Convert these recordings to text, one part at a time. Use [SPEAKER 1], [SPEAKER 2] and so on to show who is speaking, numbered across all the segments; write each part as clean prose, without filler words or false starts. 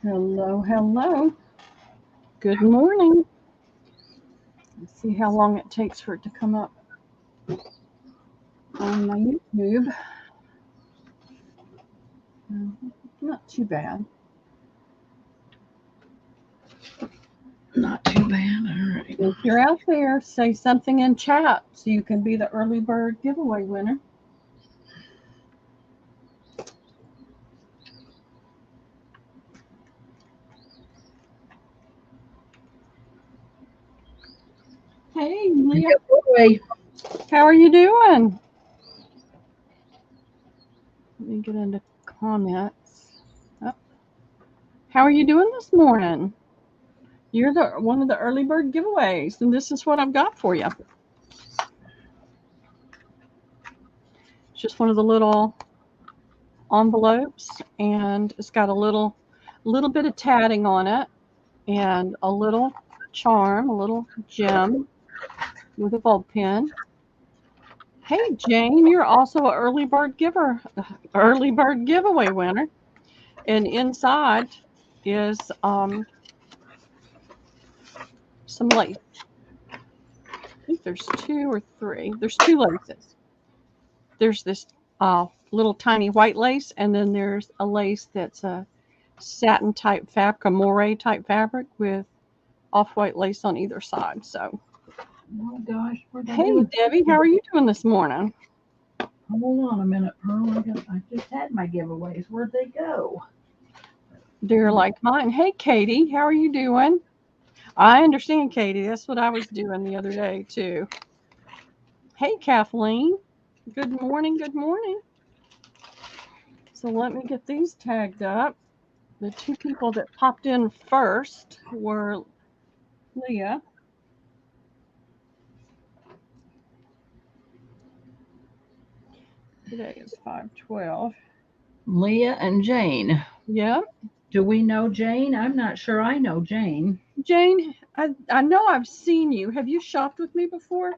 [SPEAKER 1] Hello, hello. Good morning. Let's see how long it takes for it to come up on my YouTube. Not too bad.
[SPEAKER 2] Not too bad. All right.
[SPEAKER 1] If you're out there, say something in chat so you can be the early bird giveaway winner. Hey, Leah. How are you doing? Let me get into comments. Oh. How are you doing this morning? You're the one of the early bird giveaways, and this is what I've got for you. It's just one of the little envelopes, and it's got a little bit of tatting on it, and a little charm, a little gem with a bulb pin. Hey, Jane, you're also an early bird giveaway winner. And inside is some lace. I think there's 2 or 3. There's 2 laces. There's this little tiny white lace, and then there's a lace that's a satin type fabric, a moire type fabric with off-white lace on either side. So,
[SPEAKER 2] oh gosh,
[SPEAKER 1] hey Debbie, how are you doing this morning?
[SPEAKER 2] Hold on a minute, Pearl. I just had my giveaways. Where'd they go?
[SPEAKER 1] They're like mine. Hey Katie, how are you doing? I understand, Katie. That's what I was doing the other day too. Hey Kathleen, good morning. Good morning. So let me get these tagged up. The 2 people that popped in first were Leah. Today is 5/12.
[SPEAKER 2] Leah and Jane.
[SPEAKER 1] Yeah.
[SPEAKER 2] Do we know Jane? I'm not sure I know Jane.
[SPEAKER 1] Jane, I know I've seen you. Have you shopped with me before?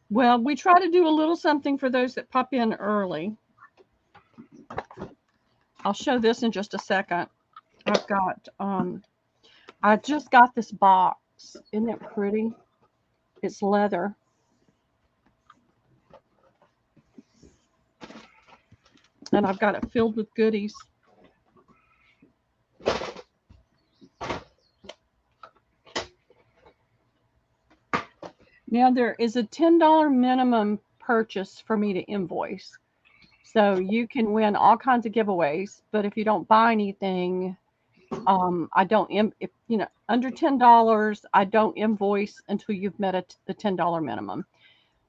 [SPEAKER 1] Well, we try to do a little something for those that pop in early. I'll show this in just a second. I've got, I just got this box. Isn't it pretty? It's leather. And I've got it filled with goodies. Now, there is a $10 minimum purchase for me to invoice. So you can win all kinds of giveaways, but if you don't buy anything, I don't, if you know, under $10, I don't invoice until you've met the $10 minimum.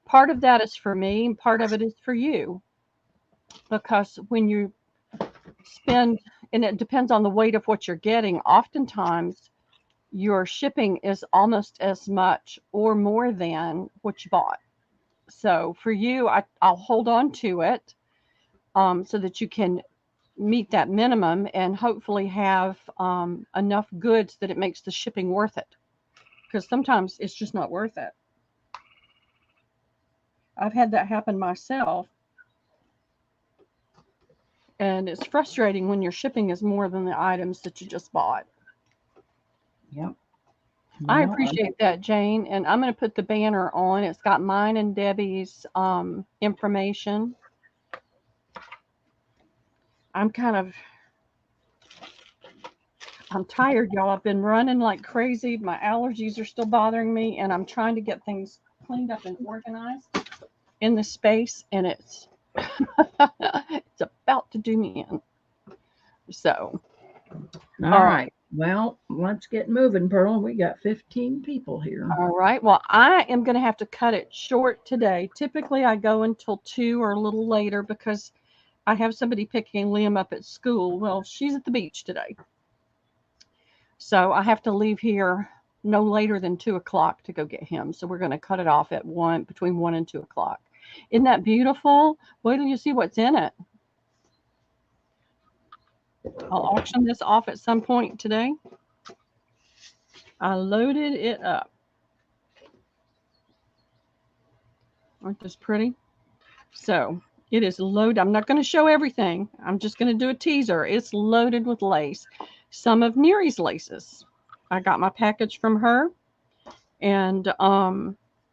[SPEAKER 1] Part of that is for me, and part of it is for you. Because when you spend, and it depends on the weight of what you're getting, oftentimes your shipping is almost as much or more than what you bought. So for you, I'll hold on to it so that you can meet that minimum and hopefully have enough goods that it makes the shipping worth it. Because sometimes it's just not worth it. I've had that happen myself. And it's frustrating when your shipping is more than the items that you just bought.
[SPEAKER 2] Yep.
[SPEAKER 1] I appreciate that, Jane. And I'm going to put the banner on. It's got mine and Debbie's information. I'm tired, y'all. I've been running like crazy. My allergies are still bothering me, and I'm trying to get things cleaned up and organized in the space, and it's it's about to do me in. So,
[SPEAKER 2] all right. Well, let's get moving, Pearl. We got 15 people here.
[SPEAKER 1] All right. Well, I am going to have to cut it short today. Typically, I go until 2 or a little later because I have somebody picking Liam up at school. Well, she's at the beach today. So I have to leave here no later than 2 o'clock to go get him. So we're going to cut it off at between 1 and 2 o'clock. Isn't that beautiful? Wait till you see what's in it. I'll auction this off at some point today. I loaded it up. Aren't those pretty? So it is loaded. I'm not going to show everything. I'm just going to do a teaser. It's loaded with lace. Some of Neri's laces. I got my package from her, and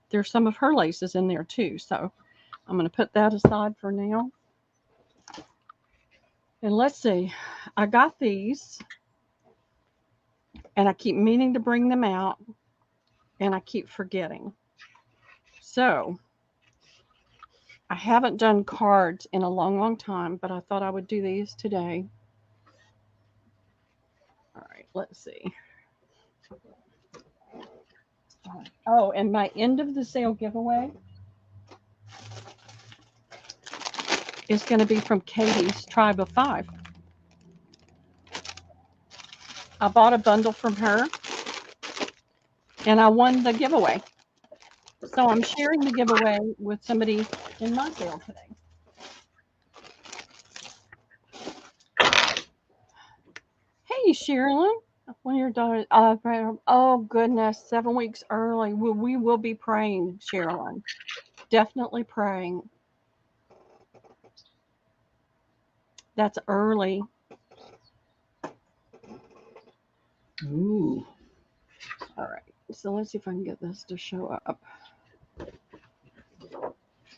[SPEAKER 1] there's some of her laces in there too. So I'm going to put that aside for now. And let's see. I got these, and I keep meaning to bring them out, and I keep forgetting. So I haven't done cards in a long, long time, but I thought I would do these today. All right, let's see. Oh, and my end of the sale giveaway is going to be from Katie's Tribe of 5. I bought a bundle from her, and I won the giveaway. So I'm sharing the giveaway with somebody in my sale today. Hey, Sherilyn. One of your daughters. Oh, goodness. 7 weeks early. We will be praying, Sherilyn. Definitely praying. That's early.
[SPEAKER 2] Ooh.
[SPEAKER 1] All right. So let's see if I can get this to show up. I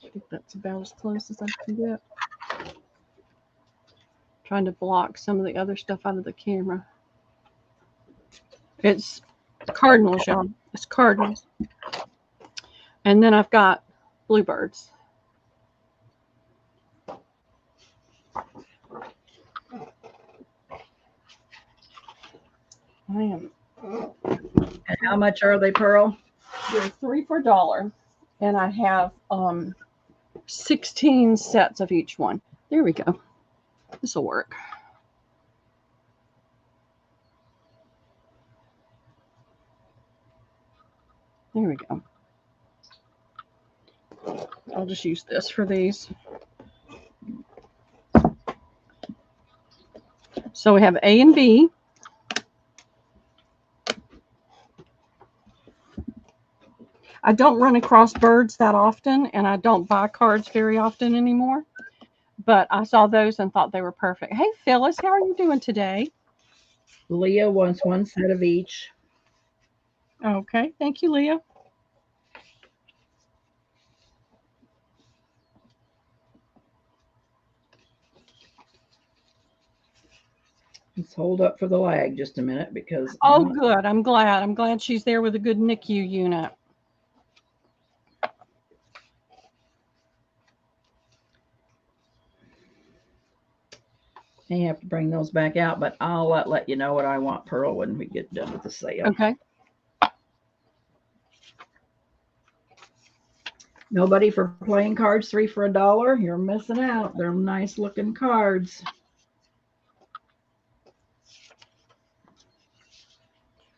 [SPEAKER 1] think that's about as close as I can get. Trying to block some of the other stuff out of the camera. It's cardinals, y'all. It's cardinals. And then I've got bluebirds. I am.
[SPEAKER 2] And how much are they, Pearl?
[SPEAKER 1] They're 3 for $1. And I have 16 sets of each one. There we go. This will work. There we go. I'll just use this for these. So we have A and B. I don't run across birds that often, and I don't buy cards very often anymore. But I saw those and thought they were perfect. Hey, Phyllis, how are you doing today?
[SPEAKER 2] Leah wants one set of each.
[SPEAKER 1] Okay, thank you, Leah.
[SPEAKER 2] Let's hold up for the lag just a minute because.
[SPEAKER 1] Oh, good. I'm glad. I'm glad she's there with a good NICU unit.
[SPEAKER 2] May have to bring those back out, but I'll let you know what I want, Pearl, when we get done with the sale.
[SPEAKER 1] Okay.
[SPEAKER 2] Nobody for playing cards, 3 for $1. You're missing out. They're nice looking cards.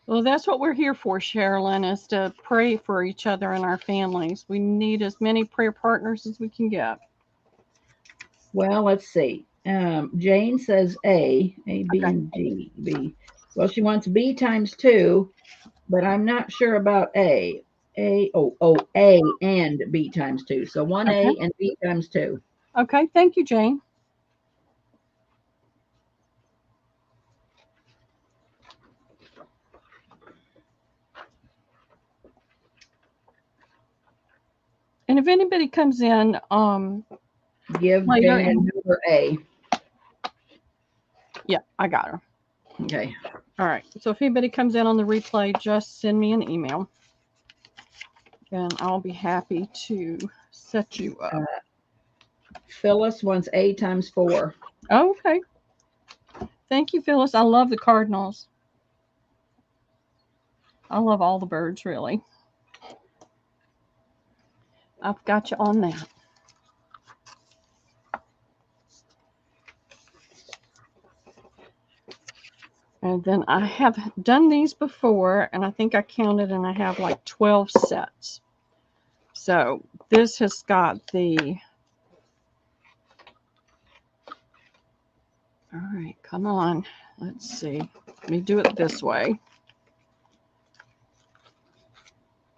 [SPEAKER 1] Well, that's what we're here for, Sherilyn, is to pray for each other and our families. We need as many prayer partners as we can get.
[SPEAKER 2] Well, let's see. Jane says A, B, okay. And D, B. Well, she wants B times 2, but I'm not sure about A. A and B times 2. So 1A okay. And B times 2.
[SPEAKER 1] Okay, thank you, Jane. And if anybody comes in,
[SPEAKER 2] give Jane number A.
[SPEAKER 1] Yeah, I got her.
[SPEAKER 2] Okay.
[SPEAKER 1] All right. So if anybody comes in on the replay, just send me an email, and I'll be happy to set you up.
[SPEAKER 2] Phyllis wants A times 4.
[SPEAKER 1] Oh, okay. Thank you, Phyllis. I love the cardinals. I love all the birds, really. I've got you on that. And then I have done these before, and I think I counted, and I have like 12 sets. So this has got the... All right, come on. Let's see. Let me do it this way.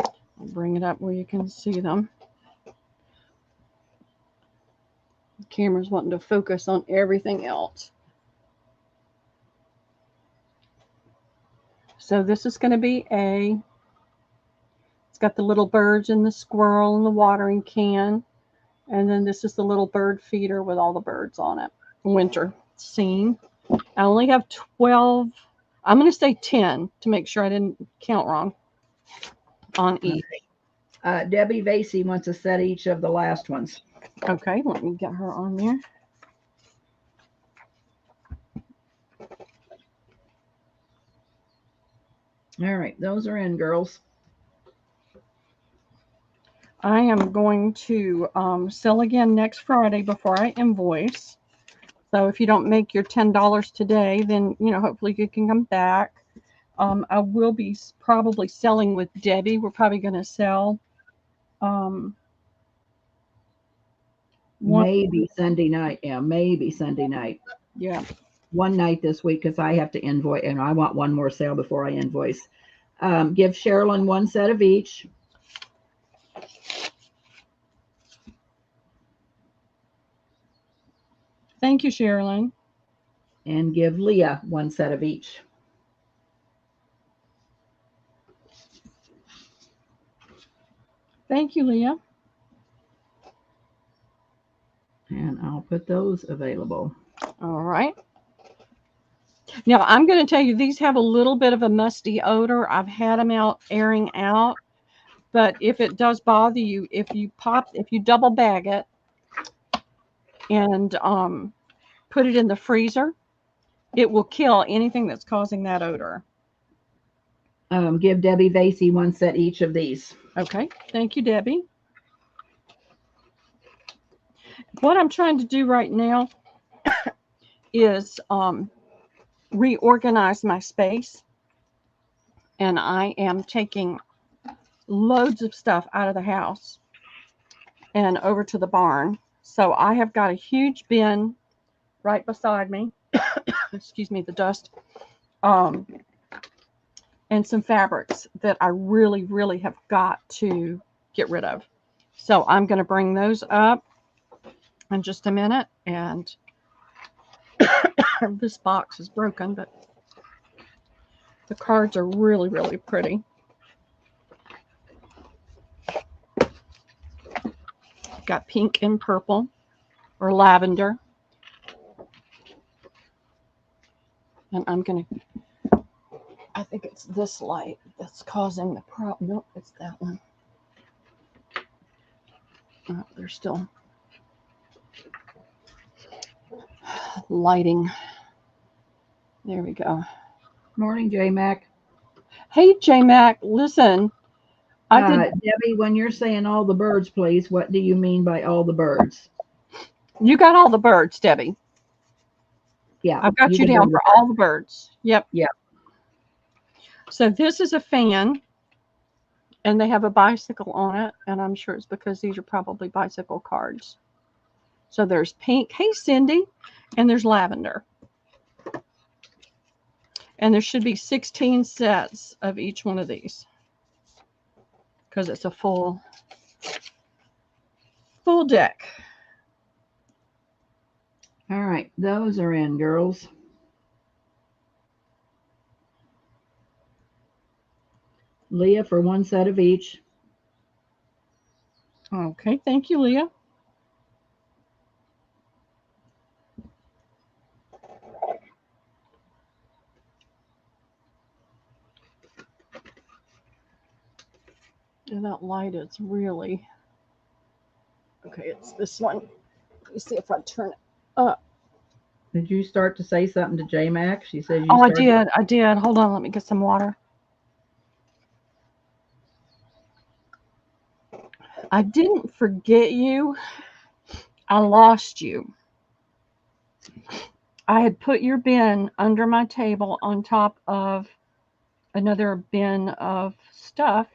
[SPEAKER 1] I'll bring it up where you can see them. Camera's wanting to focus on everything else. So this is going to be A. It's got the little birds and the squirrel and the watering can. And then this is the little bird feeder with all the birds on it. Winter scene. I only have 12. I'm going to say 10 to make sure I didn't count wrong on each.
[SPEAKER 2] Debbie Vasey wants to set each of the last ones.
[SPEAKER 1] Okay, let me get her on there.
[SPEAKER 2] All right, those are in, girls.
[SPEAKER 1] I am going to sell again next Friday before I invoice. So if you don't make your $10 today, then, you know, hopefully you can come back. I will be probably selling with Debbie. We're probably going to sell
[SPEAKER 2] maybe Sunday night. Yeah, maybe Sunday night.
[SPEAKER 1] Yeah.
[SPEAKER 2] One night this week because I have to invoice, and I want one more sale before I invoice. Give Sherilyn one set of each.
[SPEAKER 1] Thank you, Sherilyn.
[SPEAKER 2] And give Leah one set of each.
[SPEAKER 1] Thank you, Leah.
[SPEAKER 2] And I'll put those available.
[SPEAKER 1] All right. Now, I'm going to tell you, these have a little bit of a musty odor. I've had them out airing out. But if it does bother you, if you double bag it and put it in the freezer, it will kill anything that's causing that odor.
[SPEAKER 2] Give Debbie Vasey one set each of these.
[SPEAKER 1] Okay. Thank you, Debbie. What I'm trying to do right now is reorganize my space. And I am taking loads of stuff out of the house and over to the barn. So I have got a huge bin right beside me. Excuse me, the dust. And some fabrics that I really, really have got to get rid of. So I'm going to bring those up in just a minute. And this box is broken, but the cards are really, really pretty. Got pink and purple or lavender. And I'm going to, I think it's this light that's causing the problem. Nope, it's that one. Oh, they're still lighting. There we go.
[SPEAKER 2] Morning, J Mac.
[SPEAKER 1] Hey, J Mac, listen.
[SPEAKER 2] Debbie, when you're saying all the birds, please, what do you mean by all the birds?
[SPEAKER 1] You got all the birds, Debbie.
[SPEAKER 2] Yeah.
[SPEAKER 1] I've got you down for all the birds. Yep.
[SPEAKER 2] Yep.
[SPEAKER 1] So this is a fan, and they have a bicycle on it, and I'm sure it's because these are probably bicycle cards. So there's pink. Hey, Cindy. And there's lavender. And there should be 16 sets of each one of these because it's a full deck.
[SPEAKER 2] All right. Those are in, girls. Leah for one set of each.
[SPEAKER 1] Okay. Thank you, Leah. And that light is really okay. It's this one. Let me see if I turn it up.
[SPEAKER 2] Did you start to say something to J Mac? She said you
[SPEAKER 1] Oh,
[SPEAKER 2] started.
[SPEAKER 1] I did. Hold on, let me get some water. I didn't forget you. I lost you. I had put your bin under my table on top of another bin of stuff.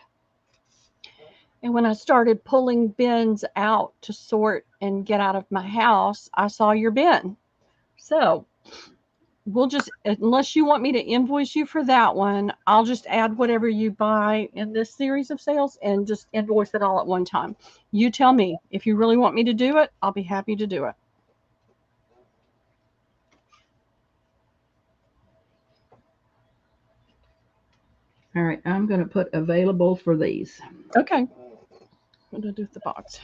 [SPEAKER 1] And when I started pulling bins out to sort and get out of my house, I saw your bin. So we'll just, unless you want me to invoice you for that one, I'll just add whatever you buy in this series of sales and just invoice it all at one time. You tell me. If you really want me to do it, I'll be happy to do it.
[SPEAKER 2] All right, I'm going to put available for these.
[SPEAKER 1] Okay. What do I do with the box?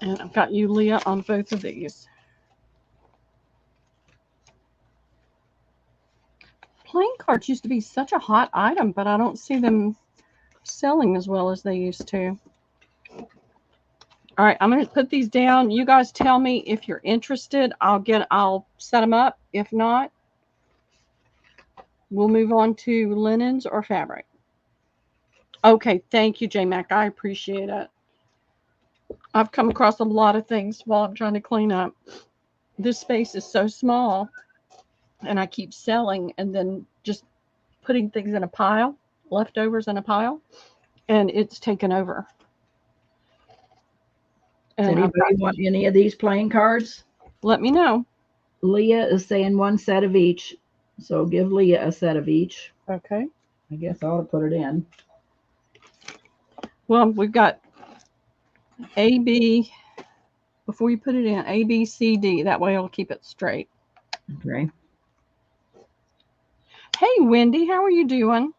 [SPEAKER 1] And I've got you, Leah, on both of these. Playing cards used to be such a hot item, but I don't see them selling as well as they used to. All right, I'm going to put these down. You guys tell me if you're interested. I'll set them up. If not, we'll move on to linens or fabric. Okay, thank you, J Mac. I appreciate it. I've come across a lot of things while I'm trying to clean up. This space is so small, and I keep selling and then just putting things in a pile, leftovers in a pile, and it's taken over.
[SPEAKER 2] Does
[SPEAKER 1] And
[SPEAKER 2] anybody want any of these playing cards?
[SPEAKER 1] Let me know.
[SPEAKER 2] Leah is saying one set of each. So give Leah a set of each.
[SPEAKER 1] Okay.
[SPEAKER 2] I guess I ought to put it in.
[SPEAKER 1] Well, we've got A, B, before you put it in, A, B, C, D. That way it'll keep it straight.
[SPEAKER 2] Okay.
[SPEAKER 1] Hey, Wendy, how are you doing?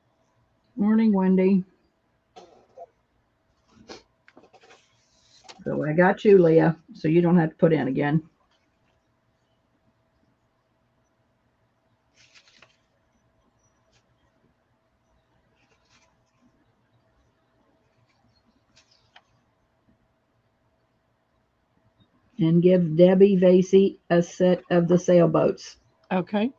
[SPEAKER 2] Morning, Wendy. So I got you, Leah, so you don't have to put in again. And give Debbie Vasey a set of the sailboats.
[SPEAKER 1] Okay.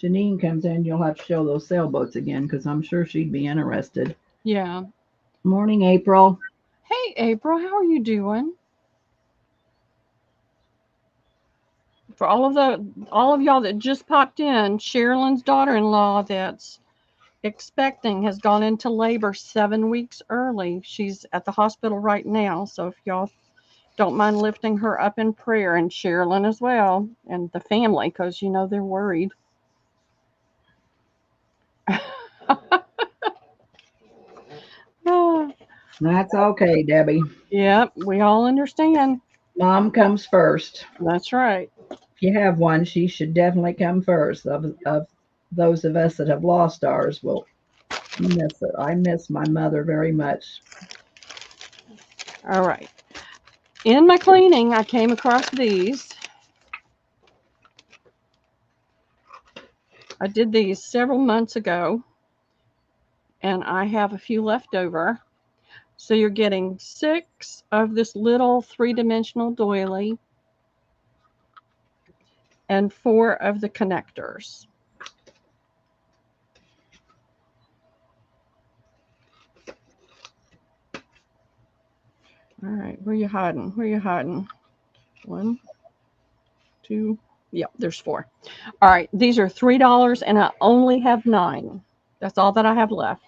[SPEAKER 2] Janine comes in, you'll have to show those sailboats again because I'm sure she'd be interested.
[SPEAKER 1] Yeah.
[SPEAKER 2] Morning, April.
[SPEAKER 1] Hey, April, how are you doing? For all of y'all that just popped in, Sherilyn's daughter-in-law that's expecting has gone into labor 7 weeks early. She's at the hospital right now, so if y'all don't mind lifting her up in prayer, and Sherilyn as well, and the family, because you know they're worried.
[SPEAKER 2] That's okay, Debbie.
[SPEAKER 1] Yep, we all understand.
[SPEAKER 2] Mom comes first.
[SPEAKER 1] That's right.
[SPEAKER 2] If you have one, she should definitely come first. Of those of us that have lost ours will miss it. I miss my mother very much.
[SPEAKER 1] All right. In my cleaning, I came across these. I did these several months ago, and I have a few left over. So you're getting 6 of this little 3-dimensional doily and 4 of the connectors. All right, where you hiding? Where you hiding? 1, 2, yep, there's 4. All right, these are $3 and I only have 9. That's all that I have left.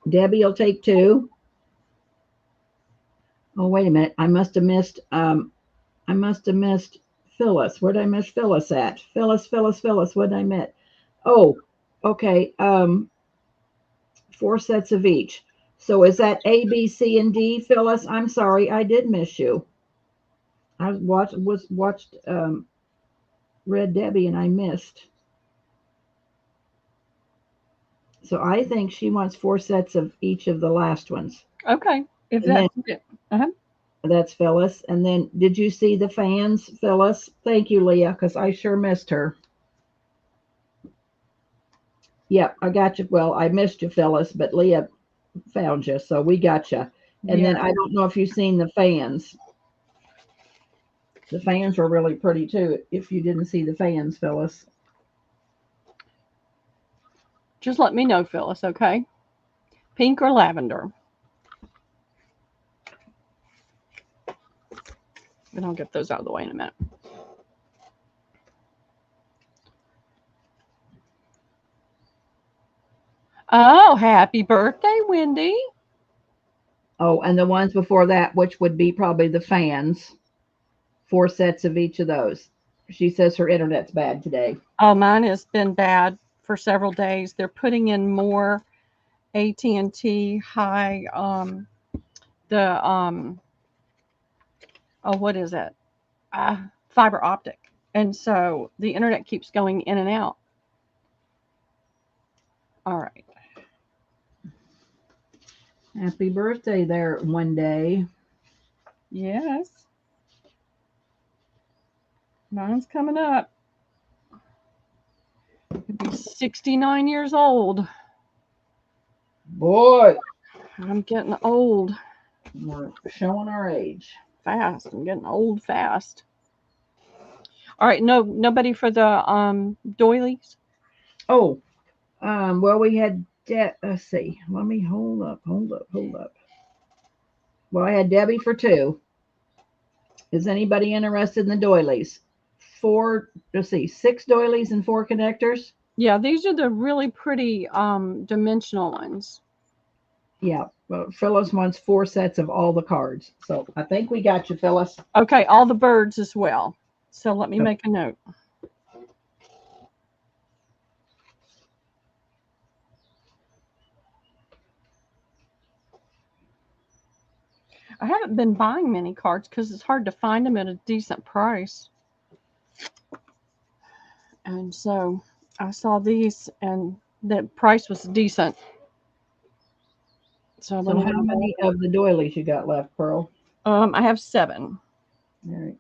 [SPEAKER 2] Debbie will take 2. Oh, wait a minute. I must have missed Phyllis. Where did I miss Phyllis at? Phyllis. What did I miss? Oh, okay. 4 sets of each. So is that A, B, C, and D, Phyllis? I'm sorry, I did miss you. I watched Red Debbie and I missed. So I think she wants 4 sets of each of the last ones.
[SPEAKER 1] Okay, if that's it.
[SPEAKER 2] That's Phyllis. And then did you see the fans, Phyllis? Thank you, Leah, because I sure missed her. Yep, I got you. Well, I missed you, Phyllis, but Leah found you, so we got you. And then I don't know if you've seen the fans. The fans were really pretty too. If you didn't see the fans, Phyllis.
[SPEAKER 1] Just let me know, Phyllis, okay? Pink or lavender? And I'll get those out of the way in a minute. Oh, happy birthday, Wendy.
[SPEAKER 2] Oh, and the ones before that, which would be probably the fans, 4 sets of each of those. She says her internet's bad today.
[SPEAKER 1] Oh, mine has been bad for several days. They're putting in more AT&T high, what is it? Fiber optic. And so the internet keeps going in and out. All right.
[SPEAKER 2] Happy birthday there one day.
[SPEAKER 1] Yes. Mine's coming up. I'll be 69 years old.
[SPEAKER 2] Boy,
[SPEAKER 1] I'm getting old.
[SPEAKER 2] we're showing our age.
[SPEAKER 1] Fast. I'm getting old fast. All right. Nobody for the doilies?
[SPEAKER 2] Oh, well, we had, let's see. Let me hold up. Well, I had Debbie for 2. Is anybody interested in the doilies? 6 doilies and 4 connectors?
[SPEAKER 1] Yeah, these are the really pretty dimensional ones.
[SPEAKER 2] Yeah, well, Phyllis wants 4 sets of all the cards. So I think we got you, Phyllis.
[SPEAKER 1] Okay, all the birds as well. So let me make a note. I haven't been buying many cards because it's hard to find them at a decent price. And so I saw these and the price was decent. So
[SPEAKER 2] how many of the doilies you got left, Pearl?
[SPEAKER 1] I have 7.
[SPEAKER 2] All right.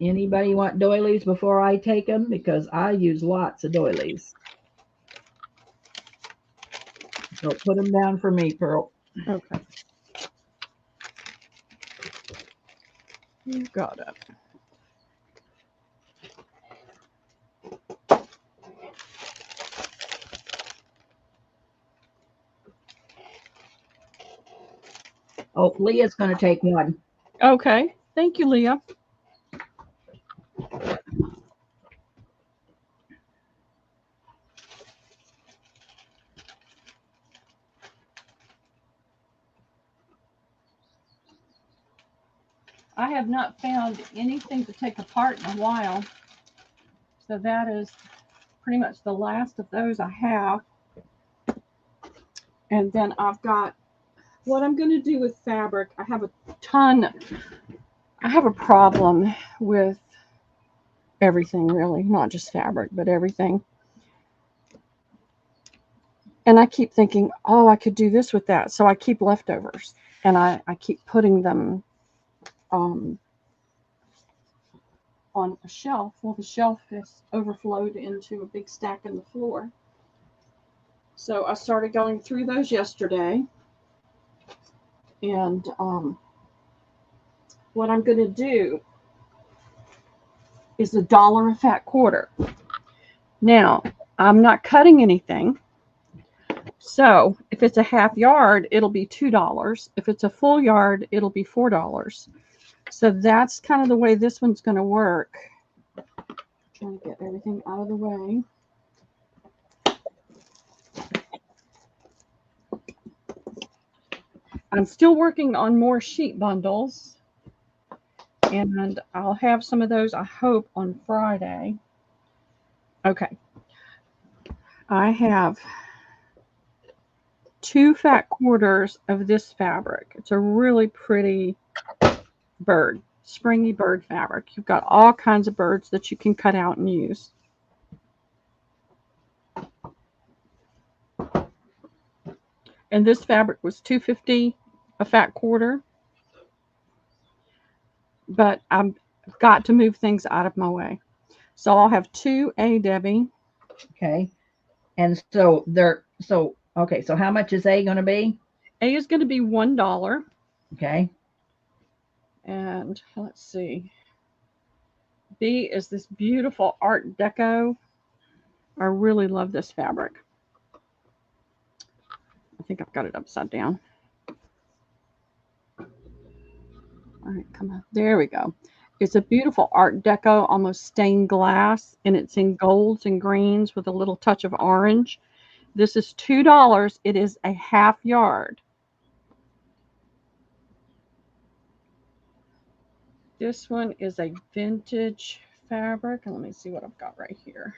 [SPEAKER 2] Anybody want doilies before I take them? Because I use lots of doilies. So put them down for me, Pearl.
[SPEAKER 1] Okay. You got it.
[SPEAKER 2] Oh, Leah's going to take one.
[SPEAKER 1] Okay. Thank you, Leah. I have not found anything to take apart in a while. So that is pretty much the last of those I have. And then I've got what I'm going to do with fabric. I have a problem with everything, really, not just fabric, but everything. And I keep thinking, oh, I could do this with that. So I keep leftovers and I keep putting them on a shelf. Well, the shelf has overflowed into a big stack in the floor. So I started going through those yesterday. And what I'm going to do is $1 a fat quarter. Now, I'm not cutting anything. So if it's a half yard, it'll be $2. If it's a full yard, it'll be $4. So that's kind of the way this one's going to work. Trying to get everything out of the way. I'm still working on more sheet bundles. And I'll have some of those, I hope, on Friday. Okay. I have 2 fat quarters of this fabric. It's a really pretty bird, springy bird fabric. You've got all kinds of birds that you can cut out and use. And this fabric was $2.50 a fat quarter. But I've got to move things out of my way. So I'll have 2 Debbie.
[SPEAKER 2] Okay. And so okay, so how much is A going to be?
[SPEAKER 1] A is going to be $1.
[SPEAKER 2] Okay.
[SPEAKER 1] And let's see. B is this beautiful Art Deco. I really love this fabric. I think I've got it upside down. All right, come on. There we go. It's a beautiful Art Deco, almost stained glass, and it's in golds and greens with a little touch of orange. This is $2. It is a half yard. This one is a vintage fabric. And let me see what I've got right here.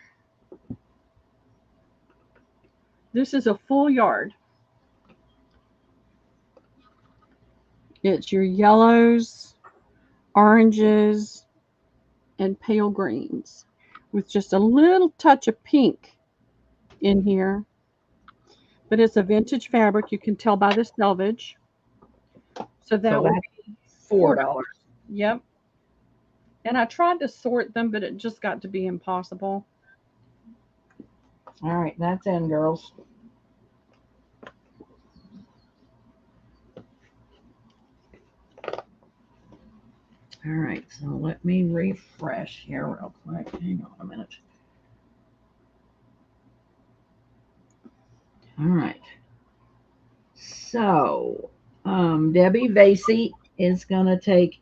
[SPEAKER 1] This is a full yard. It's your yellows, oranges, and pale greens with just a little touch of pink in here. But it's a vintage fabric. You can tell by the selvage. So that would be
[SPEAKER 2] $4.
[SPEAKER 1] Yep. And I tried to sort them, but it just got to be impossible.
[SPEAKER 2] All right, that's in, girls. All right, so let me refresh here real quick. Hang on a minute. All right. So, Debbie Vasey is going to take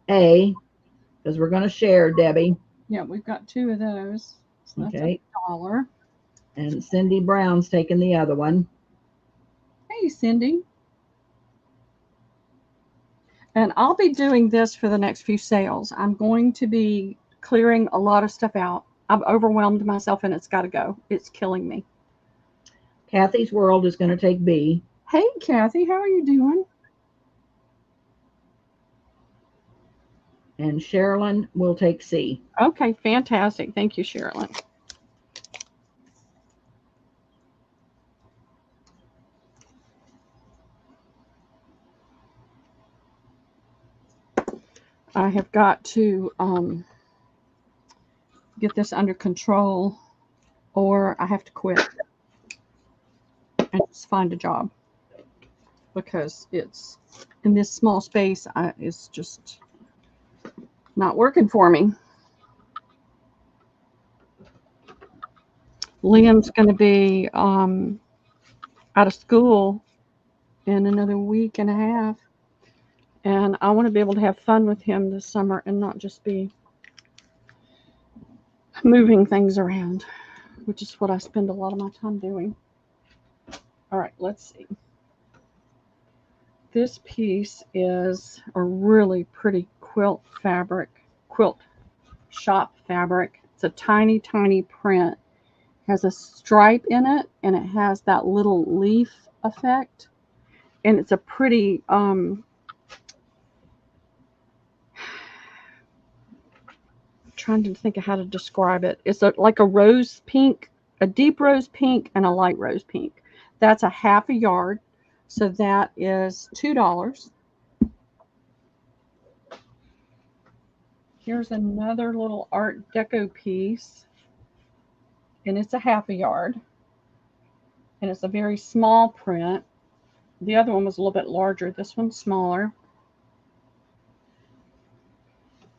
[SPEAKER 2] A, because we're going to share, Debbie.
[SPEAKER 1] Yeah, we've got 2 of those. So that's
[SPEAKER 2] Okay.
[SPEAKER 1] $1.
[SPEAKER 2] And Cindy Brown's taking the other one.
[SPEAKER 1] Hey, Cindy. And I'll be doing this for the next few sales. I'm going to be clearing a lot of stuff out. I've overwhelmed myself and it's got to go. It's killing me.
[SPEAKER 2] Kathy's World is going to take B.
[SPEAKER 1] Hey, Kathy, how are you doing?
[SPEAKER 2] And Sherilyn will take C.
[SPEAKER 1] Okay, fantastic. Thank you, Sherilyn. I have got to get this under control or I have to quit and just find a job because it's in this small space. It's just not working for me. Liam's going to be out of school in another week and a half. And I want to be able to have fun with him this summer and not just be moving things around, which is what I spend a lot of my time doing. All right, let's see. This piece is a really pretty quilt shop fabric. It's a tiny, tiny print. It has a stripe in it, and it has that little leaf effect. And it's a pretty, trying to think of how to describe it. It's like a rose pink, a deep rose pink, and a light rose pink. That's a half a yard. So that is $2. Here's another little Art Deco piece. And it's a half a yard. And it's a very small print. The other one was a little bit larger. This one's smaller.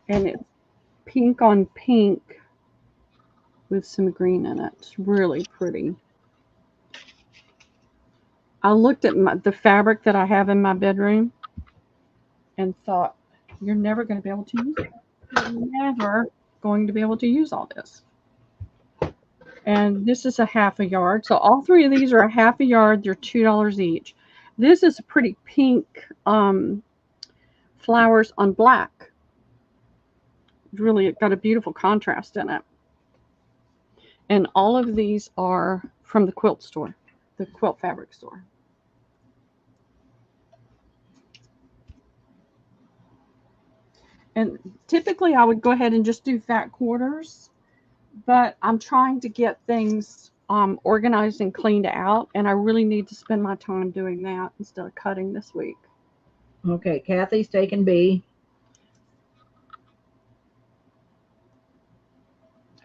[SPEAKER 1] And it's pink on pink with some green in it. It's really pretty. I looked at the fabric that I have in my bedroom and thought, you're never going to be able to use it. You're never going to be able to use all this. And this is a half a yard. So all 3 of these are a half a yard. They're $2 each. This is a pretty pink flowers on black. Really got a beautiful contrast in it. And all of these are from the quilt store, the quilt fabric store. And typically I would go ahead and just do fat quarters, but I'm trying to get things organized and cleaned out, and I really need to spend my time doing that instead of cutting this week.
[SPEAKER 2] Okay, Kathy's taking B.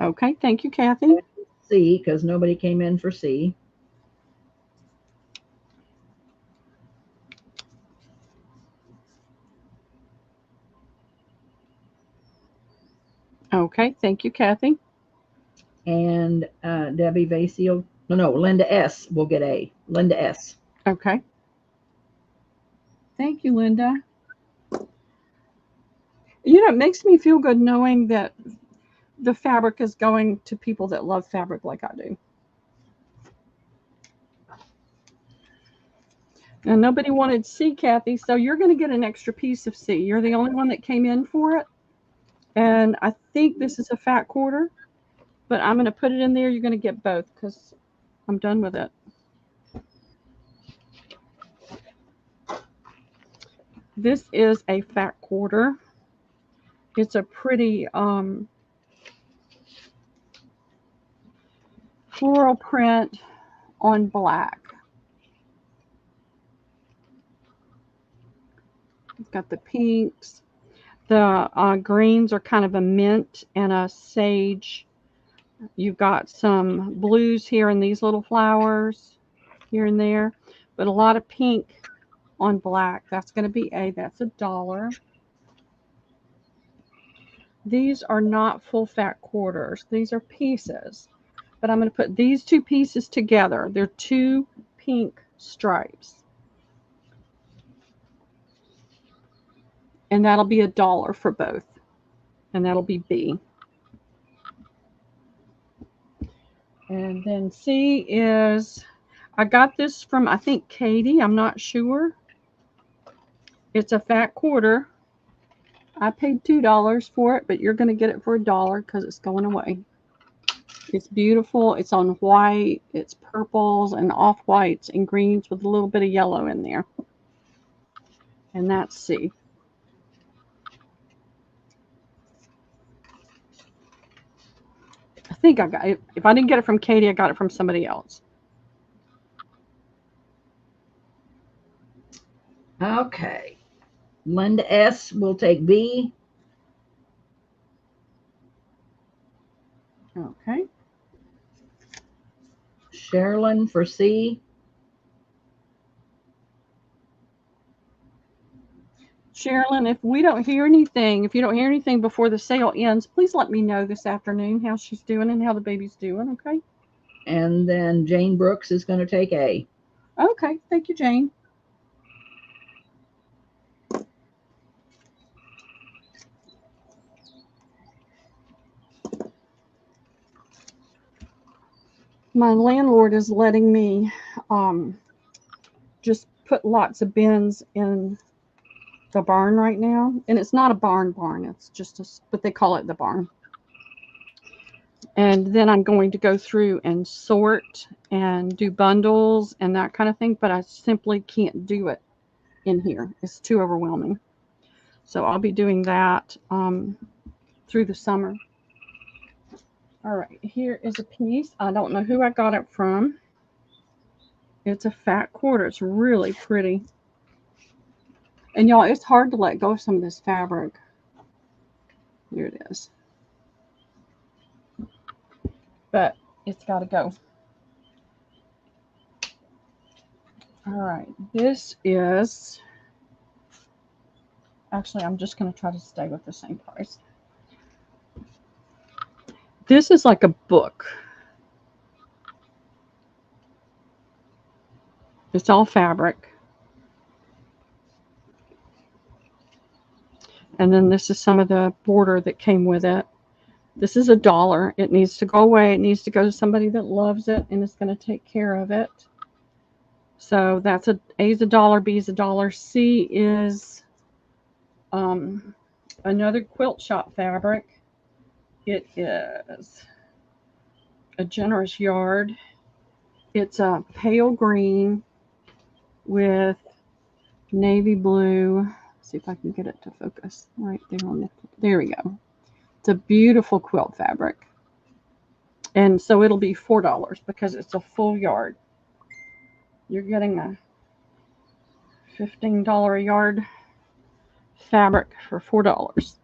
[SPEAKER 1] Okay, thank you, Kathy.
[SPEAKER 2] C, because nobody came in for C.
[SPEAKER 1] Okay, thank you, Kathy.
[SPEAKER 2] And Debbie Vasey, no, Linda S will get A. Linda S.
[SPEAKER 1] Okay. Thank you, Linda. You know, it makes me feel good knowing that the fabric is going to people that love fabric like I do. And nobody wanted C, Kathy, so you're going to get an extra piece of C. You're the only one that came in for it. And I think this is a fat quarter, but I'm going to put it in there. You're going to get both because I'm done with it. This is a fat quarter. It's a pretty floral print on black. It's got the pinks. The greens are kind of a mint and a sage. You've got some blues here in these little flowers here and there, but a lot of pink on black. That's going to be A. That's $1. These are not full fat quarters. These are pieces. But I'm going to put these two pieces together. They're two pink stripes. And that'll be $1 for both. And that'll be B. And then C is, I got this from, I think, Katie. I'm not sure. It's a fat quarter. I paid $2 for it, but you're going to get it for $1 because it's going away. It's beautiful. It's on white. It's purples and off-whites and greens with a little bit of yellow in there. And that's C. I think I got it. If I didn't get it from Katie, I got it from somebody else.
[SPEAKER 2] Okay. Linda S. will take B.
[SPEAKER 1] Okay.
[SPEAKER 2] Sherilyn for C.
[SPEAKER 1] Sherilyn, if you don't hear anything before the sale ends, please let me know this afternoon how she's doing and how the baby's doing, okay?
[SPEAKER 2] And then Jane Brooks is going to take A.
[SPEAKER 1] Okay, thank you, Jane. My landlord is letting me just put lots of bins in the barn right now. And it's not a barn, it's just but they call it the barn. And then I'm going to go through and sort and do bundles and that kind of thing, but I simply can't do it in here. It's too overwhelming. So I'll be doing that through the summer. All right, here is a piece. I don't know who I got it from. It's a fat quarter. It's really pretty. And y'all, it's hard to let go of some of this fabric. Here it is. But it's got to go. All right, this is, actually, I'm just going to try to stay with the same price. This is like a book. It's all fabric. And then this is some of the border that came with it. This is $1. It needs to go away. It needs to go to somebody that loves it and is going to take care of it. So that's A is $1, B is $1. C is another quilt shop fabric. It is a generous yard. It's a pale green with navy blue. Let's see if I can get it to focus right there on it. There we go. It's a beautiful quilt fabric. And so it'll be $4 because it's a full yard. You're getting a $15 a yard fabric for $4.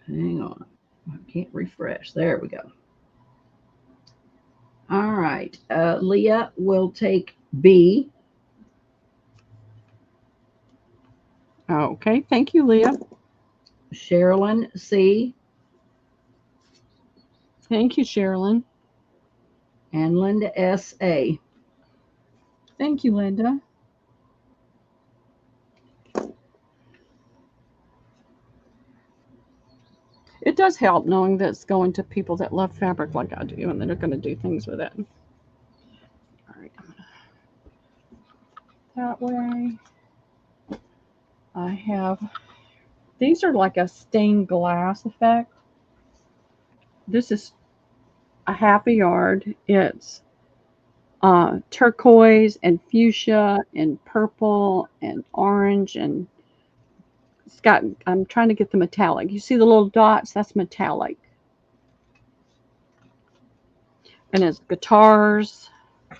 [SPEAKER 2] Hang on. I can't refresh. There we go. All right. Leah will take B.
[SPEAKER 1] Okay, thank you, Leah.
[SPEAKER 2] Sherilyn C.
[SPEAKER 1] Thank you, Sherilyn.
[SPEAKER 2] And Linda S.A.
[SPEAKER 1] Thank you, Linda. It does help knowing that it's going to people that love fabric like I do and that are going to do things with it. All right, that way. I have, these are like a stained glass effect. This is a happy yard. It's turquoise and fuchsia and purple and orange, and it's got, I'm trying to get the metallic. You see the little dots? That's metallic. And it's guitars. I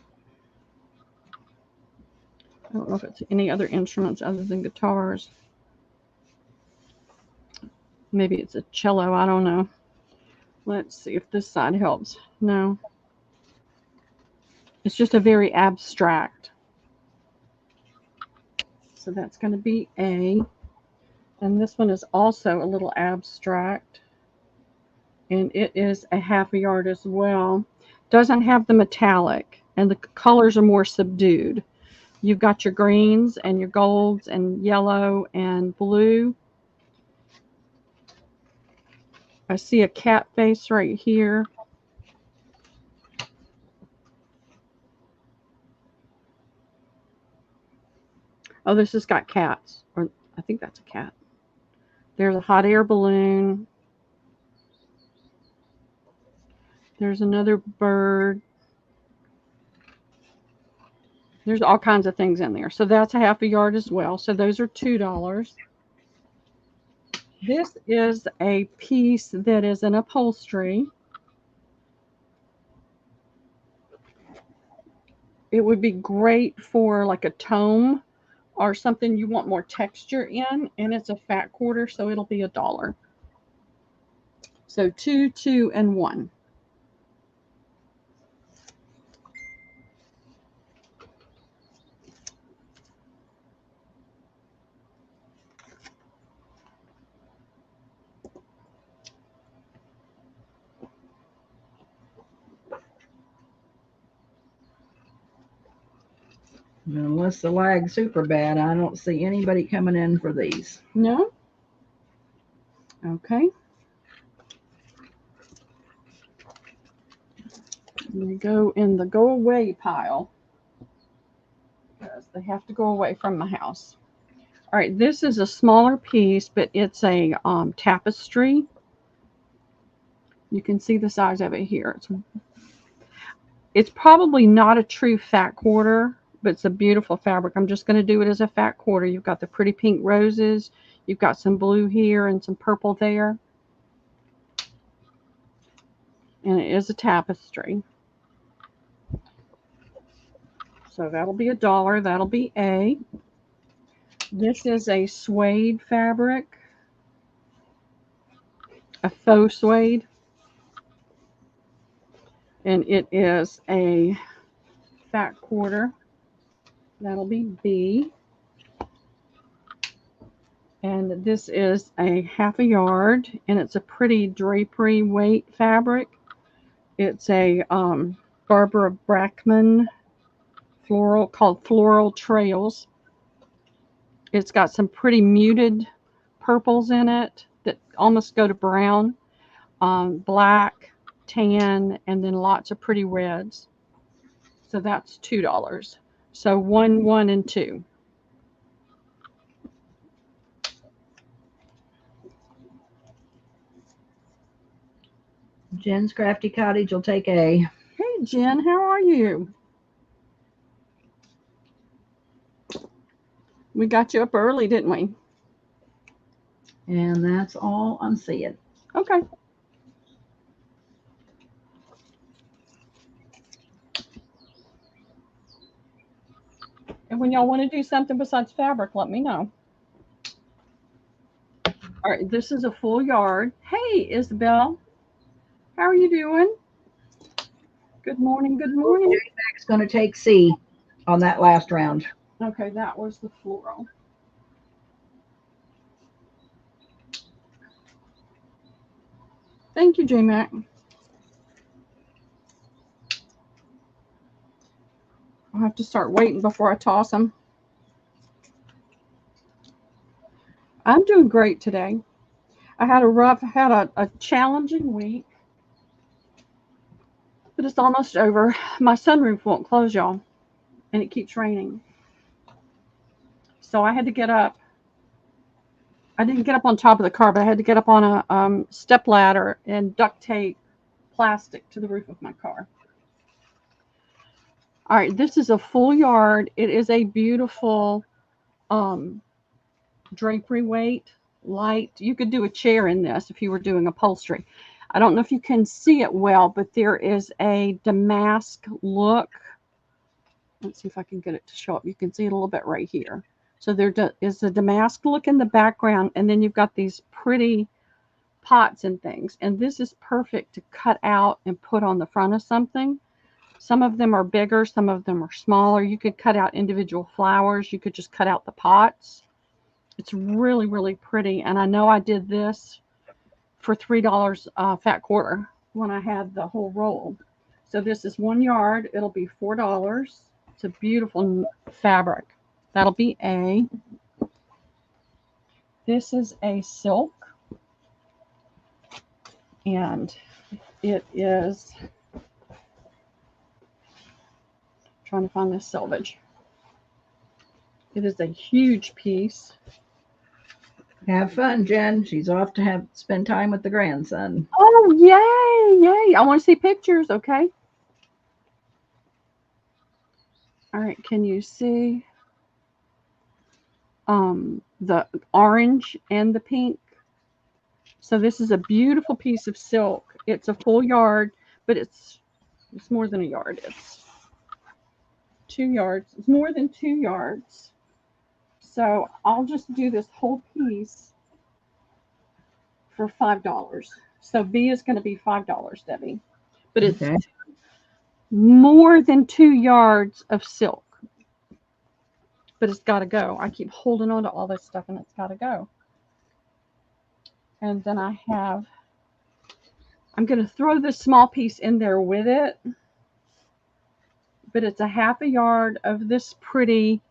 [SPEAKER 1] don't know if it's any other instruments other than guitars. Maybe it's a cello. I don't know. Let's see if this side helps. No. It's just a very abstract. So that's going to be A. And this one is also a little abstract. And it is a half a yard as well. Doesn't have the metallic. And the colors are more subdued. You've got your greens and your golds and yellow and blue. I see a cat face right here. Oh, this has got cats. Or I think that's a cat. There's a hot air balloon. There's another bird. There's all kinds of things in there. So that's a half a yard as well. So those are $2. This is a piece that is an upholstery. It would be great for like a tome or something you want more texture in, and it's a fat quarter, so it'll be $1. So 2, 2, and 1.
[SPEAKER 2] Unless the lag's super bad, I don't see anybody coming in for these.
[SPEAKER 1] No? Okay. They go in the go away pile because they have to go away from my house. All right, this is a smaller piece, but it's a tapestry. You can see the size of it here. It's probably not a true fat quarter, but it's a beautiful fabric. I'm just going to do it as a fat quarter. You've got the pretty pink roses. You've got some blue here and some purple there. And it is a tapestry. So that'll be $1. That'll be A. This is a suede fabric, a faux suede. And it is a fat quarter. That'll be B. And this is a half a yard, and it's a pretty drapery weight fabric. It's a Barbara Brackman floral called Floral Trails. It's got some pretty muted purples in it that almost go to brown, black, tan, and then lots of pretty reds. So that's $2. So 1, 1, and 2.
[SPEAKER 2] Jen's Crafty Cottage will take A.
[SPEAKER 1] Hey, Jen, how are you? We got you up early, didn't we?
[SPEAKER 2] And that's all I'm seeing.
[SPEAKER 1] Okay. And when y'all want to do something besides fabric, let me know. All right, this is a full yard. Hey, Isabel. How are you doing? Good morning, good morning.
[SPEAKER 2] Jack's going to take C on that last round.
[SPEAKER 1] Okay, that was the floral. Thank you, J-Mac. I'll have to start waiting before I toss them. I'm doing great today. I had a challenging week, but it's almost over. My sunroof won't close, y'all, and it keeps raining. So I had to get up. I didn't get up on top of the car, but I had to get up on a step ladder and duct tape plastic to the roof of my car. All right, this is a full yard. It is a beautiful drapery weight, light. You could do a chair in this if you were doing upholstery. I don't know if you can see it well, but there is a damask look. Let's see if I can get it to show up. You can see it a little bit right here. So there is a damask look in the background, and then you've got these pretty pots and things. And this is perfect to cut out and put on the front of something. Some of them are bigger, some of them are smaller. You could cut out individual flowers. You could just cut out the pots. It's really, really pretty. And I know I did this for $3 fat quarter when I had the whole roll. So this is 1 yard. It'll be $4. It's a beautiful fabric. That'll be A. This is a silk. And it is, trying to find this selvage. It is a huge piece.
[SPEAKER 2] Have fun, Jen. She's off to spend time with the grandson.
[SPEAKER 1] Oh, yay, yay. I want to see pictures, okay? All right, can you see the orange and the pink? So this is a beautiful piece of silk. It's a full yard, but it's more than a yard. It's 2 yards. It's more than 2 yards. So I'll just do this whole piece for $5. So B is going to be $5, Debbie. But it's more than 2 yards of silk. But it's got to go. I keep holding on to all this stuff, and it's got to go. And then I'm going to throw this small piece in there with it. But it's a half a yard of this pretty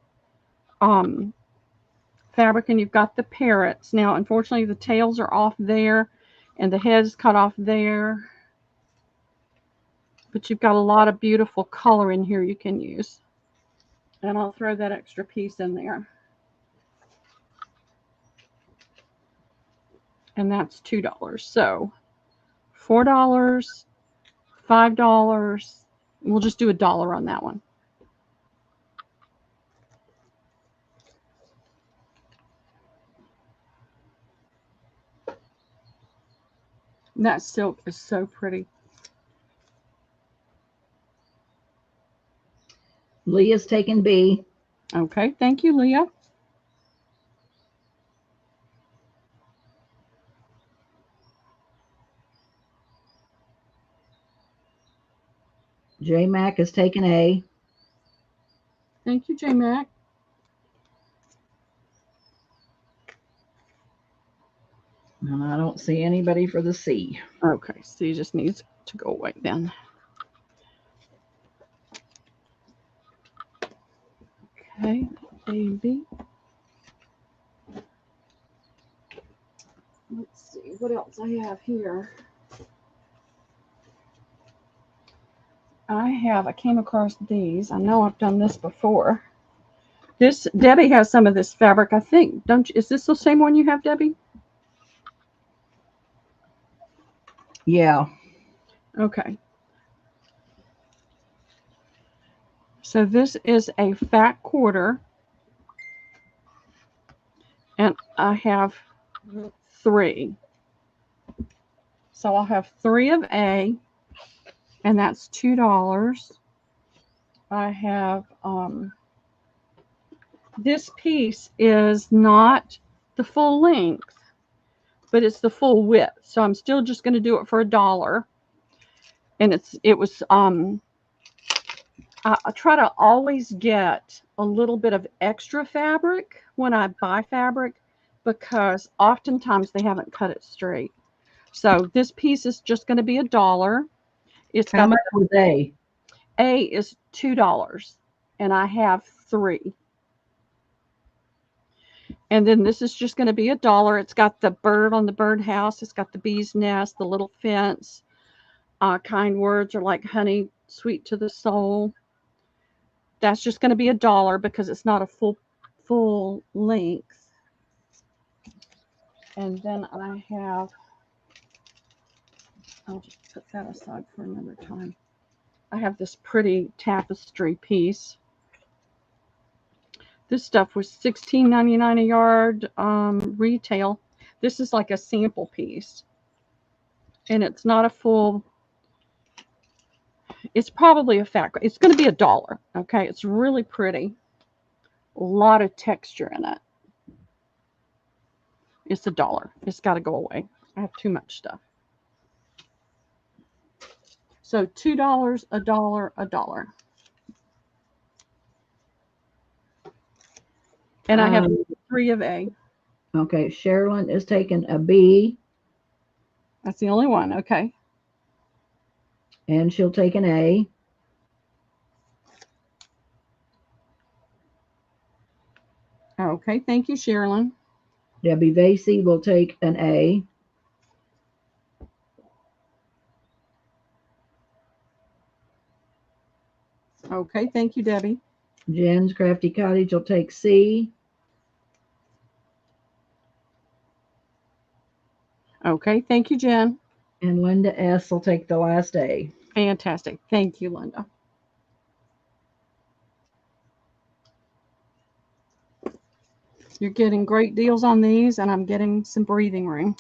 [SPEAKER 1] fabric, and you've got the parrots. Now, unfortunately, the tails are off there, and the head's cut off there. But you've got a lot of beautiful color in here you can use. And I'll throw that extra piece in there. And that's $2. So $4, $5. We'll just do $1 on that one. And that silk is so pretty.
[SPEAKER 2] Leah's taking B.
[SPEAKER 1] Okay, thank you, Leah.
[SPEAKER 2] J Mac has taken A.
[SPEAKER 1] Thank you, J Mac.
[SPEAKER 2] And I don't see anybody for the C.
[SPEAKER 1] Okay, C just needs to go away then. Okay, A, B. Let's see what else I have here. I came across these. I know I've done this before. Debbie has some of this fabric, I think. Is this the same one you have, Debbie?
[SPEAKER 2] Yeah.
[SPEAKER 1] Okay. So this is a fat quarter. And I have 3. So I'll have 3 of A. And that's $2. I have this piece is not the full length, but it's the full width. So I'm still just going to do it for $1. And I try to always get a little bit of extra fabric when I buy fabric, because oftentimes they haven't cut it straight. So this piece is just going to be $1. It's
[SPEAKER 2] How much was A?
[SPEAKER 1] A is $2, and I have 3. And then this is just going to be $1. It's got the bird on the birdhouse. It's got the bee's nest, the little fence. Kind words are like honey, sweet to the soul. That's just going to be $1 because it's not a full length. And then I have, I'll just put that aside for another time. I have this pretty tapestry piece. This stuff was $16.99 a yard retail. This is like a sample piece. And it's not a full, it's probably a fat, it's going to be $1. Okay, it's really pretty. A lot of texture in it. It's $1. It's got to go away. I have too much stuff. So $2, $1, $1. And I have 3 of A.
[SPEAKER 2] Okay, Sherilyn is taking a B.
[SPEAKER 1] That's the only one. Okay.
[SPEAKER 2] And she'll take an A.
[SPEAKER 1] Okay, thank you, Sherilyn.
[SPEAKER 2] Debbie Vasey will take an A.
[SPEAKER 1] Okay, thank you, Debbie.
[SPEAKER 2] Jen's Crafty Cottage will take C.
[SPEAKER 1] Okay, thank you, Jen.
[SPEAKER 2] And Linda S. will take the last A.
[SPEAKER 1] Fantastic. Thank you, Linda. You're getting great deals on these, and I'm getting some breathing room.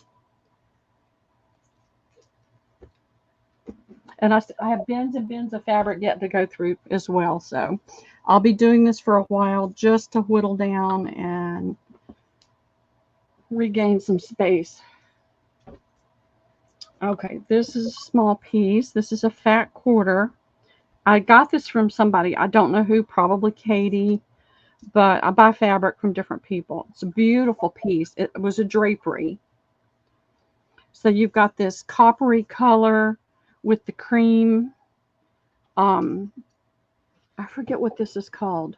[SPEAKER 1] And I have bins and bins of fabric yet to go through as well. So I'll be doing this for a while just to whittle down and regain some space. Okay, this is a small piece. This is a fat quarter. I got this from somebody. I don't know who, probably Katie, but I buy fabric from different people. It's a beautiful piece. It was a drapery. So you've got this coppery color with the cream. I forget what this is called.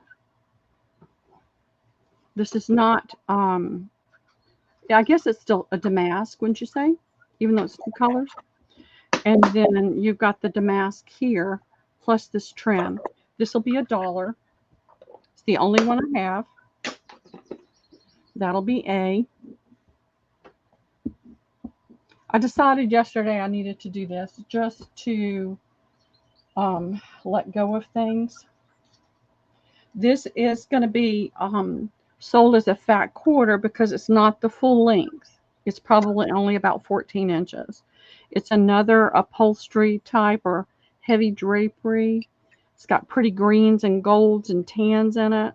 [SPEAKER 1] This is not, yeah, I guess it's still a damask, wouldn't you say? Even though it's 2 colors. And then you've got the damask here, plus this trim. This will be $1. It's the only one I have. That'll be A. I decided yesterday I needed to do this just to let go of things. This is going to be sold as a fat quarter because it's not the full length. It's probably only about 14 inches. It's another upholstery type or heavy drapery. It's got pretty greens and golds and tans in it.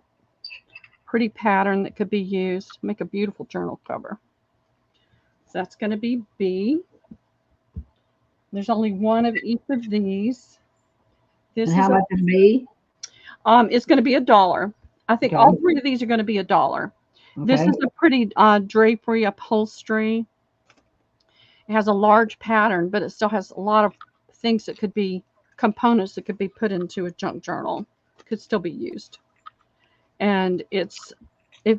[SPEAKER 1] Pretty pattern that could be used to make a beautiful journal cover. So that's going to be B. There's only one of each of these.
[SPEAKER 2] This and how much is B?
[SPEAKER 1] It's going to be $1. I think all 3 of these are going to be $1. Okay. This is a pretty drapery upholstery. It has a large pattern, but it still has a lot of things that could be components that could be put into a junk journal. Could still be used. And it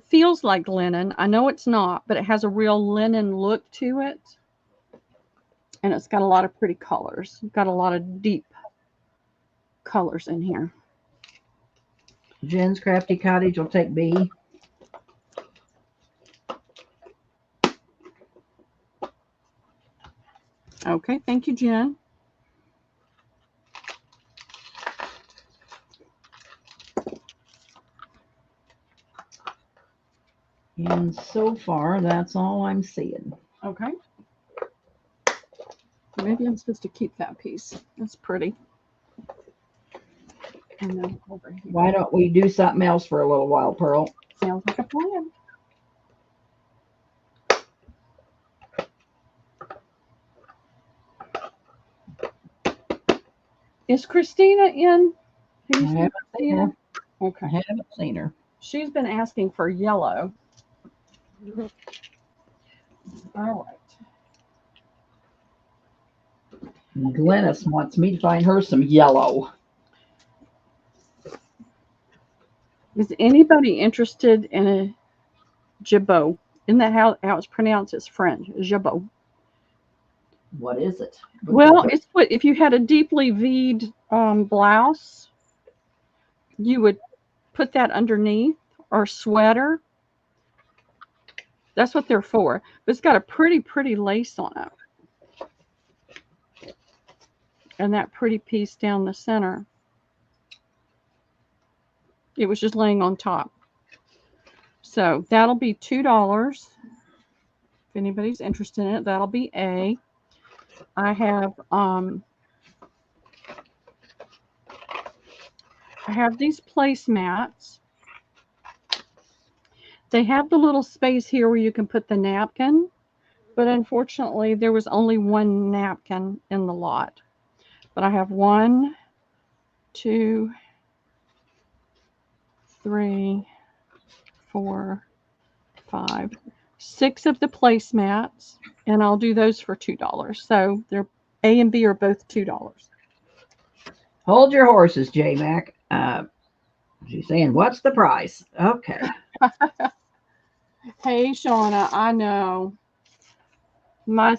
[SPEAKER 1] feels like linen. I know it's not, but it has a real linen look to it. And it's got a lot of pretty colors. It's got a lot of deep colors in here.
[SPEAKER 2] Jen's Crafty Cottage will take B.
[SPEAKER 1] Okay, thank you, Jen.
[SPEAKER 2] And so far, that's all I'm seeing.
[SPEAKER 1] Okay. Maybe I'm supposed to keep that piece. That's pretty. And then over here.
[SPEAKER 2] Why don't we do something else for a little while, Pearl?
[SPEAKER 1] Sounds like a plan. Is Christina in?
[SPEAKER 2] I haven't seen her.
[SPEAKER 1] Okay.
[SPEAKER 2] I haven't seen her.
[SPEAKER 1] She's been asking for yellow. All right.
[SPEAKER 2] Glennis wants me to find her some yellow.
[SPEAKER 1] Is anybody interested in a jabot? Isn't that how it's pronounced? It's French. Jabot.
[SPEAKER 2] What is it?
[SPEAKER 1] Well, it's what if you had a deeply V'd blouse, you would put that underneath, or sweater. That's what they're for. But it's got a pretty lace on it. And that pretty piece down the center. It was just laying on top. So that'll be $2. If anybody's interested in it, that'll be A. I have these placemats. They have the little space here where you can put the napkin, but unfortunately there was only one napkin in the lot. But I have 1, 2, 3, 4, 5, 6 of the placemats, and I'll do those for $2. So they're A and B are both $2.
[SPEAKER 2] Hold your horses, J Mac. She's saying, "What's the price?" Okay.
[SPEAKER 1] Hey, Shauna, I know my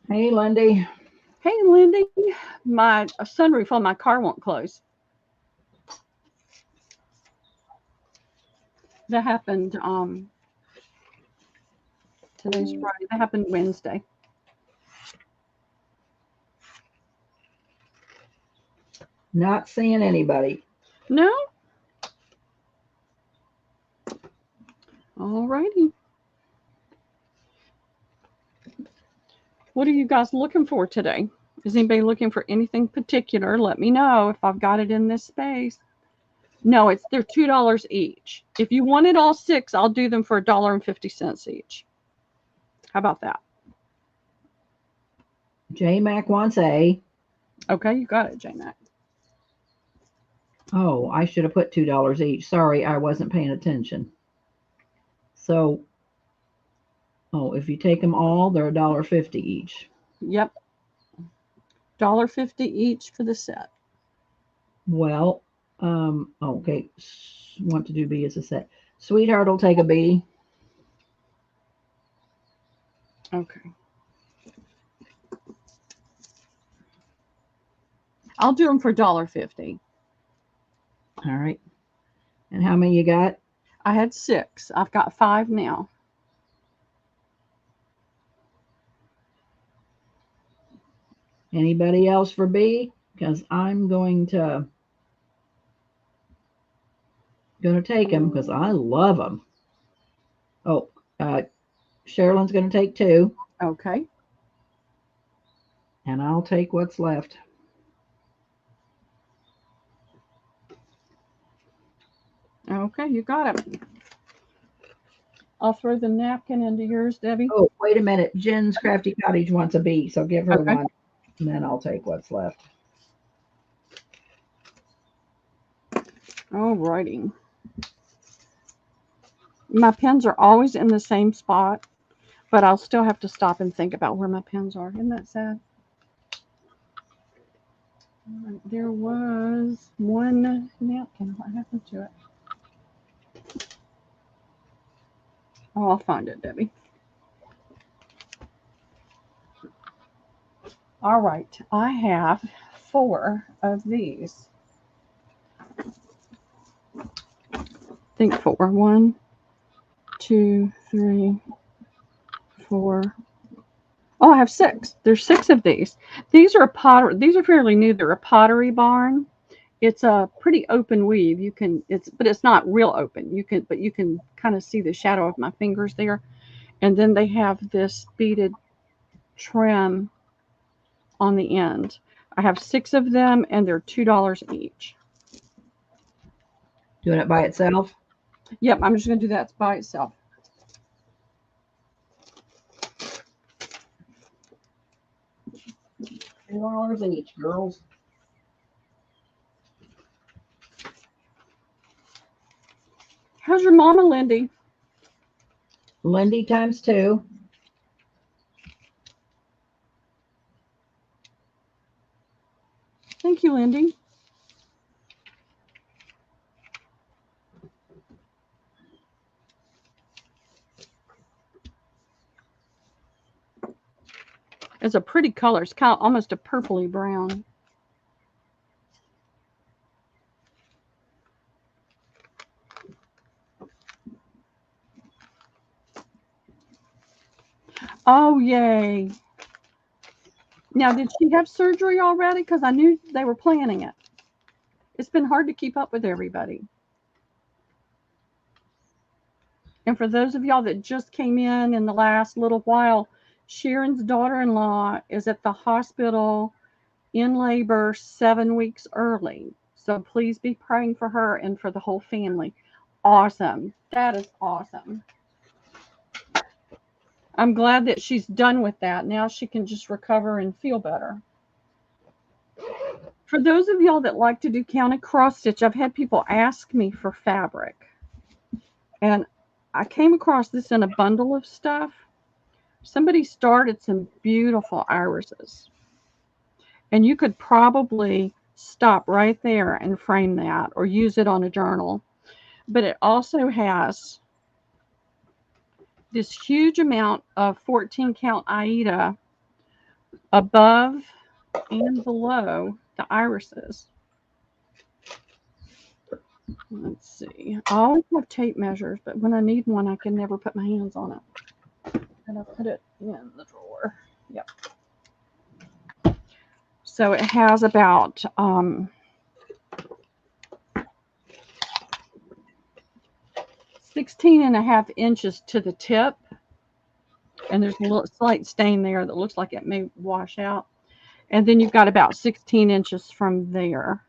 [SPEAKER 2] Hey, Lindy.
[SPEAKER 1] Hey, Lindy, my sunroof on my car won't close. That happened today's Friday. That happened Wednesday.
[SPEAKER 2] Not seeing anybody.
[SPEAKER 1] No? All righty. What are you guys looking for today? Is anybody looking for anything particular? Let me know if I've got it in this space. No, they're $2 each. If you wanted all 6, I'll do them for $1.50 each. How about that?
[SPEAKER 2] J Mac wants A.
[SPEAKER 1] Okay, you got it, J Mac.
[SPEAKER 2] Oh, I should have put $2 each. Sorry, I wasn't paying attention. So, if you take them all, they're $1.50 each.
[SPEAKER 1] Yep. $1.50 each for the set.
[SPEAKER 2] Well, okay. Want to do B as a set. Sweetheart will take a B.
[SPEAKER 1] Okay. I'll do them for $1.50.
[SPEAKER 2] All right. And how many you got?
[SPEAKER 1] I had 6. I've got 5 now.
[SPEAKER 2] Anybody else for B? Because I'm going to take them because I love them. Oh, Sherilyn's going to take 2.
[SPEAKER 1] Okay.
[SPEAKER 2] And I'll take what's left.
[SPEAKER 1] Okay, you got it. I'll throw the napkin into yours, Debbie.
[SPEAKER 2] Oh, wait a minute. Jen's Crafty Cottage wants a B, so give her
[SPEAKER 1] Okay.
[SPEAKER 2] 1, and then I'll take what's left.
[SPEAKER 1] All righty. My pens are always in the same spot, but I'll still have to stop and think about where my pens are. Isn't that sad? There was 1 napkin. What happened to it? Oh, I'll find it, Debbie. All right. I have 4 of these. Think 4. 1, 2, 3, 4. Oh, I have 6. There's 6 of these. These are These are fairly new. They're a Pottery Barn. It's a pretty open weave. But it's not real open. You can kind of see the shadow of my fingers there. And then they have this beaded trim on the end. I have 6 of them, and they're $2 each.
[SPEAKER 2] Doing it by itself?
[SPEAKER 1] Yep, I'm just going to do that by itself.
[SPEAKER 2] $2 each, girls.
[SPEAKER 1] How's your mama, Lindy?
[SPEAKER 2] Lindy times 2.
[SPEAKER 1] Thank you, Lindy. It's a pretty color. It's kind of almost a purpley brown. Oh, yay. Now, did she have surgery already? Because I knew they were planning it. It's been hard to keep up with everybody. And for those of y'all that just came in the last little while, Sharon's daughter-in-law is at the hospital in labor 7 weeks early. So please be praying for her and for the whole family. Awesome. That is awesome. I'm glad that she's done with that. Now she can just recover and feel better. For those of y'all that like to do counted cross stitch, I've had people ask me for fabric. And I came across this in a bundle of stuff. Somebody started some beautiful irises. And you could probably stop right there and frame that or use it on a journal. But it also has this huge amount of 14 count Aida above and below the irises. Let's see. I always have tape measures, but when I need one, I can never put my hands on it. And I put it in the drawer. Yep. So it has about 16.5 inches to the tip. And there's a little slight stain there that looks like it may wash out. And then you've got about 16 inches from there.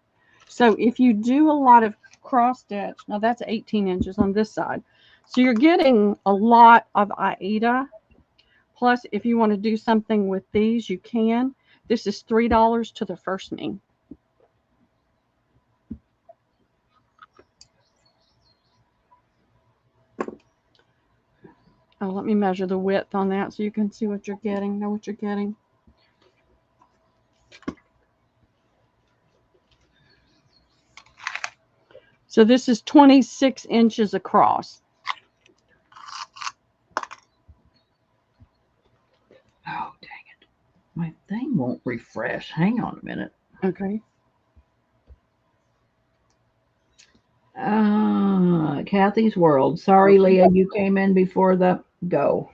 [SPEAKER 1] So if you do a lot of cross stitch, now that's 18 inches on this side. So you're getting a lot of Aida. Plus, if you want to do something with these, you can. This is $3 to the first knee. Oh, let me measure the width on that so you can see what you're getting, know what you're getting. So this is 26 inches across.
[SPEAKER 2] Oh, dang it. My thing won't refresh. Hang on a minute.
[SPEAKER 1] Okay.
[SPEAKER 2] Kathy's World. Sorry, Leah, you came in before the go.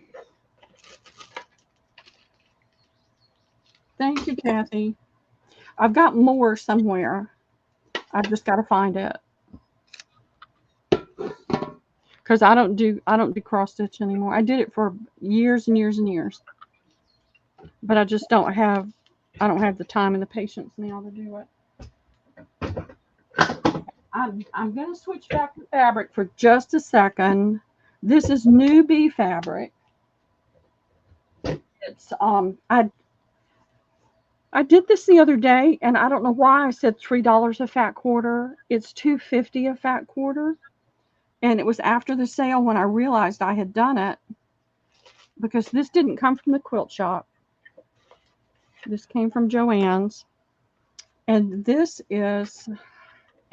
[SPEAKER 1] Thank you, Kathy. I've got more somewhere. I've just got to find it. Because I don't do cross stitch anymore. I did it for years and years and years. But I just don't have the time and the patience now to do it. I'm going to switch back to fabric for just a second. This is newbie fabric. It's I did this the other day, and I don't know why I said $3 a fat quarter. It's $2.50 a fat quarter, and it was after the sale when I realized I had done it, because this didn't come from the quilt shop. This came from Joann's, and this is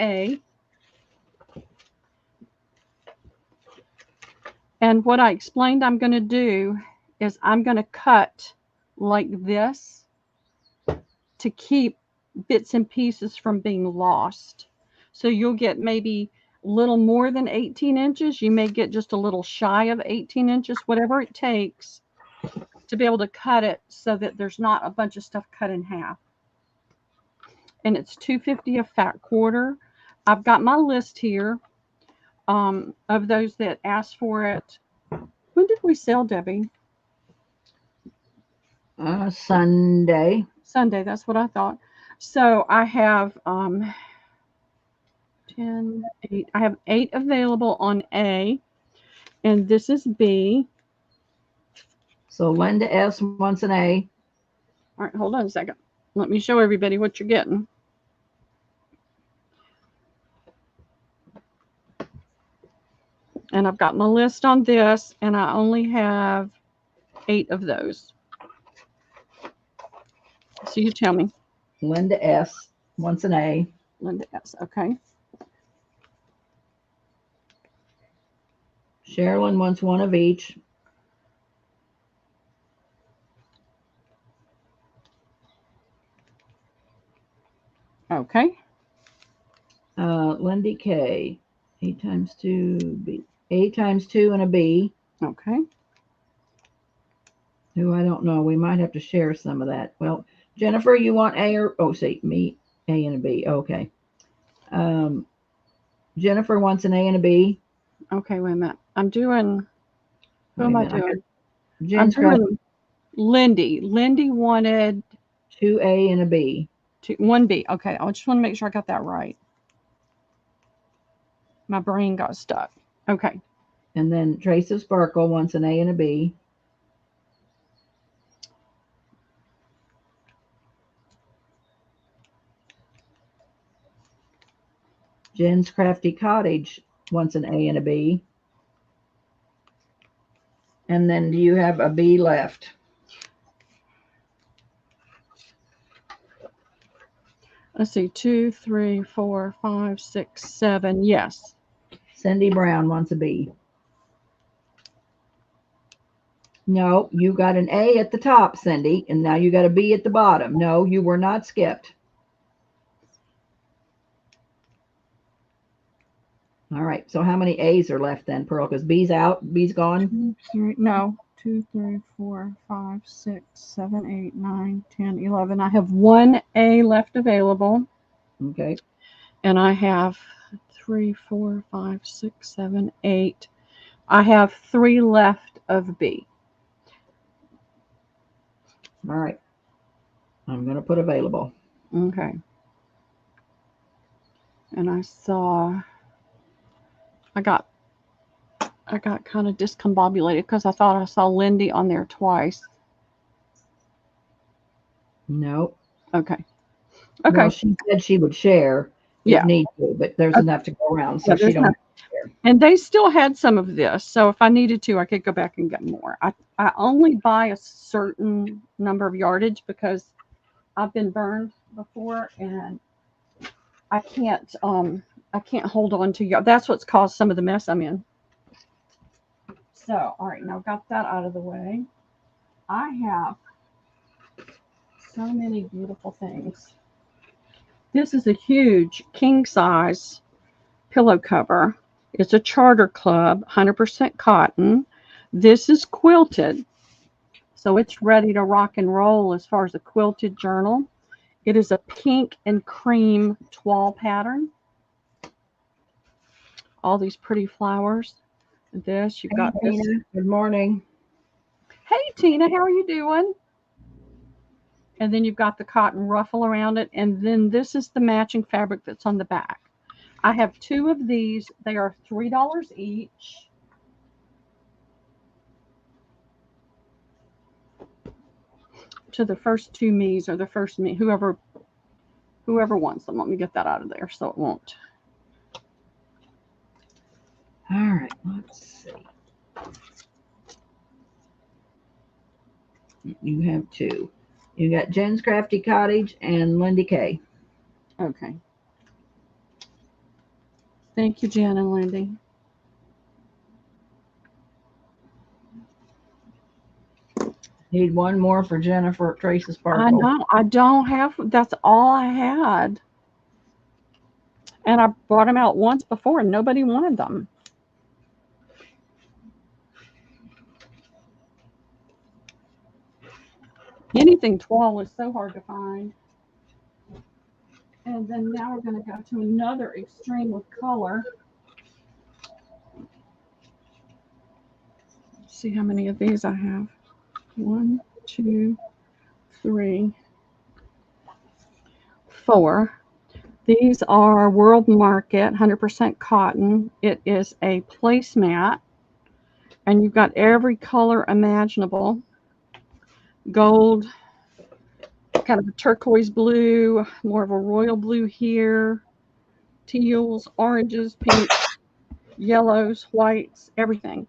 [SPEAKER 1] A. And what I explained I'm going to do is I'm going to cut like this to keep bits and pieces from being lost. So you'll get maybe a little more than 18 inches. You may get just a little shy of 18 inches, whatever it takes to be able to cut it so that there's not a bunch of stuff cut in half. And it's $2.50 a fat quarter. I've got my list here of those that asked for it. When did we sell, Debbie?
[SPEAKER 2] Sunday.
[SPEAKER 1] Sunday, that's what I thought. So I have 10, 8. I have 8 available on A, and this is B.
[SPEAKER 2] So Linda S wants an A.
[SPEAKER 1] All right, hold on a second. Let me show everybody what you're getting. And I've got my list on this, and I only have 8 of those. So you tell me.
[SPEAKER 2] Linda S wants an A.
[SPEAKER 1] Linda S, okay.
[SPEAKER 2] Sherilyn wants one of each.
[SPEAKER 1] Okay.
[SPEAKER 2] Lindy K. A times 2, B. A times 2 and a B.
[SPEAKER 1] Okay.
[SPEAKER 2] Who I don't know. We might have to share some of that. Well, Jennifer, you want A or, oh, see, me, A and a B. Okay. Jennifer wants an A and a B.
[SPEAKER 1] Okay, wait a minute. I'm doing, who
[SPEAKER 2] Wait a
[SPEAKER 1] am I
[SPEAKER 2] minute,
[SPEAKER 1] doing?
[SPEAKER 2] Jen's
[SPEAKER 1] I'm doing Lindy. Lindy wanted
[SPEAKER 2] 2A and a B.
[SPEAKER 1] 1B. Okay, I just want to make sure I got that right. My brain got stuck. Okay.
[SPEAKER 2] And then Trace of Sparkle wants an A and a B. Jen's Crafty Cottage wants an A and a B. And then do you have a B left?
[SPEAKER 1] Let's see. 2, 3, 4, 5, 6, 7. Yes.
[SPEAKER 2] Cindy Brown wants a B. No, you got an A at the top, Cindy, and now you got a B at the bottom. No, you were not skipped. All right, so how many A's are left then, Pearl? Because B's out, B's gone.
[SPEAKER 1] 2, 3, no. 2, 3, 4, 5, 6, 7, 8, 9, 10, 11. I have 1 A left available.
[SPEAKER 2] Okay.
[SPEAKER 1] And I have 3, 4, 5, 6, 7, 8. I have 3 left of B.
[SPEAKER 2] All right. I'm going to put available.
[SPEAKER 1] Okay. And I saw, I got kind of discombobulated because I thought I saw Lindy on there twice.
[SPEAKER 2] No.
[SPEAKER 1] Okay.
[SPEAKER 2] Well, she said she would share if need to, but there's enough to go around, so she don't.
[SPEAKER 1] And they still had some of this, so if I needed to, I could go back and get more. I only buy a certain number of yardage because I've been burned before, and I can't hold on to that's what's caused some of the mess I'm in. So, all right, now got that out of the way. I have so many beautiful things. This is a huge king size pillow cover. It's a Charter Club, 100% cotton. This is quilted, so it's ready to rock and roll as far as a quilted journal. It is a pink and cream toile pattern. All these pretty flowers. This, you've got this.
[SPEAKER 2] Tina, good morning.
[SPEAKER 1] Hey, Tina, how are you doing? And then you've got the cotton ruffle around it. And then this is the matching fabric that's on the back. I have 2 of these. They are $3 each. To the first 2 me's or the first me, whoever wants them. Let me get that out of there so it won't.
[SPEAKER 2] All right, let's see. You have 2. You got Jen's Crafty Cottage and Lindy K.
[SPEAKER 1] Okay. Thank you, Jen and Lindy.
[SPEAKER 2] Need one more for Jennifer Trace of Sparkle.
[SPEAKER 1] I know. I don't have. That's all I had. And I brought them out once before, and nobody wanted them. Anything toile is so hard to find. And then now we're going to go to another extreme with color. Let's see how many of these I have. 1, 2, 3, 4. These are World Market, 100% cotton. It is a placemat, and you've got every color imaginable. Gold, kind of a turquoise blue, more of a royal blue here, teals, oranges, pinks, yellows, whites, everything.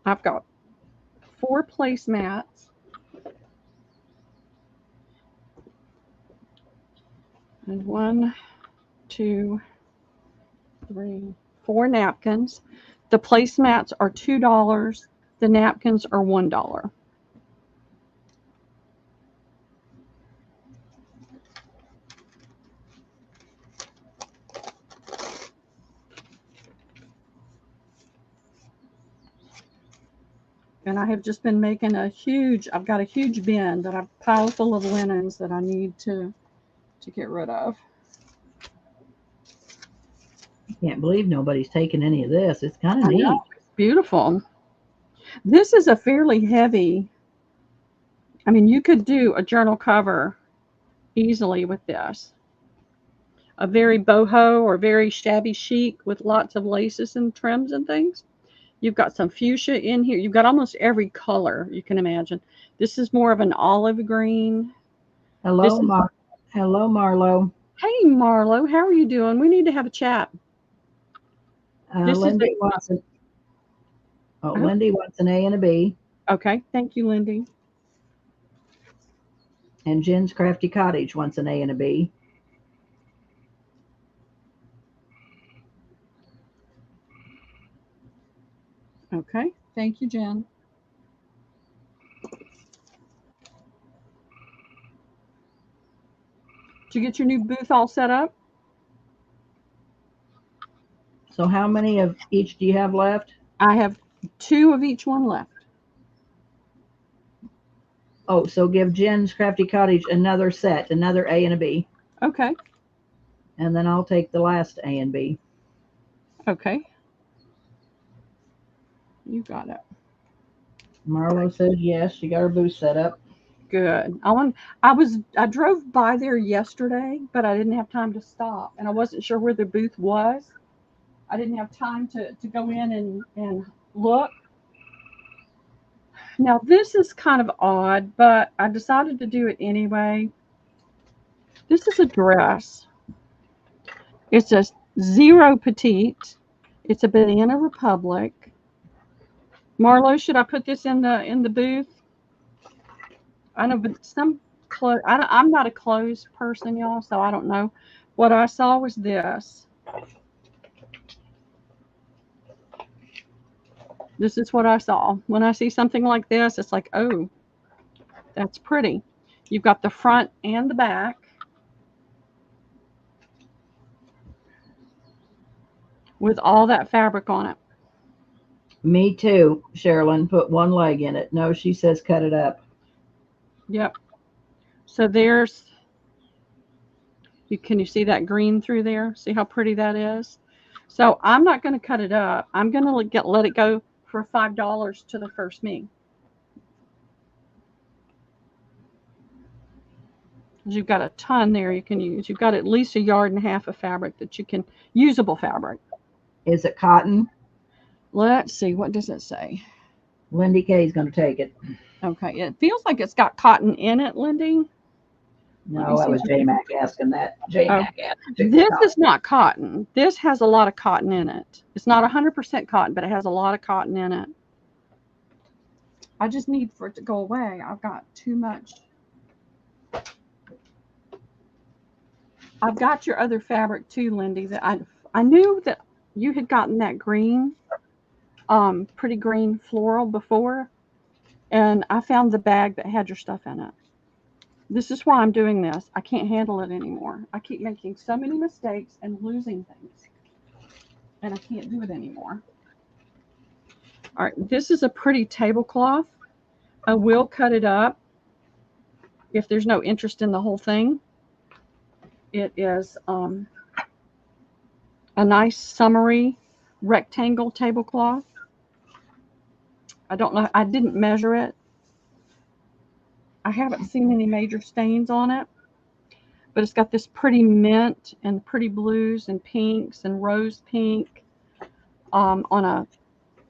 [SPEAKER 1] I've got 4 placemats. And 1, 2, 3, 4 napkins. The placemats are $2. The napkins are $1. And I have just been making I've got a huge bin that I've piled full of linens that I need to get rid of.
[SPEAKER 2] I can't believe nobody's taken any of this. It's kind of
[SPEAKER 1] I
[SPEAKER 2] neat.
[SPEAKER 1] know, it's beautiful. This is a fairly heavy, I mean, you could do a journal cover easily with this. A very boho or very shabby chic with lots of laces and trims and things. You've got some fuchsia in here. You've got almost every color you can imagine. This is more of an olive green.
[SPEAKER 2] Hello, Hello, Marlo.
[SPEAKER 1] Hey, Marlo, how are you doing? We need to have a chat.
[SPEAKER 2] Lindy wants Lindy wants an A and a B.
[SPEAKER 1] Okay, thank you, Lindy.
[SPEAKER 2] And Jen's Crafty Cottage wants an A and a B.
[SPEAKER 1] Okay, thank you, Jen. Did you get your new booth all set up?
[SPEAKER 2] So how many of each do you have left?
[SPEAKER 1] I have 2 of each one left.
[SPEAKER 2] Oh, so give Jen's Crafty Cottage another set, another A and a B.
[SPEAKER 1] Okay.
[SPEAKER 2] And then I'll take the last A and B.
[SPEAKER 1] Okay. You got it.
[SPEAKER 2] Marlo says yes, she got her booth set up.
[SPEAKER 1] Good. I drove by there yesterday, but I didn't have time to stop, and I wasn't sure where the booth was. I didn't have time to go in and look. Now this is kind of odd, but I decided to do it anyway. This is a dress. It's a zero petite. It's a Banana Republic. Marlo, should I put this in the booth? I know, but some clothes. I'm not a clothes person, y'all, so I don't know. What I saw was this. This is what I saw. When I see something like this, it's like, oh, that's pretty. You've got the front and the back. With all that fabric on it.
[SPEAKER 2] Me too, Sherilyn. Put one leg in it. No, she says cut it up.
[SPEAKER 1] Yep. So can you see that green through there? See how pretty that is? So I'm not going to cut it up. I'm going to let it go for $5 to the first me. You've got a ton there you can use. You've got at least 1.5 yards of fabric that you can, usable fabric.
[SPEAKER 2] Is it cotton?
[SPEAKER 1] Let's see. What does it say?
[SPEAKER 2] Lindy K is going to take it.
[SPEAKER 1] Okay. It feels like it's got cotton in it, Lindy.
[SPEAKER 2] No, that was J Mac asking that. J Mac asked.
[SPEAKER 1] This is not cotton. This has a lot of cotton in it. It's not 100% cotton, but it has a lot of cotton in it. I just need for it to go away. I've got too much. I've got your other fabric too, Lindy, that I knew that you had gotten that green, pretty green floral before, and I found the bag that had your stuff in it. This is why I'm doing this. I can't handle it anymore. I keep making so many mistakes and losing things, and I can't do it anymore. All right, this is a pretty tablecloth. I will cut it up if there's no interest in the whole thing. It is a nice summery rectangle tablecloth. I don't know. I didn't measure it. I haven't seen any major stains on it, but it's got this pretty mint and pretty blues and pinks and rose pink on a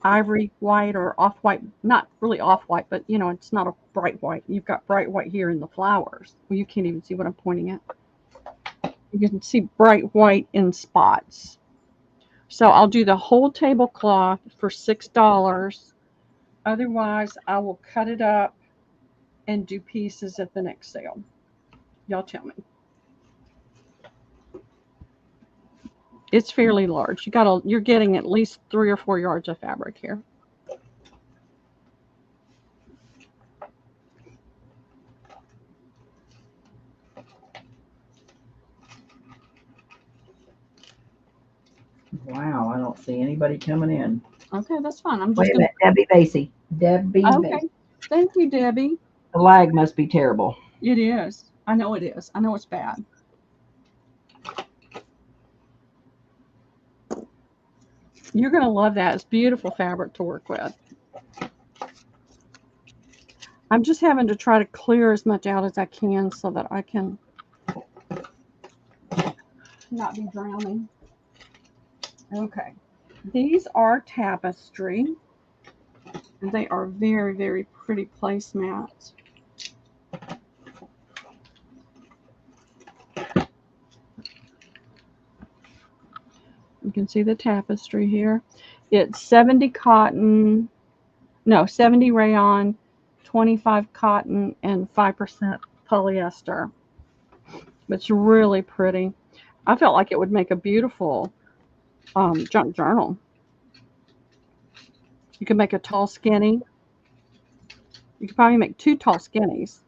[SPEAKER 1] ivory white or off-white, not really off-white, but you know, it's not a bright white. You've got bright white here in the flowers. Well, you can't even see what I'm pointing at. You can see bright white in spots. So I'll do the whole tablecloth for $6. Otherwise, I will cut it up and do pieces at the next sale. Y'all tell me. It's fairly large. You're getting at least 3 or 4 yards of fabric here.
[SPEAKER 2] Wow, I don't see anybody coming in.
[SPEAKER 1] Okay, that's fine. I'm just
[SPEAKER 2] Wait a minute, Debbie Basie. Debbie.
[SPEAKER 1] Okay. Thank you, Debbie.
[SPEAKER 2] The lag must be terrible.
[SPEAKER 1] It is. I know it is. I know it's bad. You're going to love that. It's beautiful fabric to work with. I'm just having to try to clear as much out as I can so that I can not be drowning. Okay. These are tapestry. And they are very, very pretty placemats. You can see the tapestry here. It's 70 cotton, no, 70 rayon, 25 cotton, and 5% polyester. It's really pretty. I felt like it would make a beautiful junk journal. You could make a tall skinny. You could probably make 2 tall skinnies.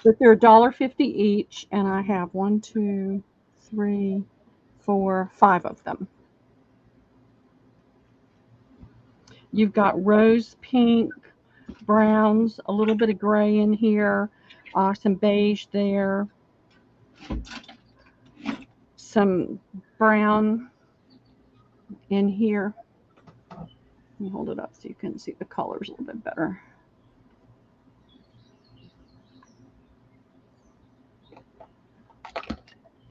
[SPEAKER 1] But they're $1.50 each, and I have 1, 2, 3, 4, 5 of them. You've got rose pink, browns, a little bit of gray in here, some beige there, some brown in here. Let me hold it up so you can see the colors a little bit better.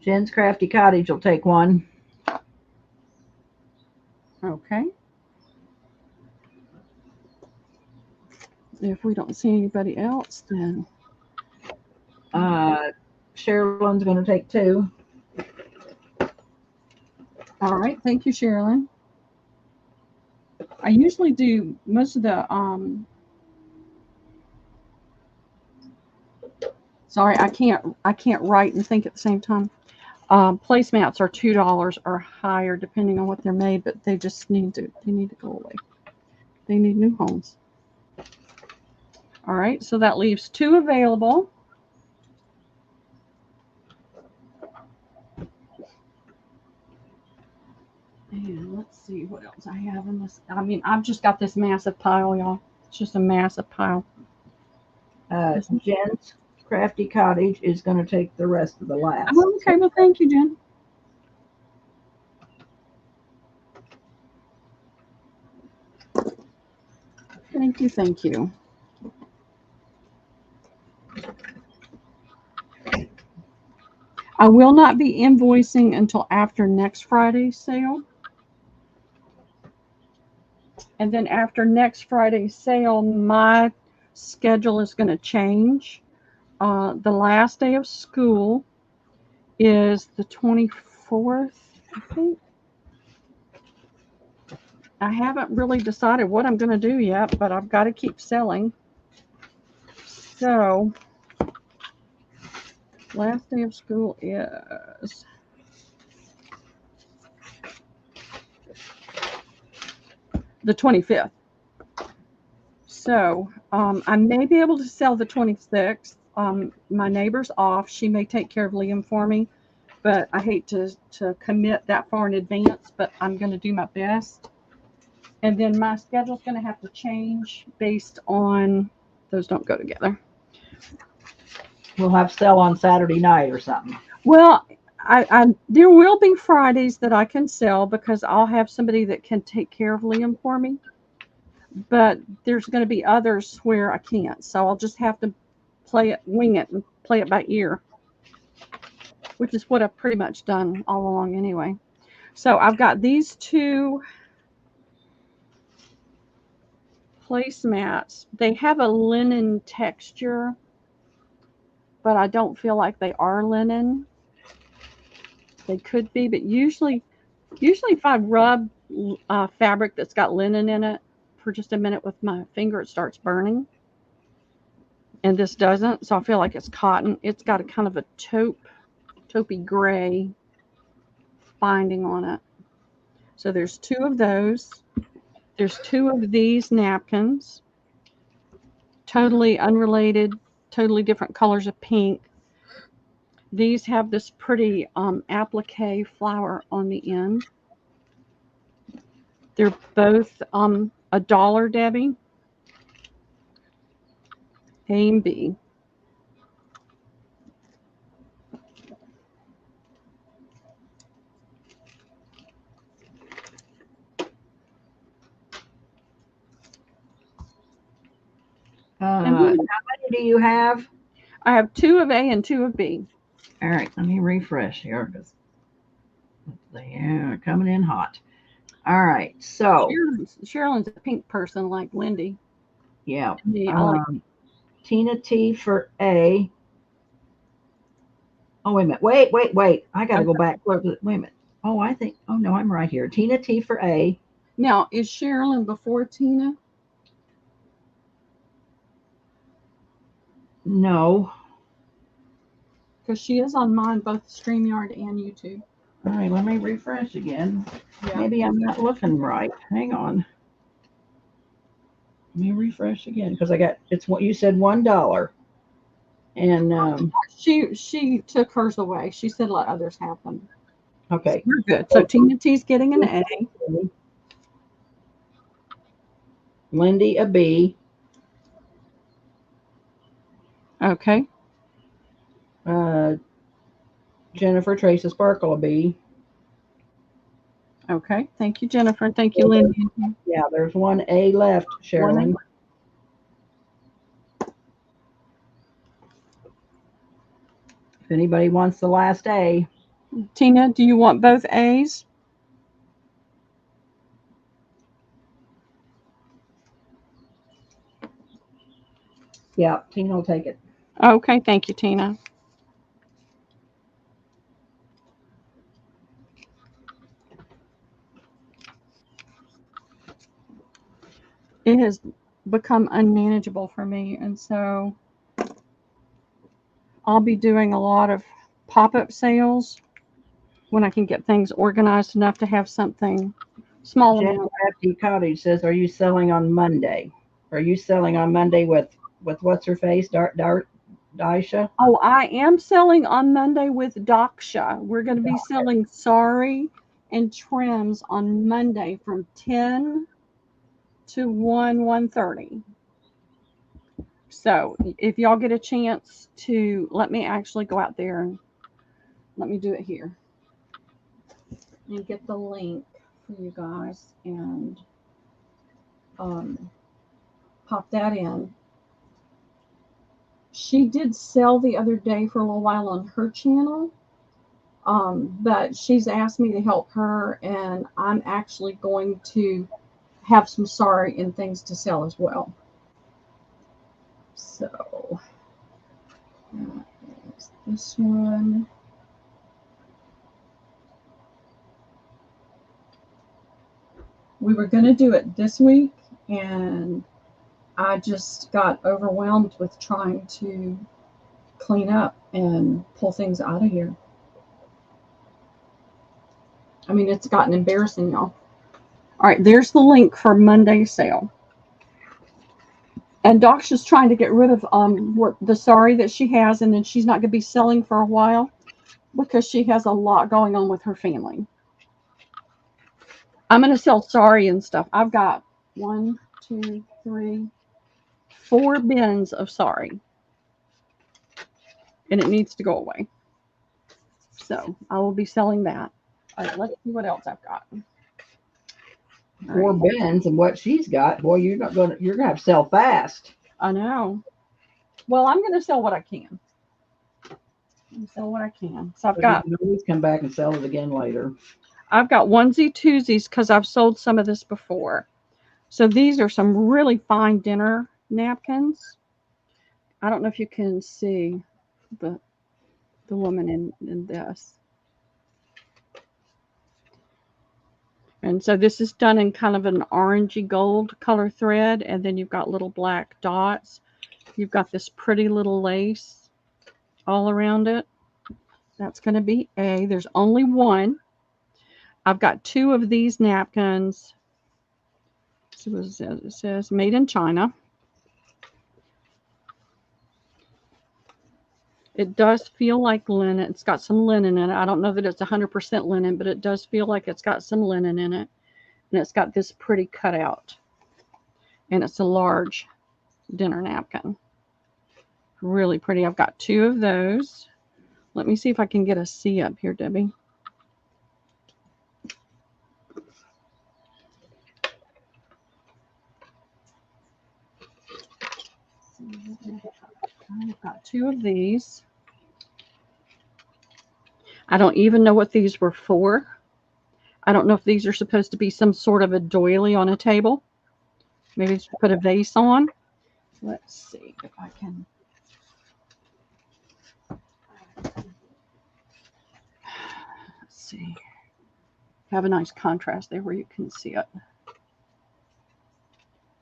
[SPEAKER 2] Jen's Crafty Cottage will take one.
[SPEAKER 1] Okay. If we don't see anybody else, then
[SPEAKER 2] Sherilyn's going to take 2.
[SPEAKER 1] All right. Thank you, Sherilyn. I usually do most of the sorry, I can't write and think at the same time. Placemats are $2 or higher depending on what they're made, but they just need to go away. They need new homes. All right, so that leaves 2 available. And let's see what else I have in this. I mean, I've just got this massive pile, y'all. It's just a massive pile.
[SPEAKER 2] Jen's Crafty Cottage is going to take the rest of the last.
[SPEAKER 1] Oh, okay, well, thank you, Jen. Thank you, thank you. I will not be invoicing until after next Friday's sale. And then after next Friday's sale, my schedule is going to change. The last day of school is the 24th, I think. I haven't really decided what I'm going to do yet, but I've got to keep selling. So, last day of school is the 25th. So, I may be able to sell the 26th. My neighbor's off. She may take care of Liam for me, but I hate to commit that far in advance, but I'm going to do my best. And then my schedule's going to have to change based on, those don't go together.
[SPEAKER 2] We'll have sell on Saturday night or something.
[SPEAKER 1] Well, there will be Fridays that I can sell because I'll have somebody that can take care of Liam for me. But there's going to be others where I can't. So I'll just have to wing it and play it by ear, which is what I've pretty much done all along anyway. So I've got these 2 placemats. They have a linen texture, but I don't feel like they are linen. They could be, but usually if I rub fabric that's got linen in it for just a minute with my finger, it starts burning. And this doesn't, so I feel like it's cotton. It's got a kind of a taupey gray binding on it. So there's 2 of those. There's 2 of these napkins, totally unrelated, totally different colors of pink. These have this pretty applique flower on the end. They're both $1, Debbie. A and B.
[SPEAKER 2] How many do you have?
[SPEAKER 1] I have 2 of A and 2 of B.
[SPEAKER 2] All right, let me refresh here because they are coming in hot. All right, so
[SPEAKER 1] Sherilyn's a pink person like Lindy.
[SPEAKER 2] Yeah.
[SPEAKER 1] Like
[SPEAKER 2] Tina T for A. Oh, wait a minute. Wait. I got to go back. Wait a minute. Oh, no, I'm right here. Tina T for A.
[SPEAKER 1] Now, is Sherilyn before Tina?
[SPEAKER 2] No.
[SPEAKER 1] Because she is on mine, both StreamYard and YouTube.
[SPEAKER 2] All right, let me refresh again. Yeah. Maybe I'm not looking right. Hang on. Let me refresh again because it's what you said, $1. And
[SPEAKER 1] she took hers away. She said let others have them.
[SPEAKER 2] Okay.
[SPEAKER 1] We're good. So Tina T's getting an A.
[SPEAKER 2] Lindy a B.
[SPEAKER 1] Okay.
[SPEAKER 2] Jennifer Tracy Sparkle a B.
[SPEAKER 1] Okay. Thank you, Jennifer. And thank you, Lindy.
[SPEAKER 2] Yeah, there's 1 A left, Sherilyn. If anybody wants the last A.
[SPEAKER 1] Tina, do you want both A's?
[SPEAKER 2] Yeah, Tina will take it.
[SPEAKER 1] Okay. Thank you, Tina. It has become unmanageable for me, and so I'll be doing a lot of pop-up sales when I can get things organized enough to have something small amount.
[SPEAKER 2] Jen Cottage says, "Are you selling on Monday? Are you selling on Monday with what's her face, Daisha?"
[SPEAKER 1] Oh, I am selling on Monday with Daksha. We're going to be selling sari and trims on Monday from 10 to 1:30. So if y'all get a chance to, let me actually go out there and let me do it here and get the link for you guys and pop that in. She did sell the other day for a little while on her channel, but she's asked me to help her, and I'm actually going to have some sari and things to sell as well. So this one. We were going to do it this week, and I just got overwhelmed with trying to clean up and pull things out of here. I mean, it's gotten embarrassing, y'all. All right, there's the link for Monday's sale. And Daksha's trying to get rid of the sari that she has, and then she's not going to be selling for a while because she has a lot going on with her family. I'm going to sell sari and stuff. I've got 1, 2, 3, 4 bins of sari, and it needs to go away. So I will be selling that. All right, let's see what else I've got.
[SPEAKER 2] 4 bins and what she's got, boy, you're gonna have to sell fast.
[SPEAKER 1] I know. Well, I'm going to sell what I can. Sell what I can. So I've got.
[SPEAKER 2] You can always come back and sell it again later.
[SPEAKER 1] I've got onesie twosies because I've sold some of this before. So these are some really fine dinner napkins. I don't know if you can see the woman in this. And so this is done in kind of an orangey gold color thread, and then you've got little black dots. You've got this pretty little lace all around it. That's going to be A. There's only one. I've got 2 of these napkins. See what it says. It says made in China. It does feel like linen. It's got some linen in it. I don't know that it's 100% linen, but it does feel like it's got some linen in it. And it's got this pretty cutout. and it's a large dinner napkin. Really pretty. I've got 2 of those. Let me see if I can get a C up here, Debbie. I've got 2 of these. I don't even know what these were for. I don't know if these are supposed to be some sort of a doily on a table. Maybe to put a vase on. Let's see if I can. Let's see. Have a nice contrast there where you can see it.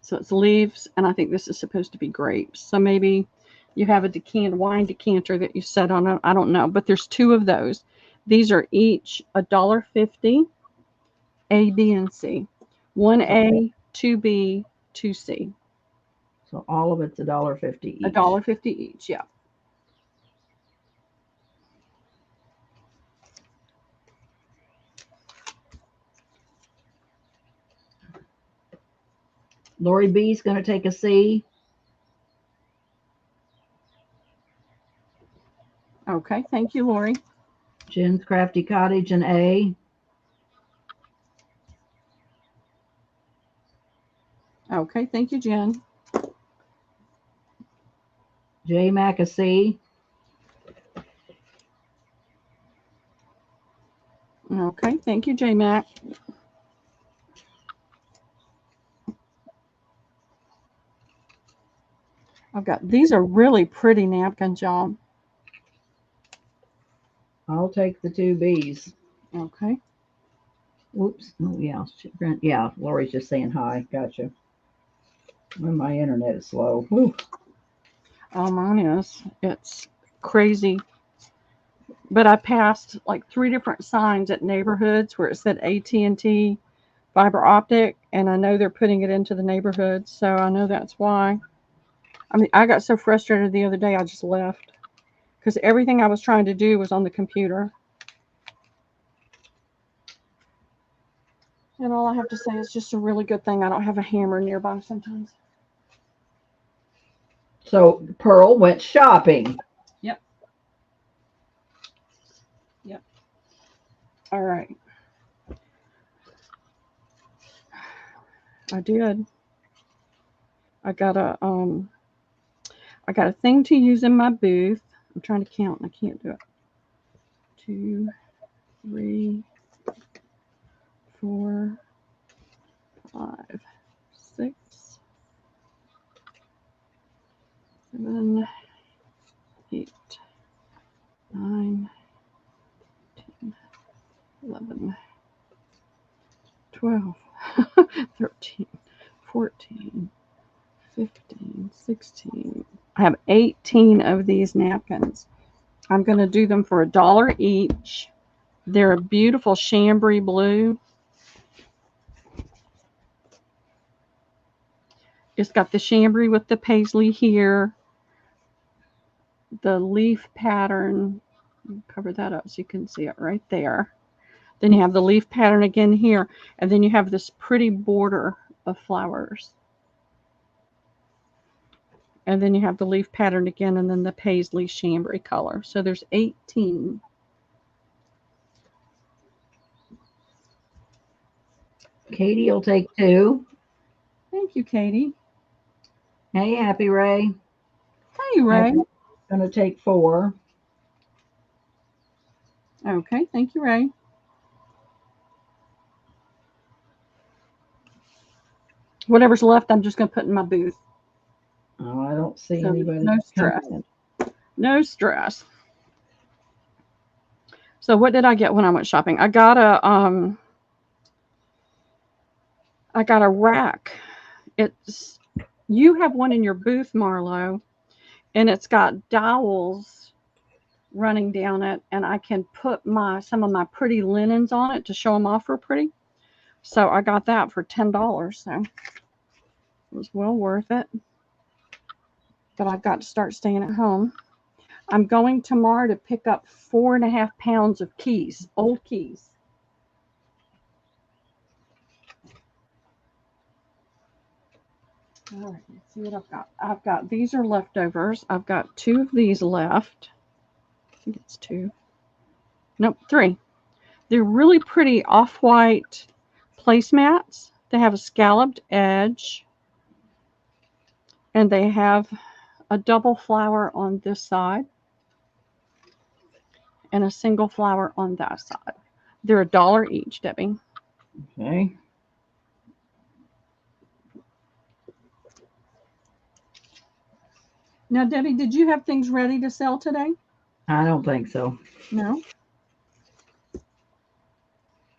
[SPEAKER 1] So it's leaves, and I think this is supposed to be grapes. So maybe you have a wine decanter that you set on it. I don't know, but there's 2 of those. These are each $1.50, A, B, and C. 1A, 2B, 2C.
[SPEAKER 2] So all of it's $1.50 each.
[SPEAKER 1] $1.50 each, yeah.
[SPEAKER 2] Lori B is going to take a C.
[SPEAKER 1] Okay, thank you, Lori.
[SPEAKER 2] Jen's Crafty Cottage an A.
[SPEAKER 1] Okay, thank you, Jen.
[SPEAKER 2] J Mac a C.
[SPEAKER 1] Okay, thank you, J Mac. These are really pretty napkins, y'all.
[SPEAKER 2] I'll take the 2 B's.
[SPEAKER 1] Okay.
[SPEAKER 2] Whoops. Oh, yeah. Yeah, Lori's just saying hi. Gotcha. Well, my internet is slow. Whew.
[SPEAKER 1] Oh, mine is. It's crazy. But I passed like 3 different signs at neighborhoods where it said AT&T fiber optic, and I know they're putting it into the neighborhoods, so I know that's why. I mean, I got so frustrated the other day, I just left because everything I was trying to do was on the computer. And all I have to say is just a really good thing I don't have a hammer nearby sometimes.
[SPEAKER 2] So Pearl went shopping.
[SPEAKER 1] Yep. Yep. All right. I did. I got a thing to use in my booth. I'm trying to count and I can't do it. 2, 3, 4, 5, 6, 7, 8, 9, 10, 11, 12, 13, 14, 15, 16. I have 18 of these napkins. I'm going to do them for $1 each. They're a beautiful chambray blue. It's got the chambray with the paisley here. The leaf pattern. Cover that up so you can see it right there. Then you have the leaf pattern again here. And then you have this pretty border of flowers. And then you have the leaf pattern again, and then the paisley chambray color. So there's 18.
[SPEAKER 2] Katie will take 2.
[SPEAKER 1] Thank you, Katie.
[SPEAKER 2] Hey, Happy Ray.
[SPEAKER 1] Hey, Ray.
[SPEAKER 2] I'm going to take 4.
[SPEAKER 1] Okay, thank you, Ray. Whatever's left, I'm just going to put in my booth.
[SPEAKER 2] Oh, I don't see anybody.
[SPEAKER 1] No stress. No stress. So what did I get when I went shopping? I got a rack. You have one in your booth, Marlo, and it's got dowels running down it, and I can put some of my pretty linens on it to show them off real pretty. So I got that for $10. So it was well worth it. But I've got to start staying at home. I'm going tomorrow to pick up 4.5 pounds of keys, old keys. All right, let's see what I've got. I've got, these are leftovers. I've got 2 of these left. I think it's 2. Nope, 3. They're really pretty off-white placemats. They have a scalloped edge, and they have a double flower on this side and a single flower on that side. They're $1 each, Debbie.
[SPEAKER 2] Okay.
[SPEAKER 1] Now, Debbie, did you have things ready to sell today?
[SPEAKER 2] I don't think so.
[SPEAKER 1] No.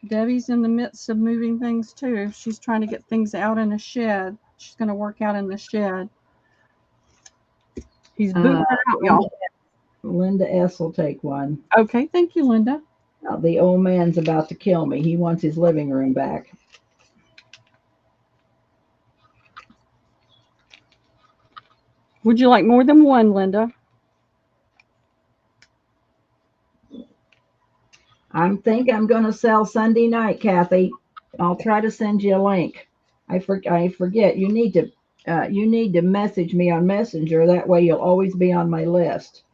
[SPEAKER 1] Debbie's in the midst of moving things too. She's trying to get things out in a shed. She's going to work out in the shed. He's booting her out, y'all.
[SPEAKER 2] Linda S. will take one.
[SPEAKER 1] Okay, thank you, Linda.
[SPEAKER 2] Now, the old man's about to kill me. He wants his living room back.
[SPEAKER 1] Would you like more than one, Linda?
[SPEAKER 2] I think I'm going to sell Sunday night, Kathy. I'll try to send you a link. I forget. You need to message me on Messenger. That way you'll always be on my list.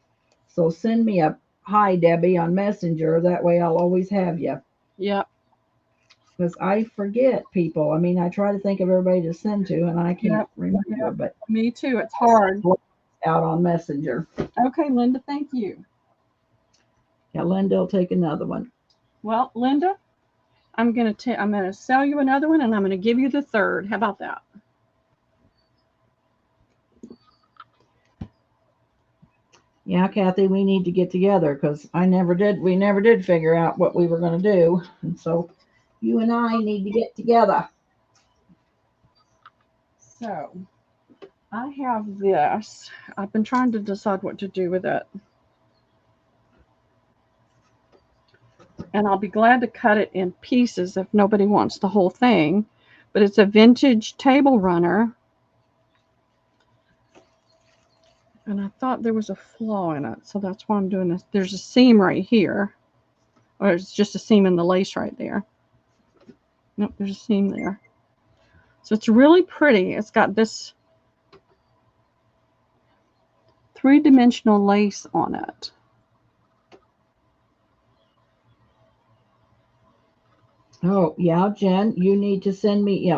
[SPEAKER 2] So send me a hi, Debbie, on Messenger. That way I'll always have you.
[SPEAKER 1] Yep.
[SPEAKER 2] Because I forget people. I mean, I try to think of everybody to send to, and I can't remember. But
[SPEAKER 1] me too. It's hard.
[SPEAKER 2] Out on Messenger.
[SPEAKER 1] Okay, Linda. Thank you.
[SPEAKER 2] Yeah, Linda will take another one.
[SPEAKER 1] Well, Linda, I'm gonna sell you another one, and I'm gonna give you the third. How about that?
[SPEAKER 2] Yeah, Kathy, we need to get together because we never did figure out what we were going to do. And so you and I need to get together.
[SPEAKER 1] So I have this. I've been trying to decide what to do with it. And I'll be glad to cut it in pieces if nobody wants the whole thing. But it's a vintage table runner. And I thought there was a flaw in it, so that's why I'm doing this. There's a seam right here. Or it's just a seam in the lace right there. Nope, there's a seam there. So it's really pretty. It's got this 3-dimensional lace on it.
[SPEAKER 2] Oh, yeah, Jen, you need to send me,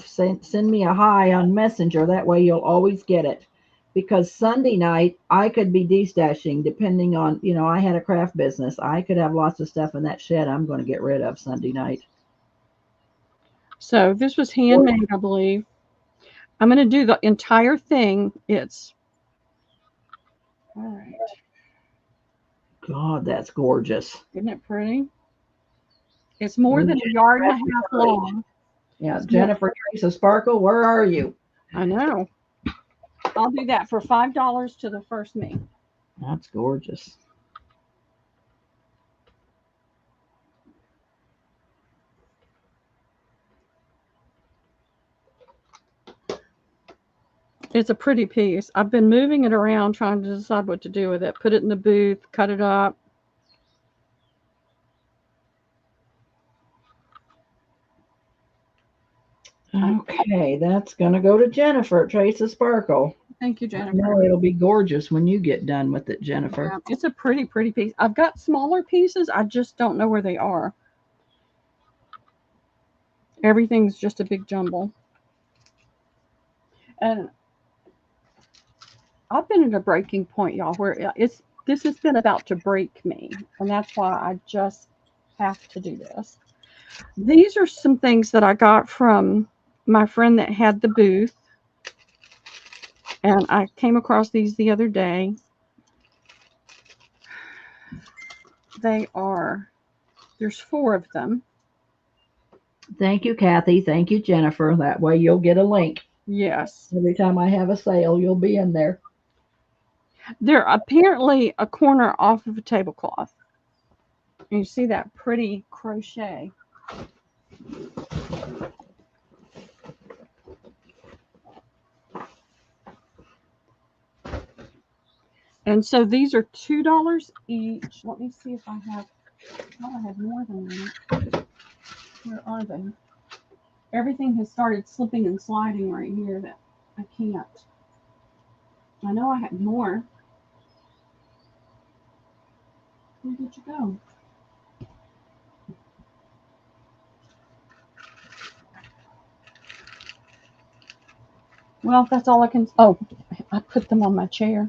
[SPEAKER 2] send me a hi on Messenger. That way you'll always get it. Because Sunday night, I could be de-stashing depending on, I had a craft business. I could have lots of stuff in that shed I'm going to get rid of Sunday night.
[SPEAKER 1] So this was handmade, I believe. I'm going to do the entire thing. It's, all right.
[SPEAKER 2] God, that's gorgeous.
[SPEAKER 1] Isn't it pretty? It's more than a yard and a half long.
[SPEAKER 2] Yeah, Jennifer Teresa Sparkle, where are you?
[SPEAKER 1] I know. I'll do that for $5 to the first me.
[SPEAKER 2] That's gorgeous.
[SPEAKER 1] It's a pretty piece. I've been moving it around trying to decide what to do with it. Put it in the booth, cut it up.
[SPEAKER 2] Okay, that's going to go to Jennifer Teresa Sparkle.
[SPEAKER 1] Thank you, Jennifer.
[SPEAKER 2] I know it'll be gorgeous when you get done with it, Jennifer.
[SPEAKER 1] Yeah, it's a pretty, pretty piece. I've got smaller pieces. I just don't know where they are. Everything's just a big jumble. And I've been at a breaking point, y'all, where this has been about to break me. And that's why I just have to do this. These are some things that I got from my friend that had the booth. And I came across these the other day. There's 4 of them.
[SPEAKER 2] Thank you, Kathy. Thank you, Jennifer. That way you'll get a link.
[SPEAKER 1] Yes.
[SPEAKER 2] Every time I have a sale, you'll be in there.
[SPEAKER 1] They're apparently a corner off of a tablecloth. And you see that pretty crochet. And so these are $2 each. Let me see if I have more than that. Where are they? Everything has started slipping and sliding right here. I can't. I know I had more. Where did you go? Well, that's all I can. Oh, I put them on my chair.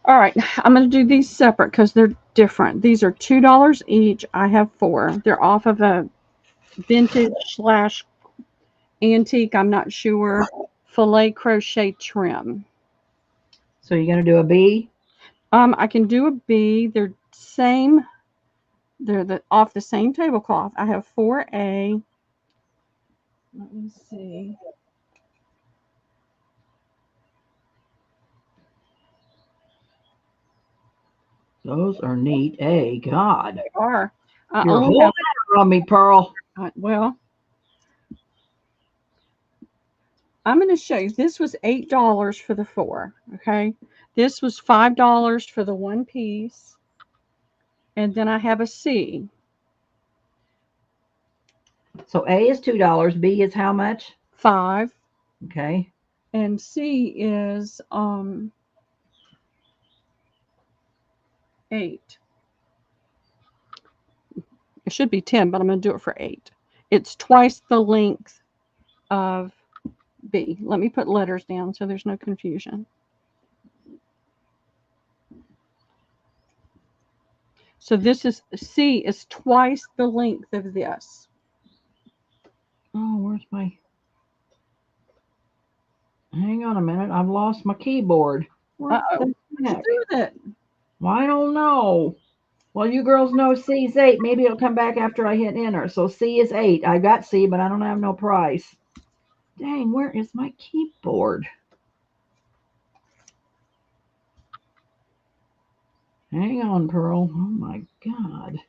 [SPEAKER 1] All right, I'm going to do these separate because they're different. These are $2 each. I have 4. They're off of a vintage slash antique, I'm not sure, filet crochet trim.
[SPEAKER 2] So you're going to do a B?
[SPEAKER 1] I can do a B. They're same. They're off the same tablecloth. I have 4A. Let me see.
[SPEAKER 2] Those are neat. A, God.
[SPEAKER 1] They are.
[SPEAKER 2] You're holding it on me, Pearl.
[SPEAKER 1] Well, I'm going to show you. This was $8 for the 4. Okay. This was $5 for the 1 piece. And then I have a C.
[SPEAKER 2] So A is $2. B is how much?
[SPEAKER 1] 5.
[SPEAKER 2] Okay.
[SPEAKER 1] And C is 8. It should be 10, but I'm going to do it for 8. It's twice the length of B. Let me put letters down so there's no confusion. So this is C is twice the length of this.
[SPEAKER 2] Oh, where's my... Hang on a minute. I've lost my keyboard.
[SPEAKER 1] What's with it?
[SPEAKER 2] Well, I don't know. Well, you girls know C is 8. Maybe it'll come back after I hit enter. So C is 8. I got C, but I don't have no price. Dang, where is my keyboard? Hang on, Pearl. Oh my God.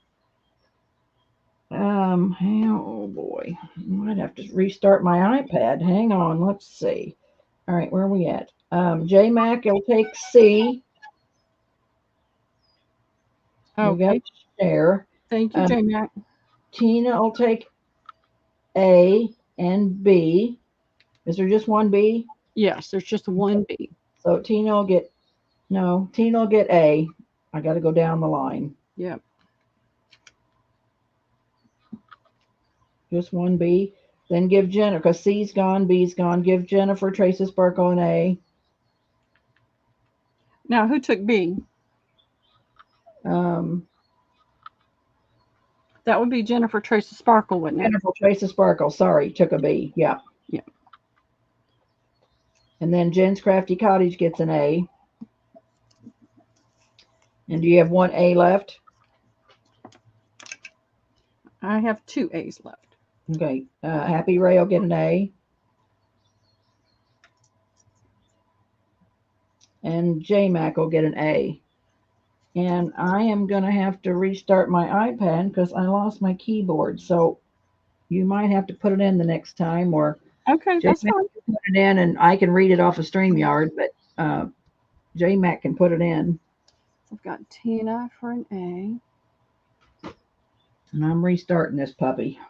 [SPEAKER 2] Oh boy. I might have to restart my iPad. Hang on. Let's see. All right, where are we at? JMac will take C.
[SPEAKER 1] Okay.
[SPEAKER 2] We got share.
[SPEAKER 1] Thank you, JMac.
[SPEAKER 2] Tina will take A and B. Is there just one B?
[SPEAKER 1] Yes, there's just one B.
[SPEAKER 2] So Tina will get, no, Tina will get A. I got to go down the line.
[SPEAKER 1] Yep.
[SPEAKER 2] Just one B. Then give Jennifer, because C's gone, B's gone. Give Jennifer, Tracy Sparkle, and A.
[SPEAKER 1] Now, who took B? That would be Jennifer Tracy Sparkle, wouldn't it?
[SPEAKER 2] Jennifer Tracy Sparkle, sorry, took a B. Yeah.
[SPEAKER 1] Yeah.
[SPEAKER 2] And then Jen's Crafty Cottage gets an A. And do you have one A left?
[SPEAKER 1] I have 2 A's left.
[SPEAKER 2] Okay. Happy Ray will get an A. And JMac will get an A. And I am going to have to restart my iPad because I lost my keyboard. So you might have to put it in the next time, or
[SPEAKER 1] okay, that's fine.
[SPEAKER 2] Put it in and I can read it off of StreamYard, but JMac can put it in.
[SPEAKER 1] I've got Tina for an A.
[SPEAKER 2] And I'm restarting this puppy.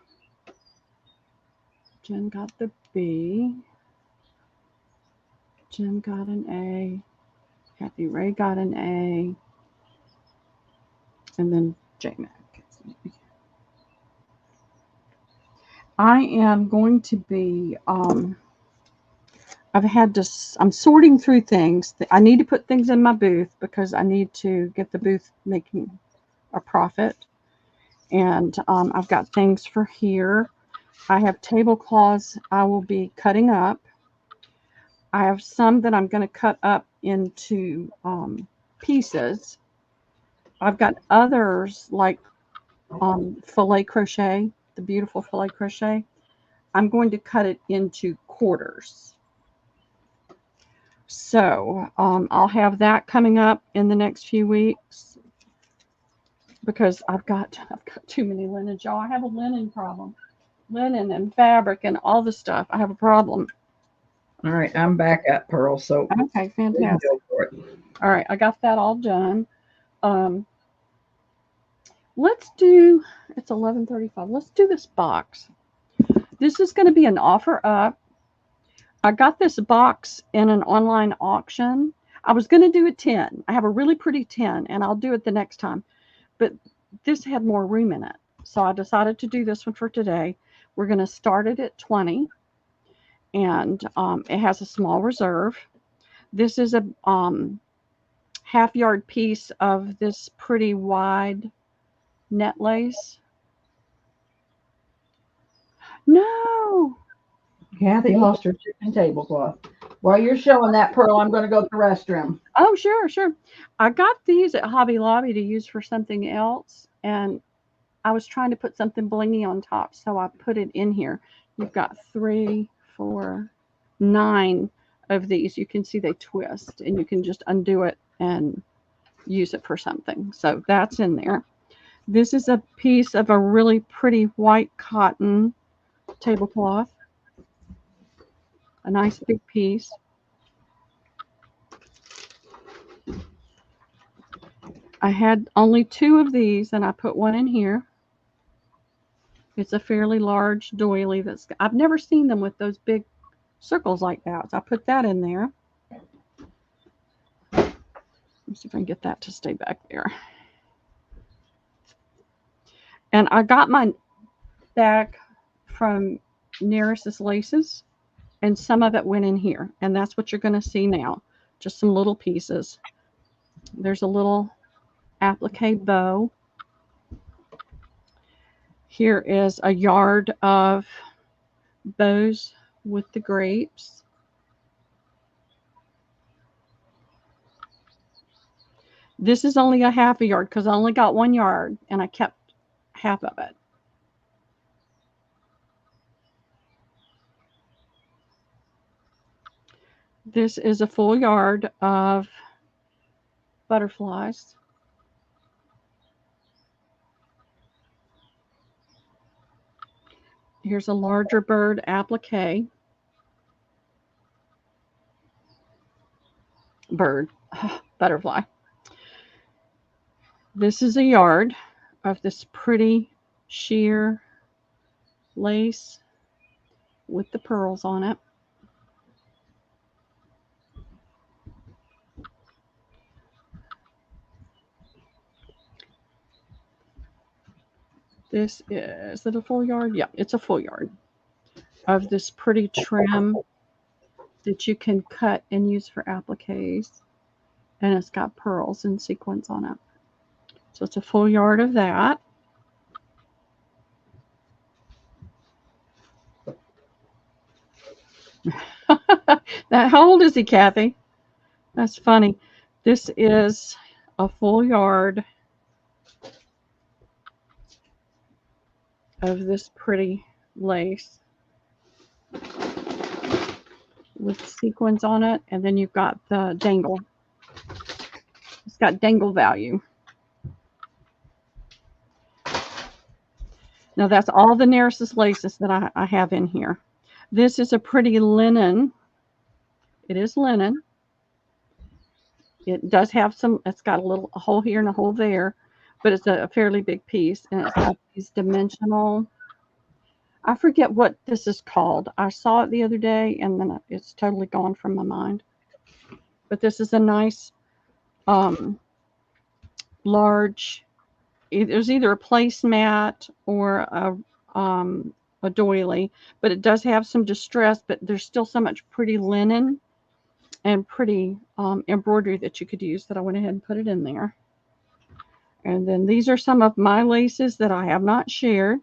[SPEAKER 1] Jen got the B. Jen got an A. Happy Ray got an A. And then JMac. I am going to be, I'm sorting through things. I need to put things in my booth because I need to get the booth making a profit. And I've got things for here. I have tablecloths I will be cutting up. I have some that I'm going to cut up into pieces. I've got others like filet crochet, the beautiful filet crochet. I'm going to cut it into quarters. So I'll have that coming up in the next few weeks because I've got too many linens, y'all. I have a linen problem. Linen and fabric and all the stuff. I have a problem.
[SPEAKER 2] All right, I'm back up, Pearl. So
[SPEAKER 1] okay, fantastic.
[SPEAKER 2] Go for it.
[SPEAKER 1] All right, I got that all done. Let's do, it's 11:35. Let's do this box. This is going to be an offer up. I got this box in an online auction. I was going to do a 10. I have a really pretty 10, and I'll do it the next time. But this had more room in it. So I decided to do this one for today. We're going to start it at 20, and it has a small reserve. This is a half yard piece of this pretty wide net lace. No.
[SPEAKER 2] Kathy lost her chicken tablecloth. While you're showing that, Pearl, I'm going to go to the restroom.
[SPEAKER 1] Oh, sure, sure. I got these at Hobby Lobby to use for something else, and I was trying to put something blingy on top, so I put it in here. You've got 3, 4, 9 of these. You can see they twist, and you can just undo it and use it for something. So that's in there. This is a piece of a really pretty white cotton tablecloth. A nice big piece. I had only 2 of these, and I put one in here. It's a fairly large doily. I've never seen them with those big circles like that. So I put that in there. Let me see if I can get that to stay back there. And I got my bag from Nearest Laces, and some of it went in here. And that's what you're going to see now. Just some little pieces. There's a little applique bow. Here is a yard of bows with the grapes. This is only a half a yard because I only got 1 yard and I kept half of it. This is a full yard of butterflies. Here's a larger bird applique. Bird, butterfly. This is a yard of this pretty sheer lace with the pearls on it. This is it a full yard? Yeah, it's a full yard of this pretty trim that you can cut and use for appliques. And it's got pearls and sequins on it. So it's a full yard of that. How old is he, Kathy? That's funny. This is a full yard of this pretty lace with sequins on it, and then you've got the dangle. It's got dangle value. Now that's all the Nearest Laces that I have in here. This is a pretty linen. It is linen. It does have some, it's got a hole here and a hole there, but it's a fairly big piece, and it's got these dimensional, I forget what this is called. I saw it the other day, and then it's totally gone from my mind. But this is a nice, large, it was either a placemat or a doily, but it does have some distress, but there's still so much pretty linen and pretty embroidery that you could use that I went ahead and put it in there. And then these are some of my laces that I have not shared.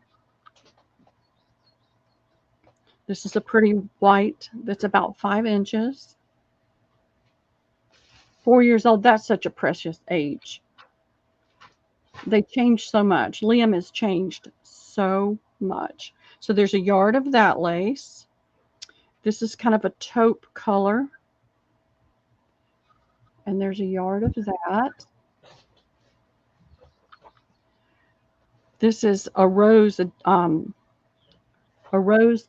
[SPEAKER 1] This is a pretty white that's about 5 inches. 4 years old, that's such a precious age. They change so much. Liam has changed so much. So there's a yard of that lace. This is kind of a taupe color. And there's a yard of that. This is a rose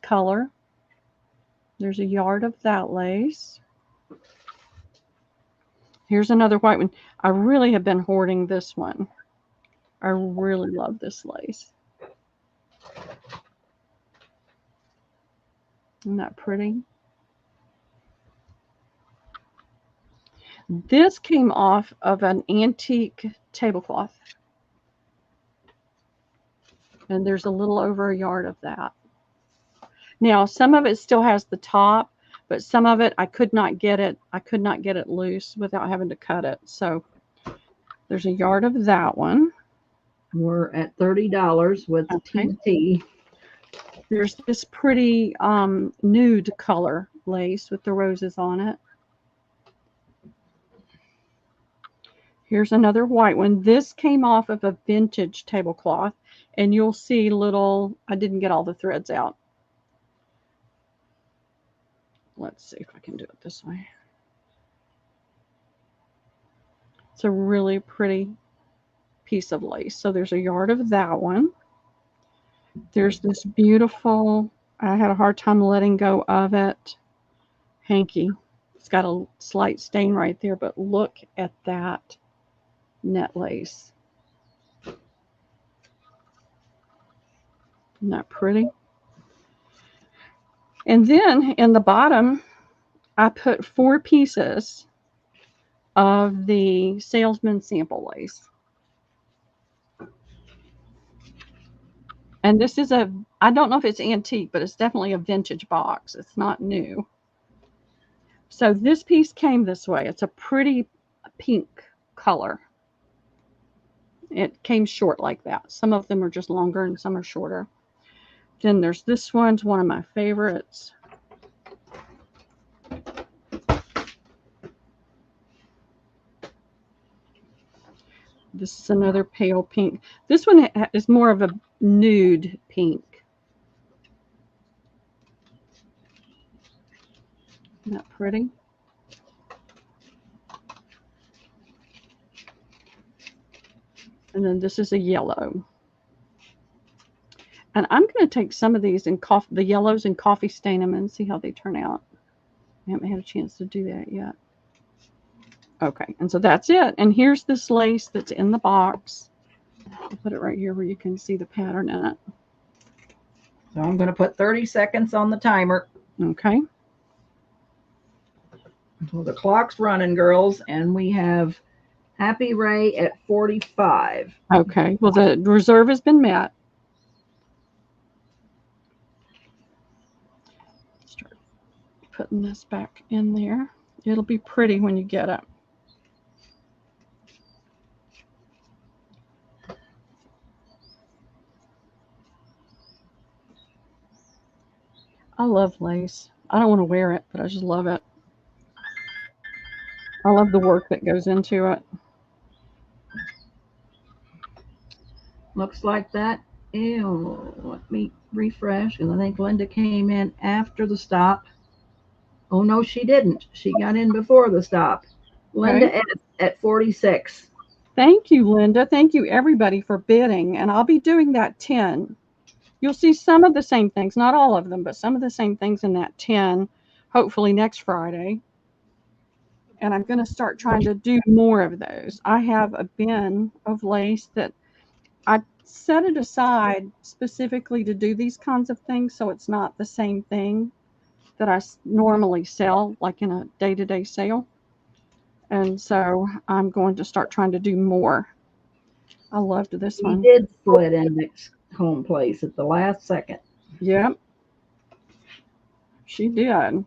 [SPEAKER 1] color. There's a yard of that lace. Here's another white one. I really have been hoarding this one. I really love this lace. Isn't that pretty? This came off of an antique tablecloth. And there's a little over a yard of that. Now, some of it still has the top, but some of it I could not get it. I could not get it loose without having to cut it. So there's a yard of that one.
[SPEAKER 2] We're at $30 with TNT.
[SPEAKER 1] There's this pretty nude color lace with the roses on it. Here's another white one. This came off of a vintage tablecloth, and you'll see little, I didn't get all the threads out. Let's see if I can do it this way. It's a really pretty piece of lace. So there's a yard of that one. There's this beautiful, I had a hard time letting go of it, hanky. It's got a slight stain right there, but look at that net lace. Isn't that pretty? And then in the bottom, I put 4 pieces of the salesman sample lace. And this is a, I don't know if it's antique, but it's definitely a vintage box. It's not new. So this piece came this way. It's a pretty pink color. It came short like that. Some of them are just longer and some are shorter. Then there's this one. It's one of my favorites. This is another pale pink. This one is more of a nude pink. Isn't that pretty? And then this is a yellow. And I'm going to take some of these and the yellows and coffee stain them and see how they turn out. I haven't had a chance to do that yet. Okay, and so that's it. And here's this lace that's in the box. I'll put it right here where you can see the pattern in it.
[SPEAKER 2] So I'm going to put 30 seconds on the timer.
[SPEAKER 1] Okay.
[SPEAKER 2] So the clock's running, girls, and we have Happy Ray at 45.
[SPEAKER 1] Okay, well, the reserve has been met. Start putting this back in there. It'll be pretty when you get it. I love lace. I don't want to wear it, but I just love it. I love the work that goes into it.
[SPEAKER 2] Looks like that. Ew, let me refresh. And I think Linda came in after the stop. Oh, no, she didn't. She got in before the stop. Linda
[SPEAKER 1] Okay.
[SPEAKER 2] at 46.
[SPEAKER 1] Thank you, Linda. Thank you, everybody, for bidding. And I'll be doing that 10. You'll see some of the same things, not all of them, but some of the same things in that 10, hopefully next Friday. And I'm going to start trying to do more of those. I have a bin of lace that I set it aside specifically to do these kinds of things, so it's not the same thing that I normally sell, like in a day-to-day sale. And so I'm going to start trying to do more. I loved this one.
[SPEAKER 2] She did split in next home place at the last second.
[SPEAKER 1] Yep. She did.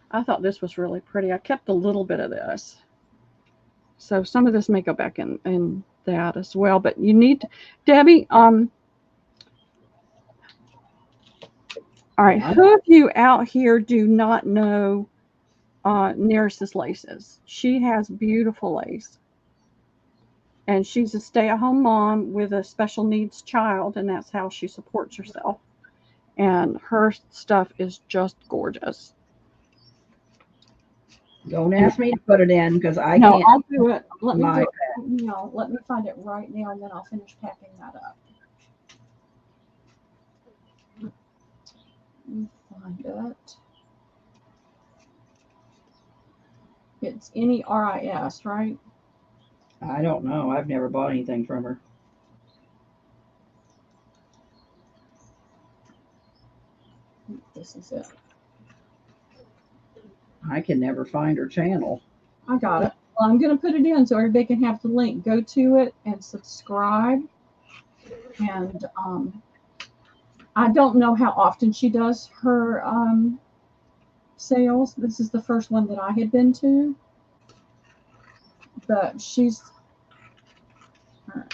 [SPEAKER 1] I thought this was really pretty. I kept a little bit of this. So some of this may go back in that as well. But you need to, Debbie, all right, who of you out here do not know Neris's laces? She has beautiful lace. And she's a stay-at-home mom with a special needs child, and that's how she supports herself. And her stuff is just gorgeous.
[SPEAKER 2] Don't ask me to put it in because I
[SPEAKER 1] No,
[SPEAKER 2] can't.
[SPEAKER 1] I'll do it. Let me do it. No, let me find it right now, and then I'll finish packing that up. Let me find it. It's NERIS, right?
[SPEAKER 2] I don't know. I've never bought anything from her.
[SPEAKER 1] this is it.
[SPEAKER 2] I can never find her channel.
[SPEAKER 1] I got it. Well, I'm going to put it in so everybody can have the link. Go to it and subscribe. And I don't know how often she does her sales. This is the first one that I had been to. But she's... All right.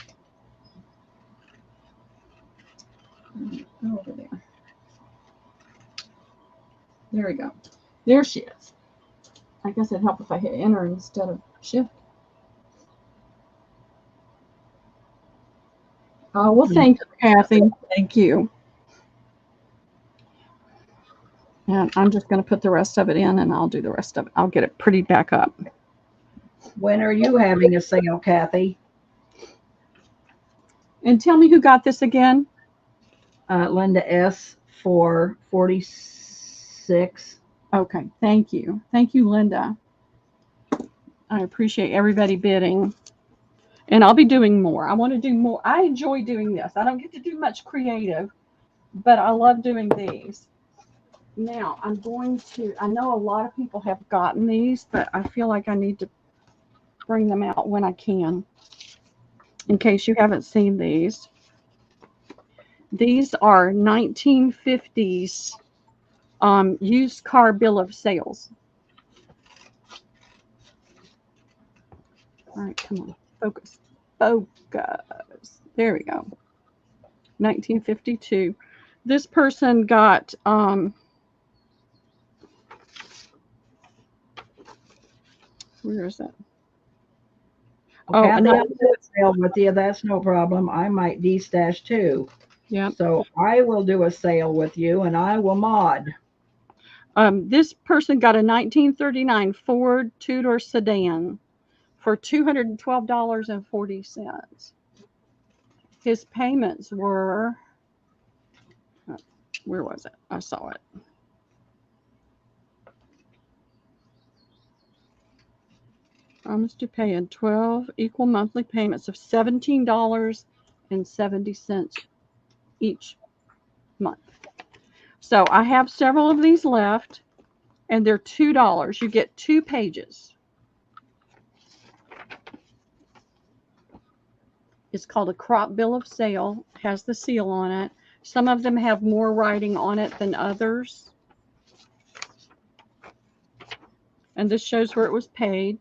[SPEAKER 1] Go over there. There we go. There she is. I guess it'd help if I hit enter instead of shift. Oh, well, thank you, Kathy. Thank you. And I'm just going to put the rest of it in, and I'll do the rest of it. I'll get it prettied back up.
[SPEAKER 2] When are you having a sale, Kathy?
[SPEAKER 1] And tell me who got this again.
[SPEAKER 2] Linda S. for 46.
[SPEAKER 1] Okay, thank you. Thank you, Linda. I appreciate everybody bidding. And I'll be doing more. I want to do more. I enjoy doing this. I don't get to do much creative, but I love doing these. Now, I'm going to, I know a lot of people have gotten these, but I feel like I need to bring them out when I can, in case you haven't seen these. These are 1950s used car bill of sales. All right, come on, focus, focus. There we go. 1952. This person got where is it?
[SPEAKER 2] Okay, I'll do a sale with you. That's no problem. I might de-stash too.
[SPEAKER 1] Yeah.
[SPEAKER 2] So I will do a sale with you, and I will mod.
[SPEAKER 1] This person got a 1939 Ford two-door sedan for $212.40. His payments were, where was it? I saw it. Promised to pay in 12 equal monthly payments of $17.70 each month. So I have several of these left, and they're $2. You get 2 pages. It's called a crop bill of sale. It has the seal on it. Some of them have more writing on it than others. And this shows where it was paid.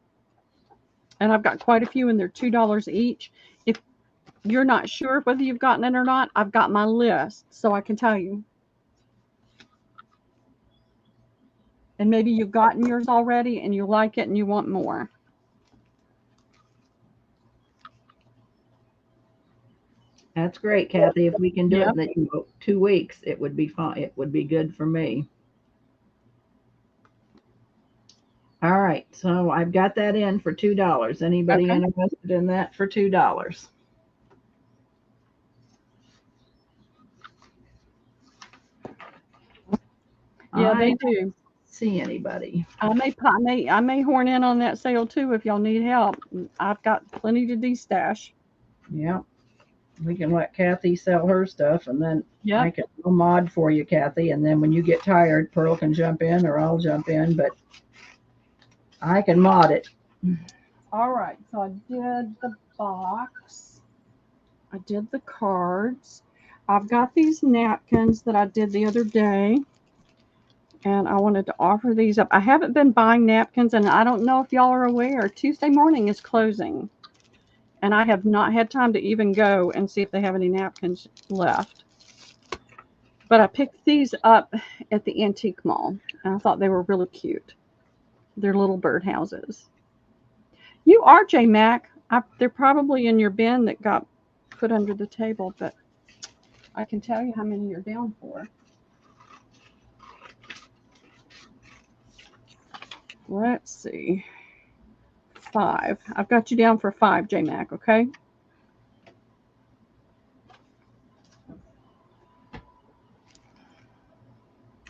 [SPEAKER 1] And I've got quite a few, and they're $2 each. If you're not sure whether you've gotten it or not, I've got my list, so I can tell you. And maybe you've gotten yours already, and you like it, and you want more.
[SPEAKER 2] That's great, Kathy. If we can do it in 2 weeks, it would be fine. It would be good for me. All right, so I've got that in for $2. Anybody interested in that for $2?
[SPEAKER 1] Yeah, they do.
[SPEAKER 2] See anybody?
[SPEAKER 1] I may horn in on that sale too if y'all need help. I've got plenty to de-stash.
[SPEAKER 2] Yeah, we can let Kathy sell her stuff, and then I can mod for you, Kathy. And then when you get tired, Pearl can jump in, or I'll jump in, but I can mod it.
[SPEAKER 1] All right, so I did the box. I did the cards. I've got these napkins that I did the other day, and I wanted to offer these up. I haven't been buying napkins, and I don't know if y'all are aware, Tuesday morning is closing, and I have not had time to even go and see if they have any napkins left. But I picked these up at the antique mall, and I thought they were really cute. They're little birdhouses. You are J Mac. They're probably in your bin that got put under the table, but I can tell you how many you're down for. Let's see. 5. I've got you down for 5, J Mac, okay?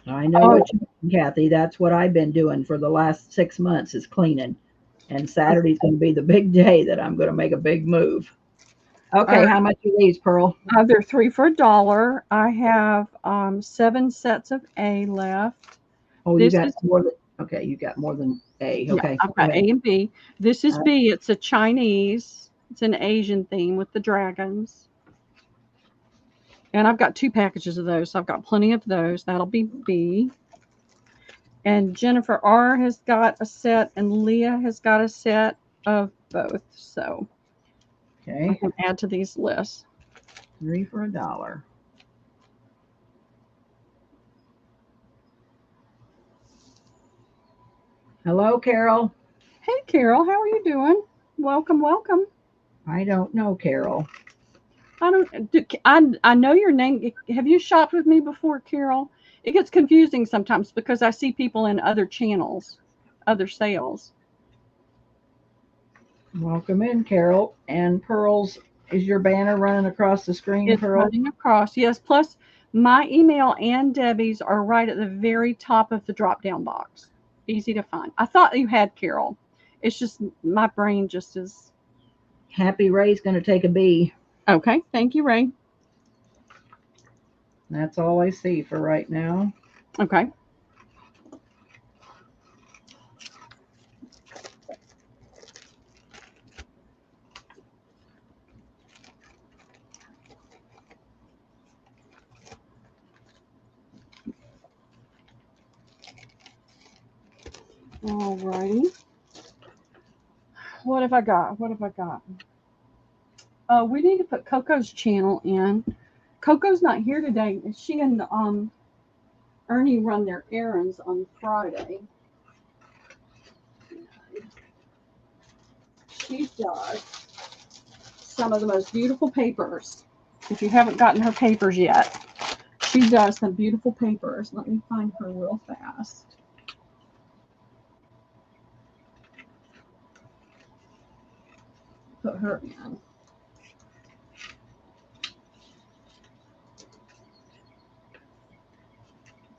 [SPEAKER 2] I know what you mean, Kathy. That's what I've been doing for the last 6 months, is cleaning. And Saturday's going to be the big day that I'm going to make a big move. Okay, how much are these, Pearl?
[SPEAKER 1] They're 3 for $1. I have 7 sets of A left.
[SPEAKER 2] Oh, you
[SPEAKER 1] This
[SPEAKER 2] got
[SPEAKER 1] is
[SPEAKER 2] more than, okay, you got more than A.
[SPEAKER 1] Yeah,
[SPEAKER 2] Okay,
[SPEAKER 1] I've
[SPEAKER 2] go
[SPEAKER 1] got
[SPEAKER 2] ahead.
[SPEAKER 1] A and B. This is
[SPEAKER 2] All right.
[SPEAKER 1] B. It's a Chinese. It's an Asian theme with the dragons. And I've got 2 packages of those, so I've got plenty of those. That'll be B. And Jennifer R. has got a set, and Leah has got a set of both. So I
[SPEAKER 2] Okay,
[SPEAKER 1] can add to these lists.
[SPEAKER 2] 3 for $1. Hello, Carol.
[SPEAKER 1] Hey, Carol, how are you doing? Welcome, welcome.
[SPEAKER 2] I don't know, Carol.
[SPEAKER 1] I know your name. Have you shopped with me before, Carol? It gets confusing sometimes because I see people in other channels, other sales.
[SPEAKER 2] Welcome in, Carol. And Pearl's, is your banner running across the screen,
[SPEAKER 1] It's
[SPEAKER 2] Pearl?
[SPEAKER 1] running across. Yes, plus my email and Debbie's are right at the very top of the drop-down box. Easy to find. I thought you had, Carol. It's just my brain just is.
[SPEAKER 2] Happy Ray's going to take a B.
[SPEAKER 1] Okay, thank you, Ray.
[SPEAKER 2] That's all I see for right now.
[SPEAKER 1] Okay. All righty. What have I got? What have I got? We need to put Coco's channel in. Coco's not here today. She and Ernie run their errands on Friday. She does some of the most beautiful papers. If you haven't gotten her papers yet, she does some beautiful papers. Let me find her real fast. Put her in.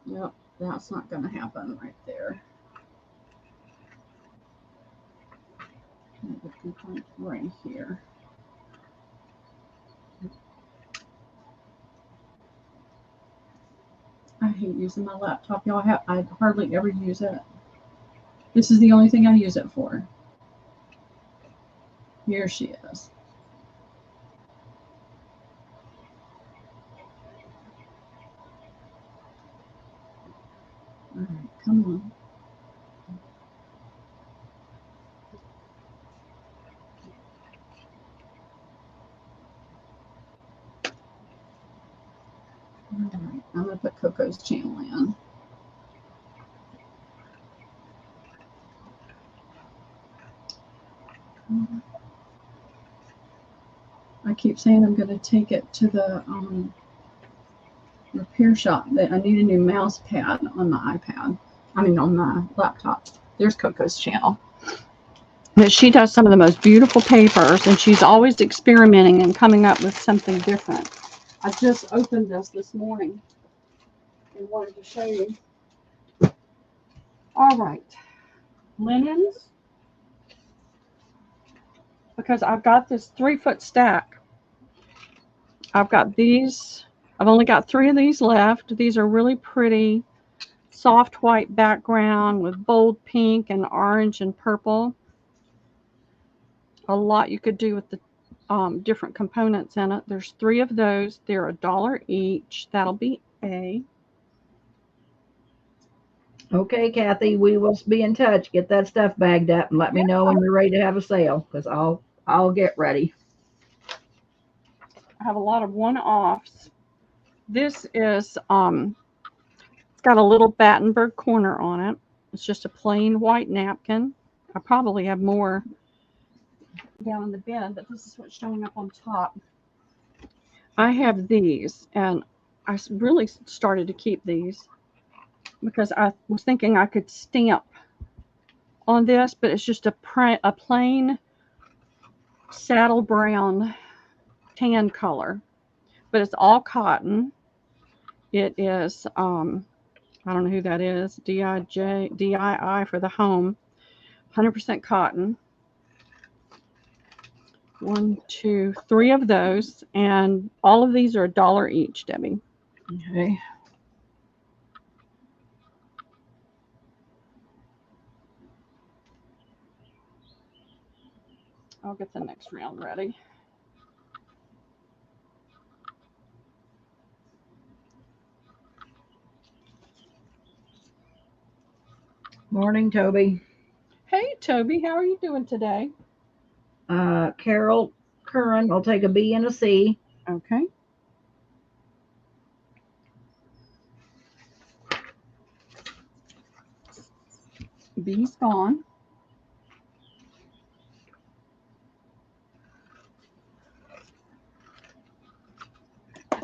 [SPEAKER 1] Yep, that's not going to happen right there. Right here. I hate using my laptop, y'all. I hardly ever use it. This is the only thing I use it for. Here she is. All right, come on. All right, I'm going to put Coco's channel in. I keep saying I'm going to take it to the repair shop. That I need a new mouse pad on my iPad. I mean, on my laptop. There's Coco's channel. But she does some of the most beautiful papers, and she's always experimenting and coming up with something different. I just opened this morning and wanted to show you. All right, linens. Because I've got this 3-foot stack. I've got these. I've only got 3 of these left. These are really pretty, soft white background with bold pink and orange and purple. A lot you could do with the different components in it. There's 3 of those. They're $1 each. That'll be A.
[SPEAKER 2] Okay, Kathy, we will be in touch. Get that stuff bagged up and let me know when you're ready to have a sale, because I'll get ready.
[SPEAKER 1] I have a lot of one-offs. This is it's got a little Battenberg corner on it. It's just a plain white napkin. I probably have more down in the bin, but this is what's showing up on top. I have these, and I really started to keep these because I was thinking I could stamp on this, but it's just a plain saddle brown tan color, but it's all cotton. It is I don't know who that is. DII for the home. 100% cotton. 1, 2, 3 of those, and all of these are $1 each, Debbie.
[SPEAKER 2] Okay.
[SPEAKER 1] I'll get the next round ready.
[SPEAKER 2] Morning, Toby.
[SPEAKER 1] Hey, Toby, how are you doing today?
[SPEAKER 2] Carol Curran will take a B and a C.
[SPEAKER 1] Okay. B's gone.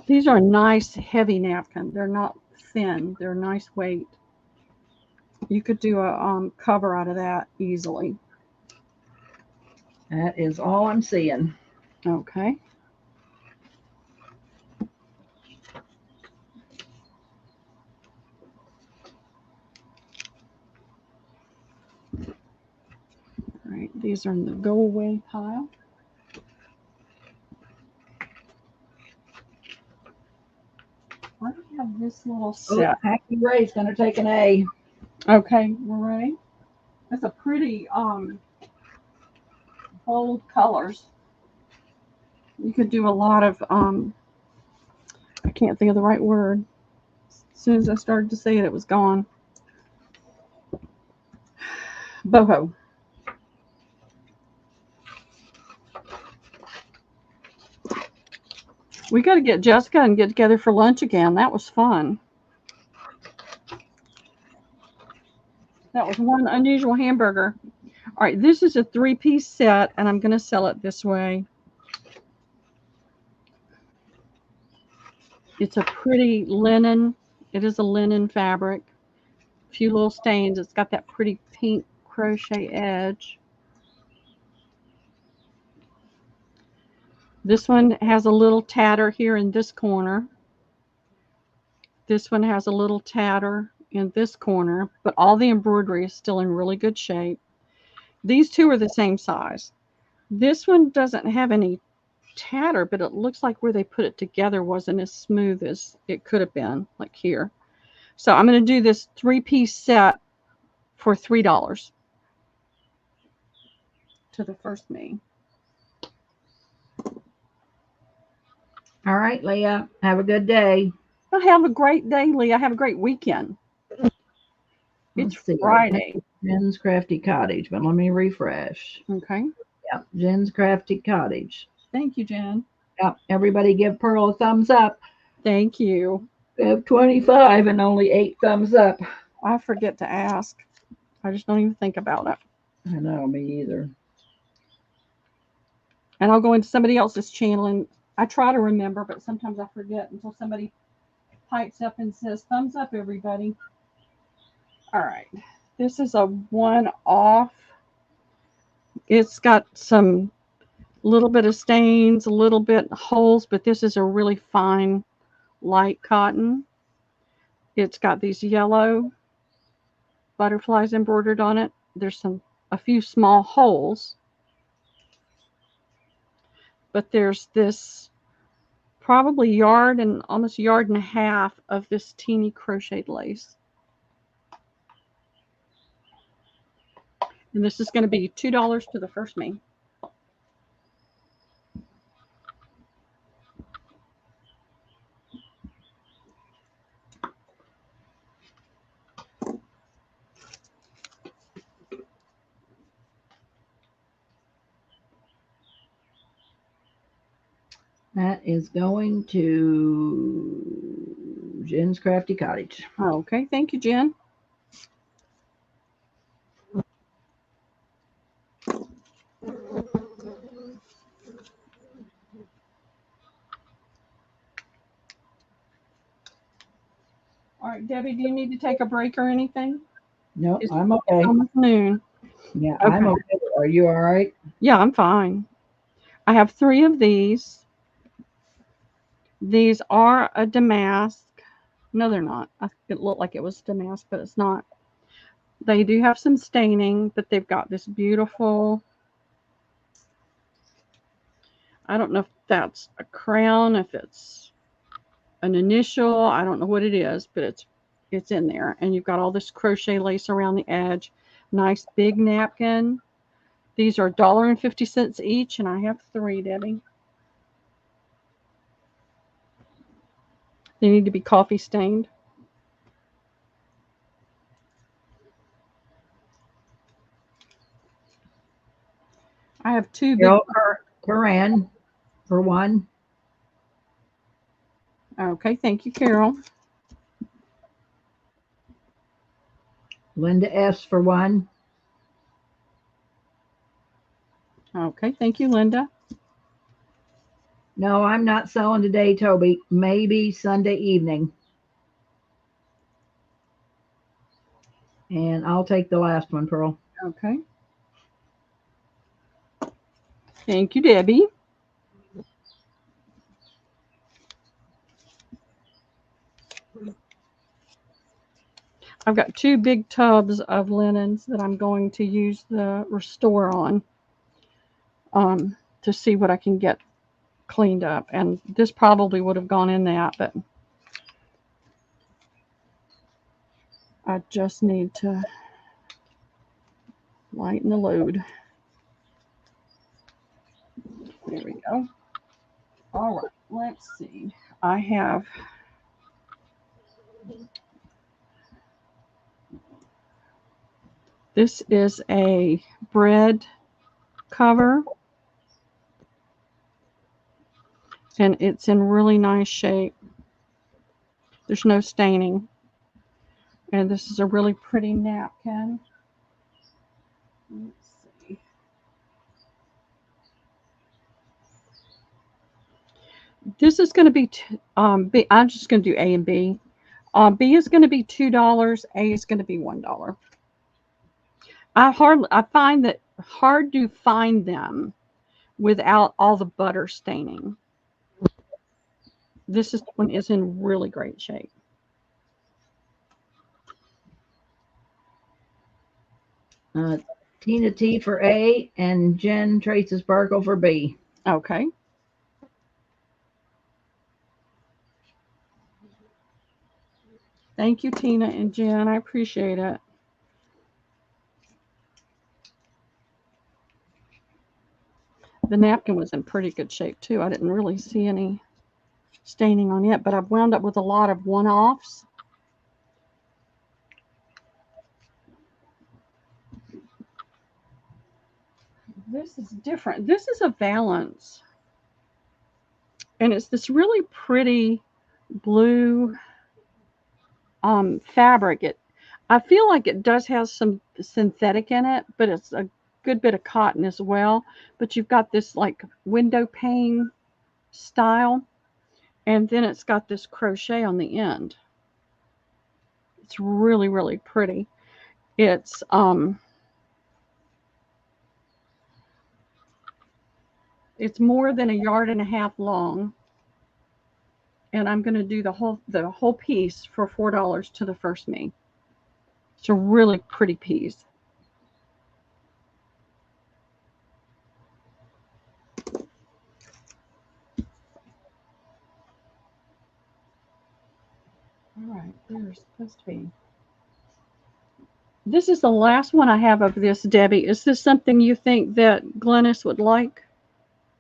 [SPEAKER 1] These are nice, heavy napkins. They're not thin. They're nice weight. You could do a cover out of that easily.
[SPEAKER 2] That is all I'm seeing.
[SPEAKER 1] Okay. All right, these are in the go away pile. Why do we have this little set?
[SPEAKER 2] Happy Ray's gonna take an A.
[SPEAKER 1] Okay, we're ready. That's a pretty bold colors. You could do a lot of I can't think of the right word. As soon as I started to say it, it was gone. Boho. We got to get Jessica and get together for lunch again. That was fun. That was one unusual hamburger. All right, this is a 3-piece set, and I'm going to sell it this way. It's a pretty linen. It is a linen fabric. A few little stains. It's got that pretty pink crochet edge. This one has a little tatter here in this corner. This one has a little tatter in this corner, but all the embroidery is still in really good shape. These two are the same size. This one doesn't have any tatter, but it looks like where they put it together wasn't as smooth as it could have been, like here. So I'm going to do this 3-piece set for $3 to the first me.
[SPEAKER 2] All right, Leah. Have a good day.
[SPEAKER 1] Well, have a great day, Leah. Have a great weekend. It's Friday.
[SPEAKER 2] Jen's Crafty Cottage, but let me refresh.
[SPEAKER 1] Okay.
[SPEAKER 2] Yeah, Jen's Crafty Cottage.
[SPEAKER 1] Thank you, Jen.
[SPEAKER 2] Yeah, everybody give Pearl a thumbs up.
[SPEAKER 1] Thank you.
[SPEAKER 2] We have 25 and only 8 thumbs up.
[SPEAKER 1] I forget to ask. I just don't even think about it.
[SPEAKER 2] I know, me either.
[SPEAKER 1] And I'll go into somebody else's channel, and I try to remember, but sometimes I forget until somebody pipes up and says, thumbs up, everybody. All right. This is a one-off. It's got some little bit of stains, a little bit holes, but this is a really fine, light cotton. It's got these yellow butterflies embroidered on it. There's a few small holes, but there's this probably yard and almost yard and a half of this teeny crocheted lace. And this is going to be $2 to the first me.
[SPEAKER 2] That is going to Jen's Crafty Cottage.
[SPEAKER 1] Okay, thank you, Jen. All right, Debbie, do you need to take a break or anything?
[SPEAKER 2] No, I'm okay.
[SPEAKER 1] Almost noon.
[SPEAKER 2] Yeah, okay. I'm okay. Are you all right?
[SPEAKER 1] Yeah, I'm fine. I have 3 of these. These are a damask. No, they're not. It looked like it was damask, but it's not. They do have some staining, but they've got this beautiful I don't know if that's a crown, if it's an initial. I don't know what it is, but it's in there. And you've got all this crochet lace around the edge. Nice big napkin. These are $1.50 each, and I have 3, Debbie. They need to be coffee stained. I have 2 big.
[SPEAKER 2] Corinne for 1.
[SPEAKER 1] Okay, thank you, Carol.
[SPEAKER 2] Linda S for 1.
[SPEAKER 1] Okay, thank you, Linda.
[SPEAKER 2] No, I'm not selling today, Toby. Maybe Sunday evening. And I'll take the last one, Pearl.
[SPEAKER 1] Okay. Thank you, Debbie. I've got 2 big tubs of linens that I'm going to use the Restore on to see what I can get cleaned up. And this probably would have gone in that, but I just need to lighten the load. There we go. All right, let's see. I have this is a bread cover, and it's in really nice shape. There's no staining. And this is a really pretty napkin. Let's see. This is going to be, B. I'm just going to do A and B. B is going to be $2. A is going to be $1. I find that hard to find them without all the butter staining. This one is in really great shape.
[SPEAKER 2] Tina T for A and Jen Tracy Sparkle for B.
[SPEAKER 1] Okay. Thank you, Tina and Jen. I appreciate it. The napkin was in pretty good shape too. I didn't really see any staining on it, but I've wound up with a lot of one-offs. This is different. This is a Valance, and it's this really pretty blue fabric. I feel like it does have some synthetic in it, but it's a good bit of cotton as well. But you've got this like window pane style, and then it's got this crochet on the end. It's really, really pretty. It's more than 1.5 yards long, and I'm going to do the whole piece for $4 to the first me. It's a really pretty piece. All right, there's supposed to be. This is the last one I have of this, Debbie. Is this something you think that Glennis would like?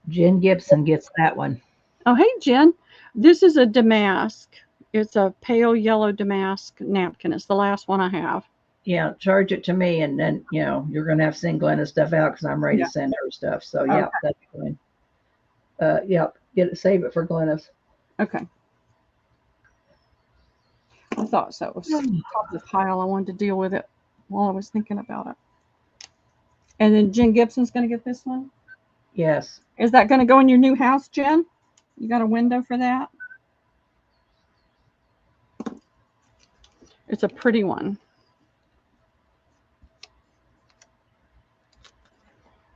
[SPEAKER 2] Jen Gibson gets that one.
[SPEAKER 1] Oh, hey, Jen. This is a damask. It's a pale yellow damask napkin. It's the last one I have.
[SPEAKER 2] Yeah, charge it to me, and then you're going to have to send Glennis stuff out because I'm ready to send her stuff. So yeah, okay. That's fine. Yep, save it for Glennis.
[SPEAKER 1] Okay. I thought so. It was top of the pile. I wanted to deal with it while I was thinking about it. And then Jen Gibson's going to get this one?
[SPEAKER 2] Yes.
[SPEAKER 1] Is that going to go in your new house, Jen? You got a window for that? It's a pretty one.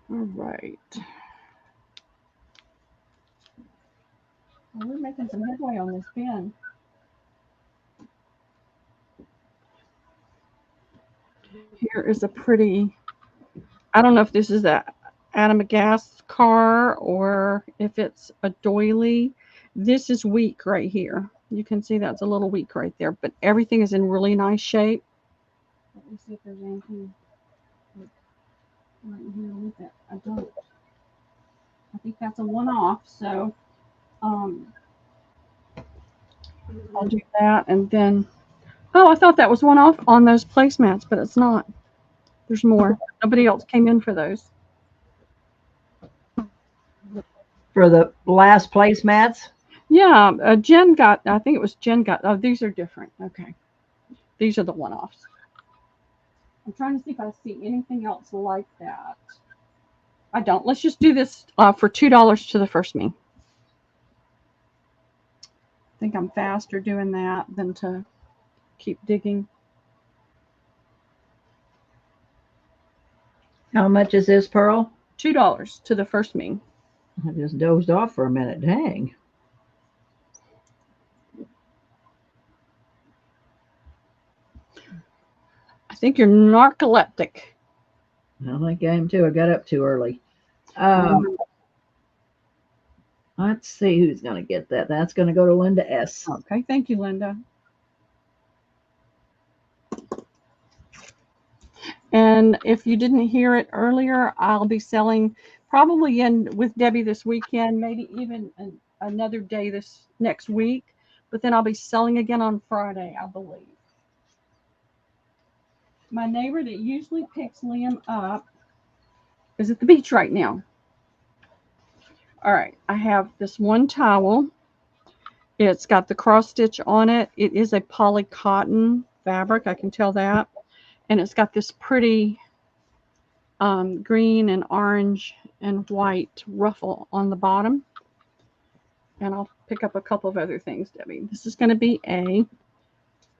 [SPEAKER 1] All right. Well, we're making some headway on this bin. Here is a pretty, I don't know if this is Adam a gas car or if it's a doily. This is weak right here. You can see that's a little weak right there, but everything is in really nice shape. Let me see if there's anything right here with it. I don't. I think that's a one-off, so I'll do that. And then, oh, I thought that was one-off on those placemats, but it's not. There's more. Nobody else came in for those.
[SPEAKER 2] For the last placemats?
[SPEAKER 1] Yeah, Jen got, I think it was Jen got, oh, these are different. Okay. These are the one-offs. I'm trying to see if I see anything else like that. I don't. Let's just do this for $2 to the first me. I think I'm faster doing that than to keep digging.
[SPEAKER 2] How much is this, Pearl?
[SPEAKER 1] $2 to the first me.
[SPEAKER 2] I just dozed off for a minute. Dang.
[SPEAKER 1] I think you're narcoleptic.
[SPEAKER 2] I think I am too. I got up too early. Let's see who's going to get that. That's going to go to Linda S.
[SPEAKER 1] Okay, thank you, Linda. And if you didn't hear it earlier, I'll be selling probably in with Debbie this weekend, maybe even another day this next week. But then I'll be selling again on Friday, I believe. My neighbor that usually picks Liam up is at the beach right now. All right, I have this one towel. It's got the cross stitch on it. It is a poly cotton fabric, I can tell that. And it's got this pretty green and orange and white ruffle on the bottom. And I'll pick up a couple of other things, Debbie. This is going to be a,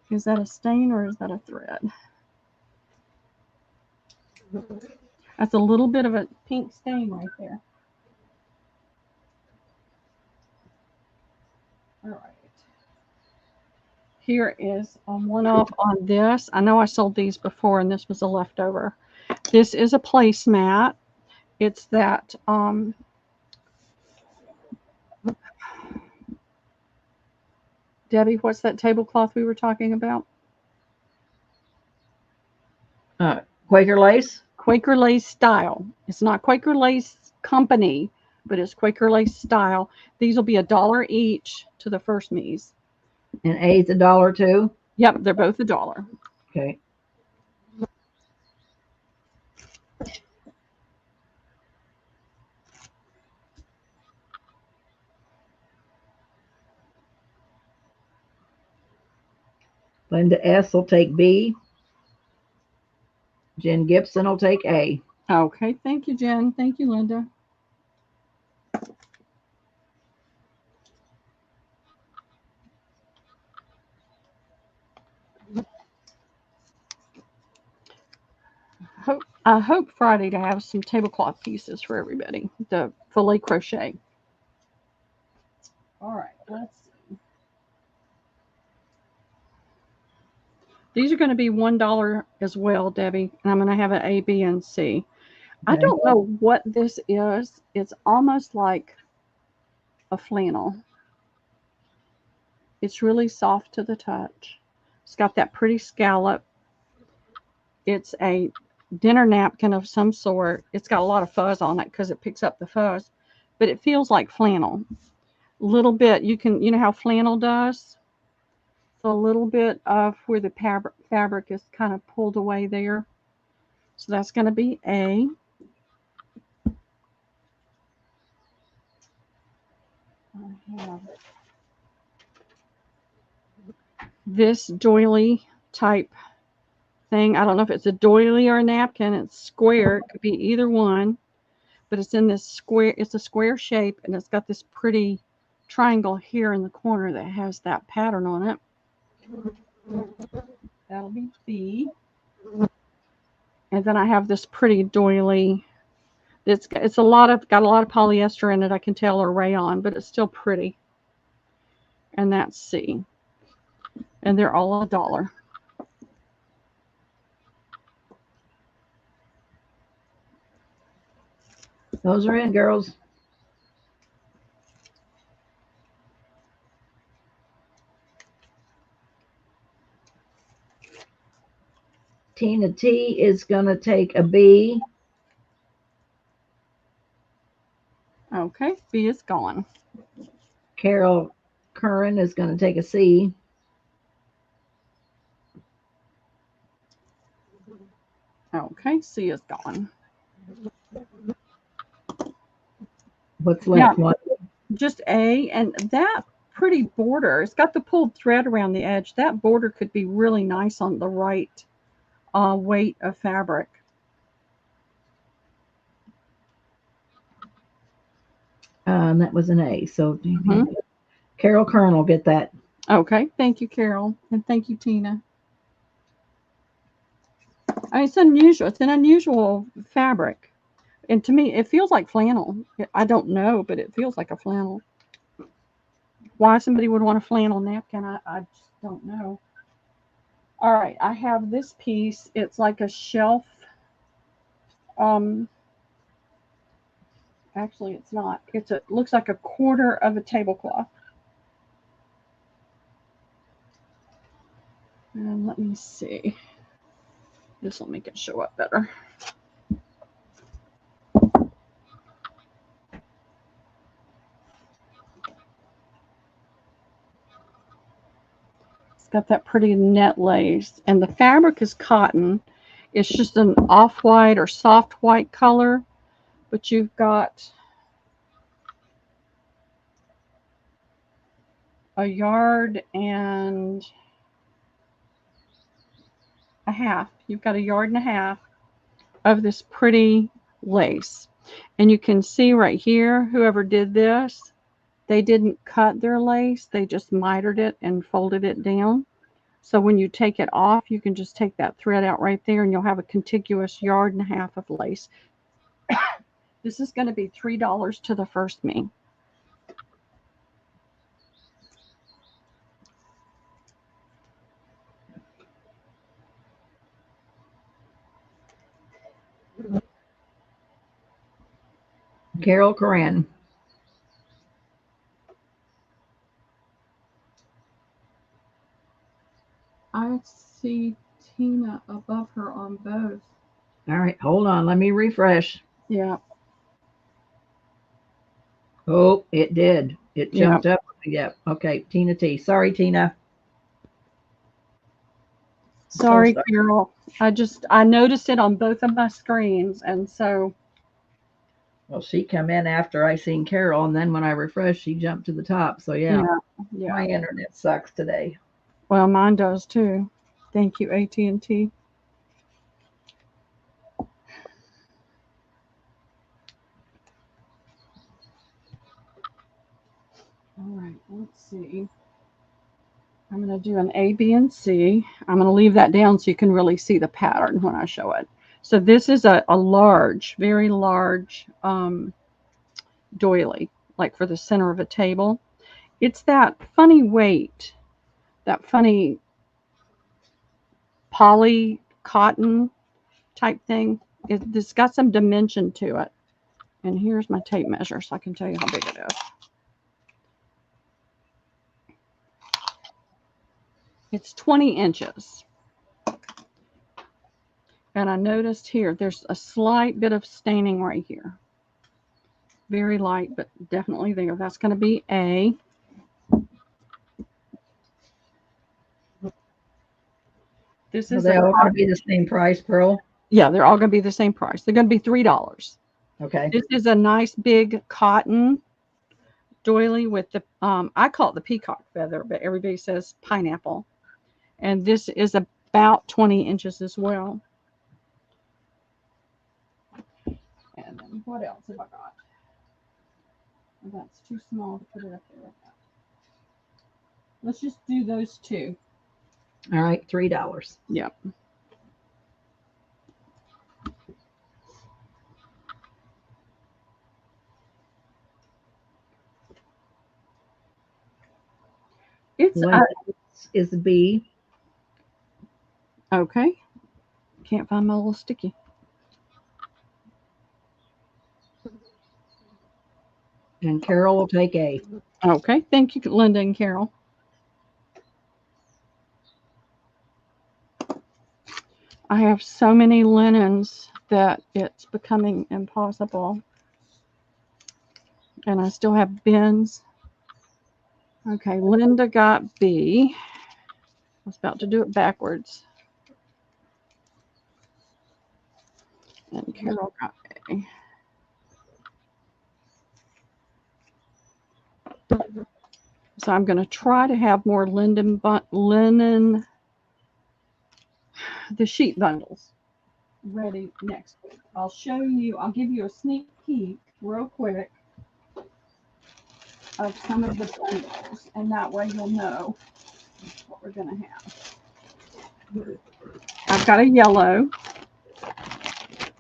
[SPEAKER 1] is that a stain or is that a thread? That's a little bit of a pink stain right there. All right. Here is one off on this. I know I sold these before and this was a leftover. This is a placemat. It's that Debbie, what's that tablecloth we were talking about?
[SPEAKER 2] Quaker Lace?
[SPEAKER 1] Quaker Lace style. It's not Quaker Lace company, but it's Quaker Lace style. These will be $1 each to the first me's.
[SPEAKER 2] And A's $1 too?
[SPEAKER 1] Yep, they're both $1.
[SPEAKER 2] Okay. Linda S. will take B. Jen Gibson will take A.
[SPEAKER 1] Okay, thank you, Jen. Thank you, Linda. I hope Friday to have some tablecloth pieces for everybody. The filet crochet. All right, let's see. These are going to be $1 as well, Debbie, and I'm going to have an A, B, and C. Okay. I don't know what this is. It's almost like a flannel. It's really soft to the touch. It's got that pretty scallop. It's a dinner napkin of some sort. It's got a lot of fuzz on it because it picks up the fuzz, but it feels like flannel. A little bit, you know how flannel does? So a little bit of where the fabric is kind of pulled away there. So that's going to be A. I have this doily type thing. I don't know if it's a doily or a napkin. It's square. It could be either one, but it's in this square. It's a square shape, and it's got this pretty triangle here in the corner that has that pattern on it. That'll be B. And then I have this pretty doily. It's got a lot of polyester in it. I can tell, or rayon, but it's still pretty. And that's C. And they're all $1.
[SPEAKER 2] Those are in, girls. Tina T is going to take a B.
[SPEAKER 1] Okay, B is gone.
[SPEAKER 2] Carol Curran is going to take a C.
[SPEAKER 1] Okay, C is gone.
[SPEAKER 2] What's left?
[SPEAKER 1] Yeah.
[SPEAKER 2] One.
[SPEAKER 1] Just A, and that pretty border, it's got the pulled thread around the edge. That border could be really nice on the right weight of fabric.
[SPEAKER 2] That was an A. So Carol Curran will get that.
[SPEAKER 1] Okay, thank you, Carol, and thank you, Tina. It's unusual. It's an unusual fabric, and to me, it feels like flannel. I don't know, but it feels like a flannel. Why somebody would want a flannel napkin, I just don't know. All right, I have this piece. It's like a shelf. Actually, it's not. It looks like a quarter of a tablecloth. And let me see. This will make it show up better. It's got that pretty net lace, and the fabric is cotton. It's just an off-white or soft white color, but you've got a yard and a half. You've got a yard and a half of this pretty lace. And you can see right here, whoever did this, they didn't cut their lace. They just mitered it and folded it down. So when you take it off, you can just take that thread out right there and you'll have a contiguous yard and a half of lace. This is going to be $3 to the first me.
[SPEAKER 2] Carol Curran.
[SPEAKER 1] I see Tina above her on both.
[SPEAKER 2] All right, hold on. Let me refresh.
[SPEAKER 1] Yeah.
[SPEAKER 2] Oh, it did. It jumped up. Yep. Okay, Tina T. Sorry, Tina.
[SPEAKER 1] Sorry, Carol. I noticed it on both of my screens, and so.
[SPEAKER 2] Well, she come in after I seen Carol, and then when I refreshed, she jumped to the top. So yeah. My internet sucks today.
[SPEAKER 1] Well, mine does too. Thank you, AT&T. All right, let's see. I'm going to do an A, B, and C. I'm going to leave that down so you can really see the pattern when I show it. So this is a large, very large doily, like for the center of a table. It's that funny weight, that funny poly cotton type thing. It's got some dimension to it. And here's my tape measure so I can tell you how big it is. It's 20 inches. And I noticed here, there's a slight bit of staining right here. Very light, but definitely there. That's going to be A. This is
[SPEAKER 2] they all going to be the same price, Pearl?
[SPEAKER 1] Yeah, they're all going to be the same price. They're going to be $3.
[SPEAKER 2] Okay.
[SPEAKER 1] This is a nice big cotton doily with the, I call it the peacock feather, but everybody says pineapple. And this is about 20 inches as well. And then what else have I got? That's too small to put it up there like that. Let's just do those two.
[SPEAKER 2] All right, $3.
[SPEAKER 1] Yep. It's
[SPEAKER 2] is B.
[SPEAKER 1] Okay. Can't find my little sticky.
[SPEAKER 2] And Carol will take A.
[SPEAKER 1] Okay, thank you, Linda and Carol. I have so many linens that it's becoming impossible. And I still have bins. Okay, Linda got B. I was about to do it backwards. And Carol got A. So I'm going to try to have more linen, the sheet bundles ready next week. I'll show you, I'll give you a sneak peek real quick of some of the bundles, and that way you'll know what we're going to have. I've got a yellow,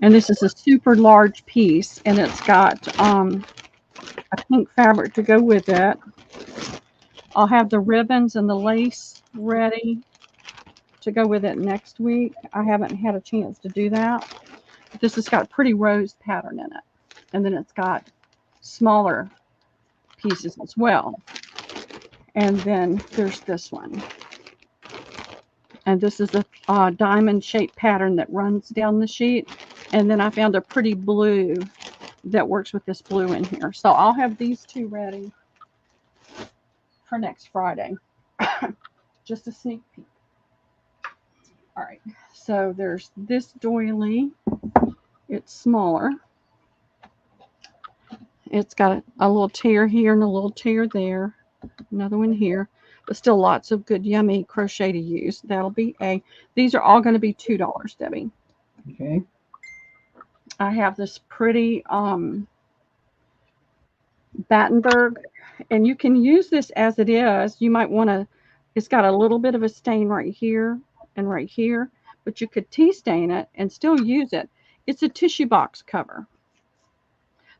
[SPEAKER 1] and this is a super large piece, and it's got a pink fabric to go with it. I'll have the ribbons and the lace ready to go with it next week. I haven't had a chance to do that. But this has got a pretty rose pattern in it. And then it's got smaller pieces as well. And then there's this one. And this is a diamond shaped pattern that runs down the sheet. And then I found a pretty blue that works with this blue in here. So I'll have these two ready for next Friday. Just a sneak peek. All right, so there's this doily. It's smaller. It's got a little tear here and a little tear there. Another one here. But still lots of good, yummy crochet to use. That'll be A. These are all going to be $2, Debbie.
[SPEAKER 2] Okay.
[SPEAKER 1] I have this pretty Battenberg. And you can use this as it is. You might want to, it's got a little bit of a stain right here and right here, but you could tea stain it and still use it. It's a tissue box cover.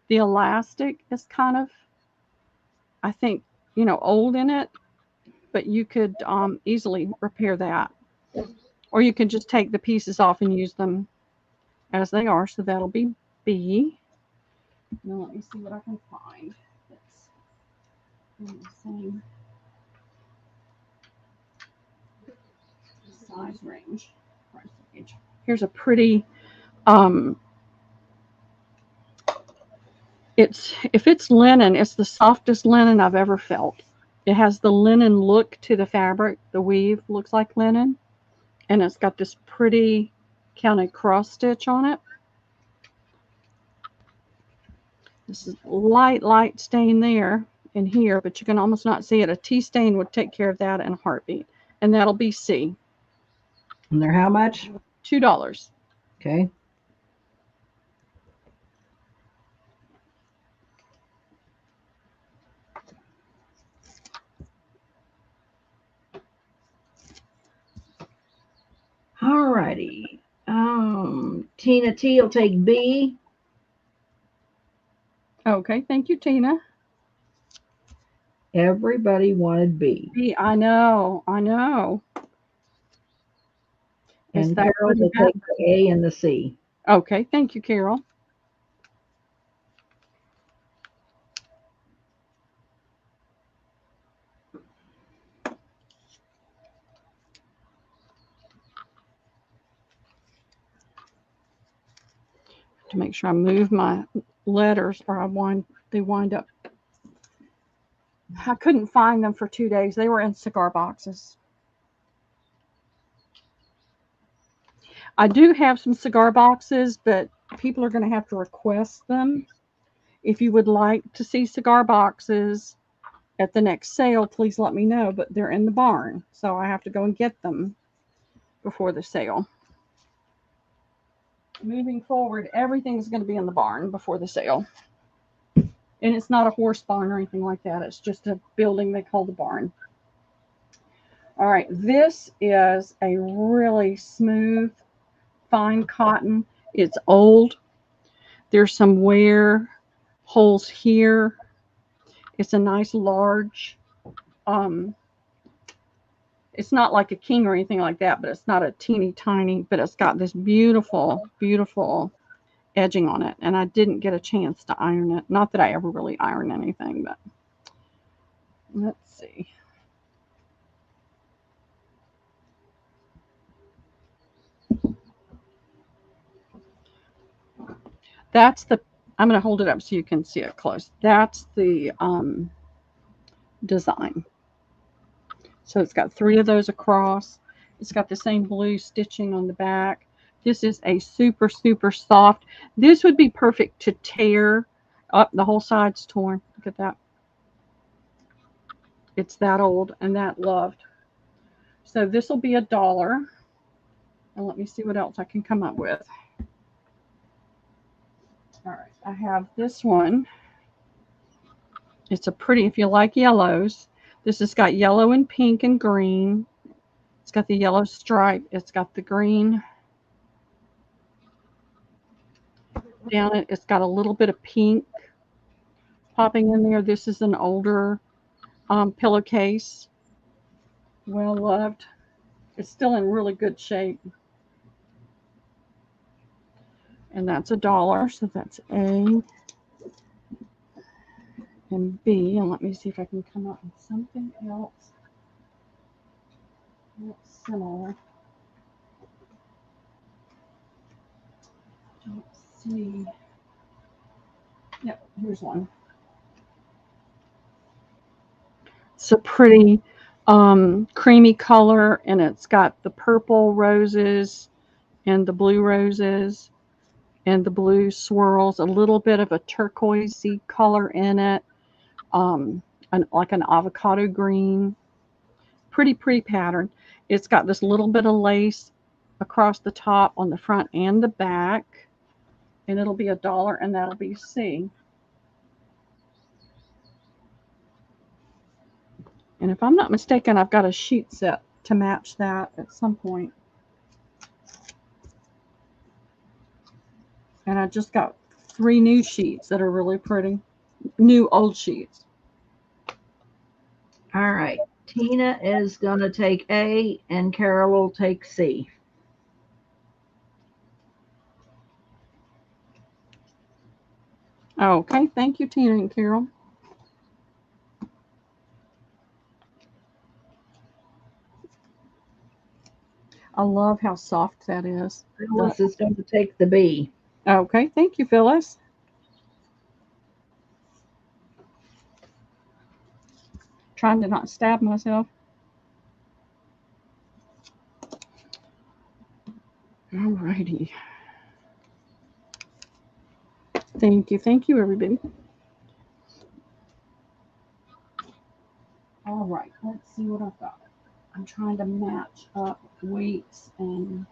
[SPEAKER 1] The elastic is kind of, I think, old in it, but you could easily repair that. Or you can just take the pieces off and use them as they are. So that'll be B. Now let me see what I can find. That's in the same size range. Here's a pretty if it's linen, it's the softest linen I've ever felt. It has the linen look to the fabric. The weave looks like linen, and it's got this pretty kind of cross stitch on it. This is light stain there and here, but you can almost not see it. A tea stain would take care of that in a heartbeat, and that'll be C.
[SPEAKER 2] And they're how much?
[SPEAKER 1] $2.
[SPEAKER 2] Okay. All righty. Tina T will take B.
[SPEAKER 1] Okay, thank you, Tina.
[SPEAKER 2] Everybody wanted B.
[SPEAKER 1] B, I know.
[SPEAKER 2] And Carol will take the A and the C.
[SPEAKER 1] Okay, thank you, Carol. To make sure I move my letters or they wind up. I couldn't find them for 2 days. They were in cigar boxes. I do have some cigar boxes, but people are going to have to request them. If you would like to see cigar boxes at the next sale, please let me know. But they're in the barn, so I have to go and get them before the sale. Moving forward, everything's going to be in the barn before the sale. And it's not a horse barn or anything like that. It's just a building they call the barn. All right, this is a really smooth, fine cotton. It's old. There's some wear holes here. It's a nice large, it's not like a king or anything like that, but it's not a teeny tiny, but it's got this beautiful, beautiful edging on it, and I didn't get a chance to iron it. Not that I ever really iron anything, but let's see. That's the, I'm going to hold it up so you can see it close. That's the design. So it's got 3 of those across. It's got the same blue stitching on the back. This is a super, super soft. This would be perfect to tear up. The whole side's torn. Look at that. It's that old and that loved. So this will be $1. And let me see what else I can come up with. All right, I have this one. It's a pretty, if you like yellows, this has got yellow and pink and green. It's got the yellow stripe. It's got the green down it. It's got a little bit of pink popping in there. This is an older pillowcase. Well loved. It's still in really good shape. And that's $1. So that's A and B. And let me see if I can come up with something else that's similar. Let's see. Yep, here's one. It's a pretty creamy color, and it's got the purple roses and the blue roses and the blue swirls, a little bit of a turquoisey color in it, like an avocado green. Pretty pattern. It's got this little bit of lace across the top on the front and the back, and it'll be $1, and that'll be C. And if I'm not mistaken, I've got a sheet set to match that at some point. And I just got 3 new sheets that are really pretty. New old sheets.
[SPEAKER 2] All right. Tina is going to take A and Carol will take C.
[SPEAKER 1] Okay. Thank you, Tina and Carol. I love how soft that is.
[SPEAKER 2] Phyllis is going to take the B.
[SPEAKER 1] Okay. Thank you, Phyllis. Trying to not stab myself. Alrighty. Thank you, everybody. All right, let's see what I've got. I'm trying to match up weights and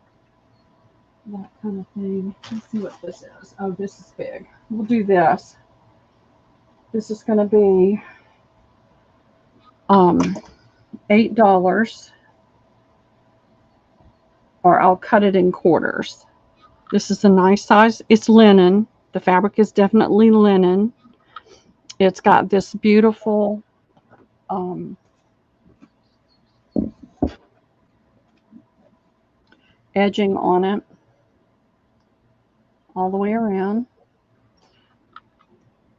[SPEAKER 1] that kind of thing. Let's see what this is. Oh, this is big. We'll do this. This is going to be $8, or I'll cut it in quarters. This is a nice size. It's linen. The fabric is definitely linen. It's got this beautiful edging on it all the way around.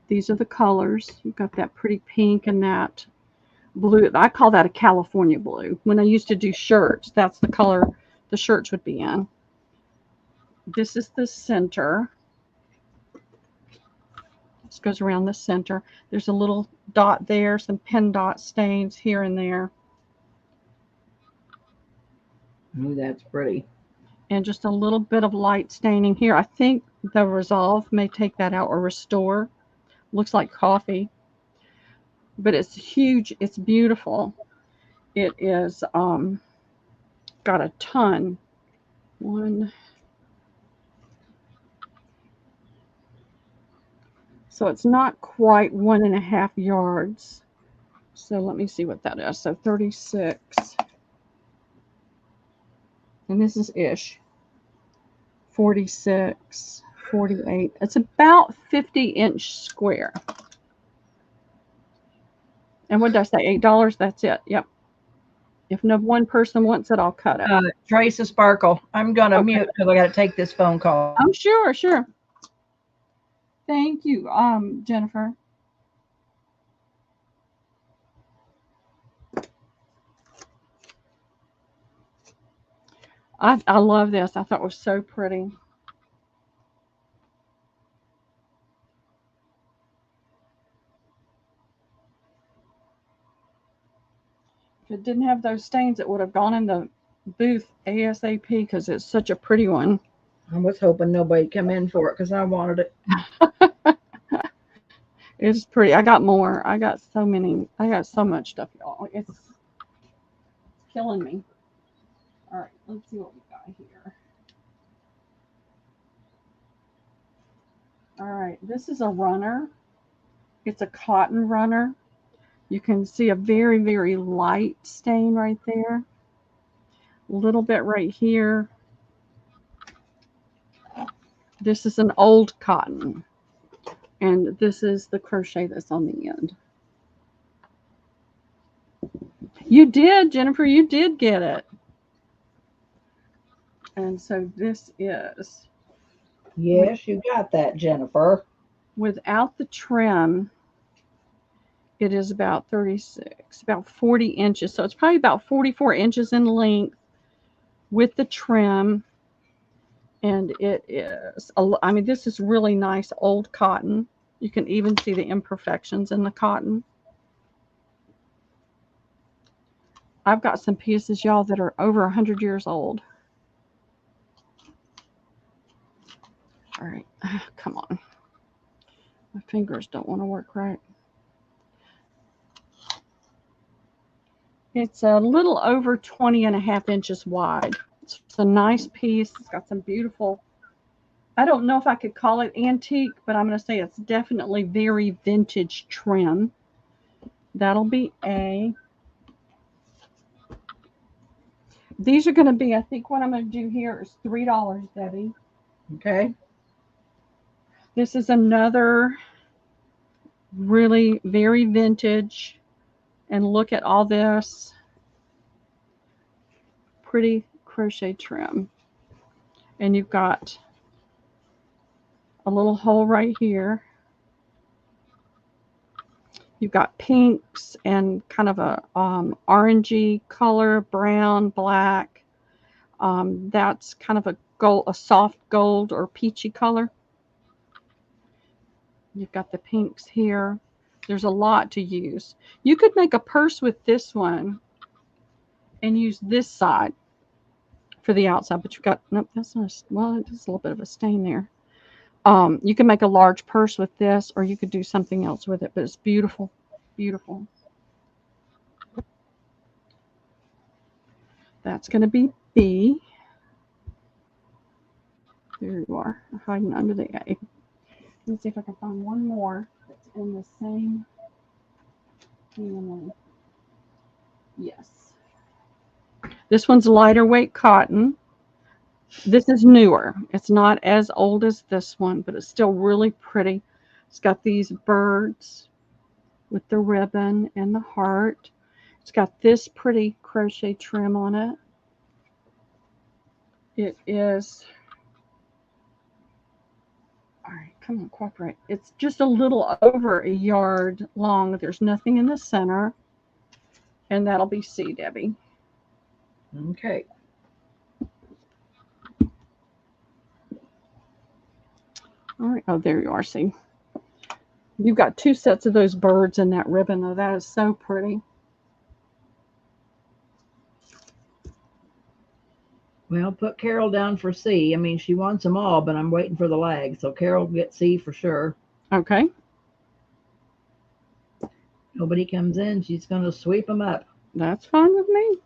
[SPEAKER 1] These are the colors. You've got that pretty pink and that blue. I call that a California blue. When I used to do shirts, that's the color the shirts would be in. This is the center. This goes around the center. There's a little dot there, some pen dot stains here and there.
[SPEAKER 2] Ooh, that's pretty.
[SPEAKER 1] And just a little bit of light staining here. I think the Resolve may take that out, or Restore. Looks like coffee. But it's huge. It's beautiful. It is got a ton. So it's not quite 1.5 yards. So let me see what that is. So 36. And this is ish. 46, 48. It's about 50-inch square. And what did I say? $8? That's it. Yep. If no one person wants it, I'll cut it.
[SPEAKER 2] Trace a Sparkle. I'm going to mute because I got to take this phone call.
[SPEAKER 1] Oh, sure. Thank you, Jennifer. I love this. I thought it was so pretty. If it didn't have those stains, it would have gone in the booth ASAP because it's such a pretty one.
[SPEAKER 2] I was hoping nobody'd come in for it because I wanted it.
[SPEAKER 1] It's pretty. I got more. I got so many. I got so much stuff, y'all. It's killing me. All right, let's see what we got here. All right, this is a runner. It's a cotton runner. You can see a very, very light stain right there. A little bit right here. This is an old cotton. And this is the crochet that's on the end. You did, Jennifer, you did get it. And so this is.
[SPEAKER 2] Yes, you got that, Jennifer.
[SPEAKER 1] Without the trim, it is about 36, about 40 inches. So it's probably about 44 inches in length with the trim. And it is, I mean, this is really nice old cotton. You can even see the imperfections in the cotton. I've got some pieces, y'all, that are over 100 years old. All right, come on. My fingers don't want to work right. It's a little over 20.5 inches wide. It's a nice piece. It's got some beautiful, I don't know if I could call it antique, but I'm going to say it's definitely very vintage trim. That'll be A. These are going to be, I think what I'm going to do here is $3, Debbie.
[SPEAKER 2] Okay.
[SPEAKER 1] This is another really very vintage. And look at all this pretty crochet trim. And you've got a little hole right here. You've got pinks and kind of a orangey color, brown, black. That's kind of a gold, a soft gold or peachy color. You've got the pinks here. There's a lot to use. You could make a purse with this one and use this side for the outside, but you've got, nope, that's not, well, it's a little bit of a stain there. You can make a large purse with this, or you could do something else with it, but it's beautiful, beautiful. That's going to be B. There you are, hiding under the A. Let's see if I can find one more that's in the same family. Yes. This one's lighter weight cotton. This is newer. It's not as old as this one, but it's still really pretty. It's got these birds with the ribbon and the heart. It's got this pretty crochet trim on it. It is, all right, come on, cooperate. It's just a little over a yard long. There's nothing in the center. And that'll be C, Debbie.
[SPEAKER 2] Okay.
[SPEAKER 1] All right. Oh, there you are. See, you've got two sets of those birds in that ribbon, though. That is so pretty.
[SPEAKER 2] Well, put Carol down for C. I mean, she wants them all, but I'm waiting for the lag. So Carol will get C for sure.
[SPEAKER 1] Okay.
[SPEAKER 2] Nobody comes in, she's going to sweep them up.
[SPEAKER 1] That's fine with me.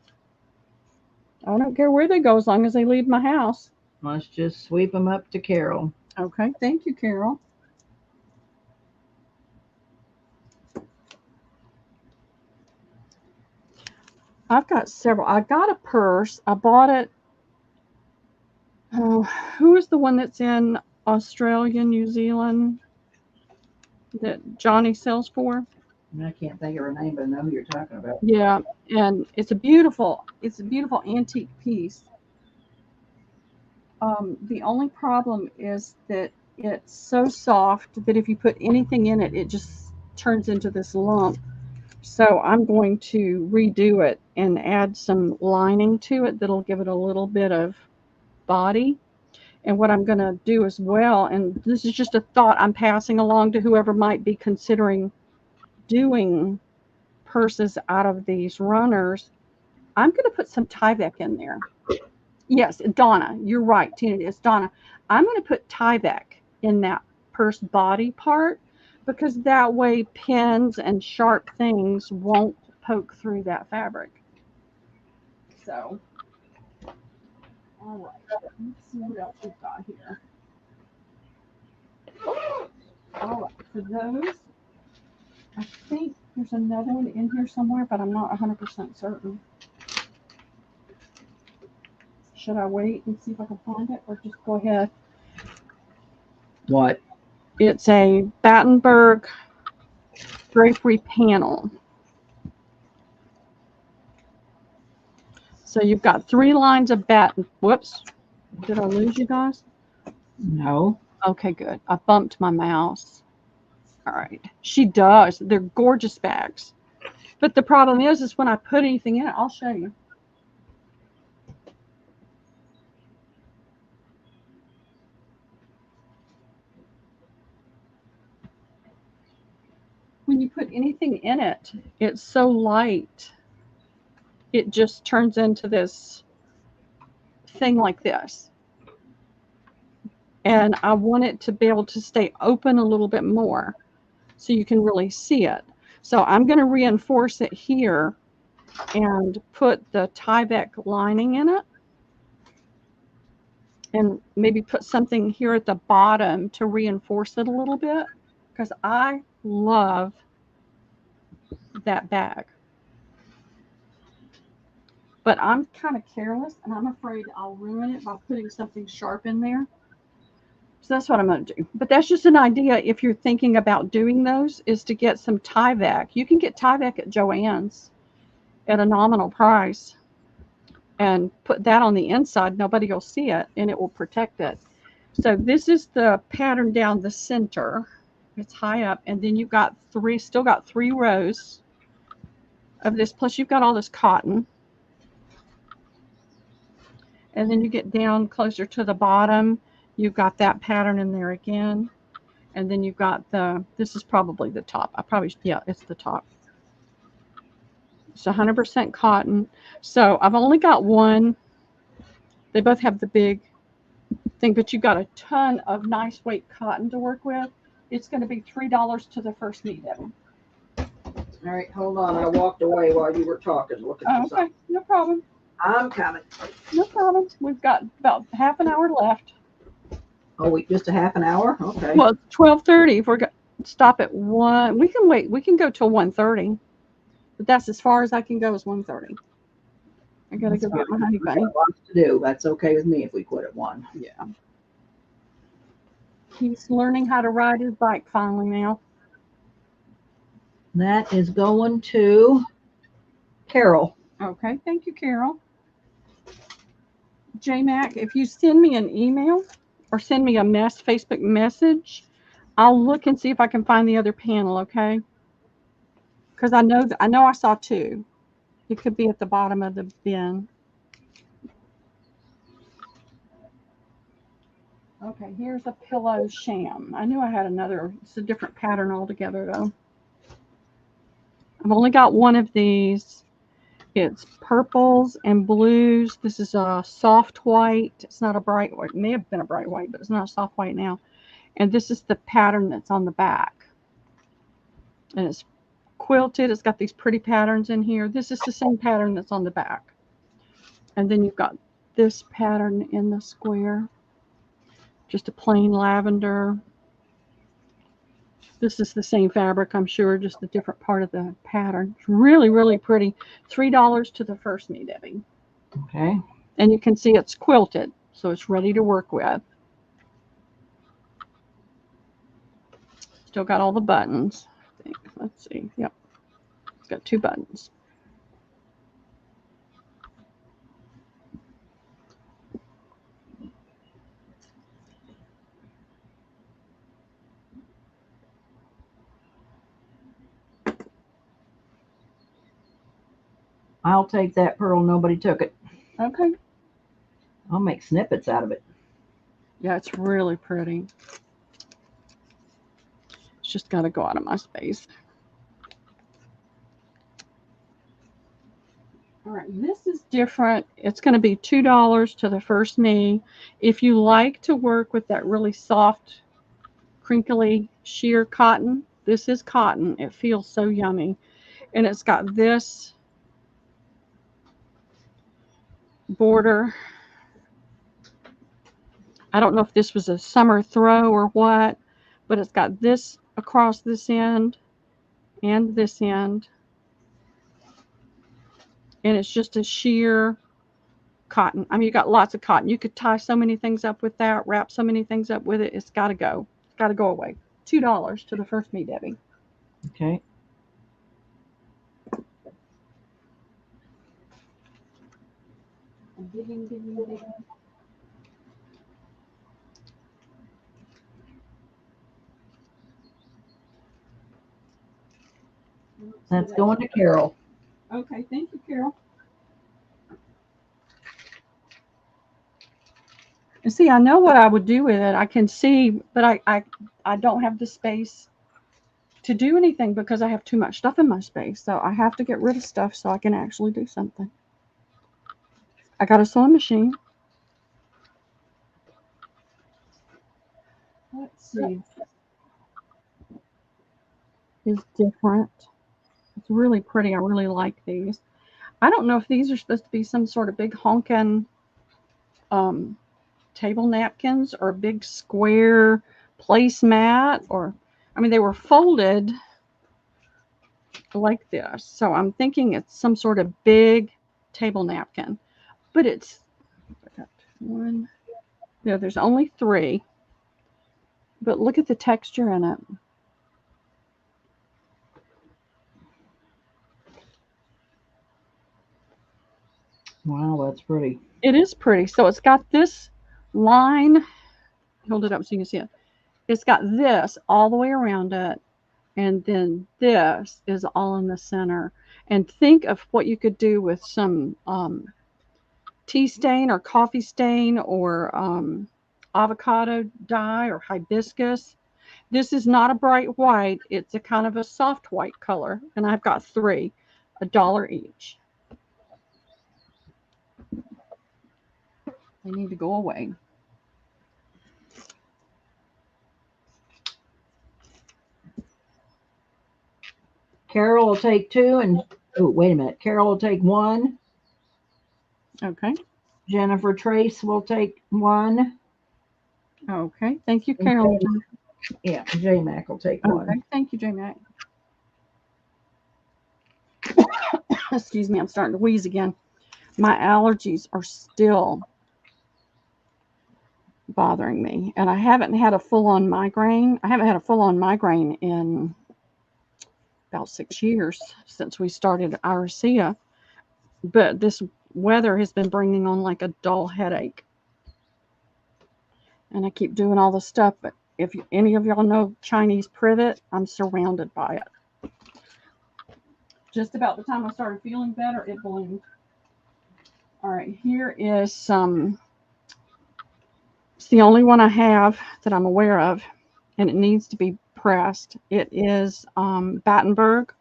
[SPEAKER 1] I don't care where they go as long as they leave my house.
[SPEAKER 2] Let's just sweep them up to Carol.
[SPEAKER 1] Okay. Thank you, Carol. I've got several. I got a purse. I bought it. Oh, who is the one that's in Australia, New Zealand that Johnny sells for?
[SPEAKER 2] I can't think of her name, but I know who you're talking about.
[SPEAKER 1] Yeah, and it's a beautiful antique piece. The only problem is that It's so soft that if you put anything in it, it just turns into this lump. So I'm going to redo it and add some lining to it that'll give it a little bit of body. And what I'm going to do as well, and this is just a thought I'm passing along to whoever might be considering doing purses out of these runners, I'm going to put some Tyvek in there. Yes, Donna, you're right, Tina, it's Donna. I'm going to put Tyvek in that purse body part because that way pins and sharp things won't poke through that fabric. So, all right, let's see what else we've got here. All right, for those, I think there's another one in here somewhere, but I'm not 100% certain. Should I wait and see if I can find it or just go ahead?
[SPEAKER 2] What?
[SPEAKER 1] It's a Battenberg drapery panel. So you've got 3 lines of batten. Whoops. Did I lose you guys?
[SPEAKER 2] No.
[SPEAKER 1] Okay, good. I bumped my mouse. All right. She does. They're gorgeous bags. But the problem is when I put anything in it, I'll show you. When you put anything in it, it's so light. It just turns into this thing like this. And I want it to be able to stay open a little bit more so you can really see it. So I'm going to reinforce it here and put the Tyvek lining in it. And maybe put something here at the bottom to reinforce it a little bit because I love that bag. But I'm kind of careless and I'm afraid I'll ruin it by putting something sharp in there. So that's what I'm going to do. But that's just an idea if you're thinking about doing those is to get some Tyvek. You can get Tyvek at Joann's at a nominal price and put that on the inside. Nobody will see it and it will protect it. So this is the pattern down the center. It's high up and then you've got still got 3 rows of this. Plus you've got all this cotton. And then you get down closer to the bottom, you've got that pattern in there again. And then you've got this is probably the top. Yeah, it's the top. It's 100% cotton. So I've only got one. They both have the big thing, but you've got a ton of nice weight cotton to work with. It's going to be $3 to the first knit, Debbie.
[SPEAKER 2] All right, hold on. I walked away while you were talking.
[SPEAKER 1] Okay, no problem.
[SPEAKER 2] I'm coming.
[SPEAKER 1] No problem. We've got about half an hour left.
[SPEAKER 2] Oh, just a half an hour? Okay.
[SPEAKER 1] Well, it's 12:30. If we're going to stop at 1, we can wait. We can go till 1:30. But that's as far as I can go is 1:30. I got to go get my honey bunny.
[SPEAKER 2] Lots to do. That's okay with me if we quit at 1.
[SPEAKER 1] Yeah. He's learning how to ride his bike finally now.
[SPEAKER 2] That is going to Carol.
[SPEAKER 1] Okay, thank you, Carol. J-Mac, if you send me an email or send me a Facebook message, I'll look and see if I can find the other panel, okay? Because I know I saw 2. It could be at the bottom of the bin. Okay, here's a pillow sham. I knew I had another. It's a different pattern altogether, though. I've only got one of these. It's purples and blues. This is a soft white. It's not a bright white. It may have been a bright white, but it's not a soft white now. And this is the pattern that's on the back. And it's quilted. It's got these pretty patterns in here. This is the same pattern that's on the back. And then you've got this pattern in the square. Just a plain lavender. This is the same fabric, I'm sure, just a different part of the pattern. It's really, really pretty. $3 to the first knit, Debbie.
[SPEAKER 2] Okay.
[SPEAKER 1] And you can see it's quilted, so it's ready to work with. Still got all the buttons, I think. Let's see. Yep. It's got 2 buttons.
[SPEAKER 2] I'll take that, Pearl. Nobody took it.
[SPEAKER 1] Okay.
[SPEAKER 2] I'll make snippets out of it.
[SPEAKER 1] Yeah, it's really pretty. It's just got to go out of my space. All right, this is different. It's going to be $2 to the first knee. If you like to work with that really soft, crinkly sheer cotton, this is cotton. It feels so yummy. And it's got this border. I don't know if this was a summer throw or what, but it's got this across this end and this end. And it's just a sheer cotton. I mean, you got lots of cotton. You could tie so many things up with that, wrap so many things up with it. It's got to go. It's got to go away. $2 to the first me, Debbie.
[SPEAKER 2] Okay.
[SPEAKER 1] Digging.
[SPEAKER 2] That's going to Carol.
[SPEAKER 1] Okay, thank you, Carol. And see, I know what I would do with it. I can see, but I don't have the space to do anything because I have too much stuff in my space. So I have to get rid of stuff so I can actually do something. I got a sewing machine. Let's see. It's different. It's really pretty. I really like these. I don't know if these are supposed to be some sort of big honkin' um, table napkins or a big square placemat, or I mean they were folded like this. So I'm thinking it's some sort of big table napkin. But it's I got one. No, there's only 3. But look at the texture in it.
[SPEAKER 2] Wow, that's pretty.
[SPEAKER 1] It is pretty. So it's got this line. Hold it up so you can see it. It's got this all the way around it. And then this is all in the center. And think of what you could do with some tea stain or coffee stain or avocado dye or hibiscus. This is not a bright white. It's a kind of a soft white color. And I've got 3, $1 each. They need to go away.
[SPEAKER 2] Carol will take 2 and oh, wait a minute. Carol will take 1.
[SPEAKER 1] Okay.
[SPEAKER 2] Jennifer Trace will take 1.
[SPEAKER 1] Okay. Thank you, Carol.
[SPEAKER 2] Yeah, J Mac will take 1.
[SPEAKER 1] Okay. Thank you, J Mac. Excuse me, I'm starting to wheeze again. My allergies are still bothering me, and I haven't had a full-on migraine. I haven't had a full-on migraine in about 6 years since we started Iracea, but this weather has been bringing on like a dull headache. And I keep doing all the stuff, but if any of y'all know Chinese privet, I'm surrounded by it. Just about the time I started feeling better, it bloomed. All right, here is some. It's the only one I have that I'm aware of, and it needs to be pressed. It is Battenberg.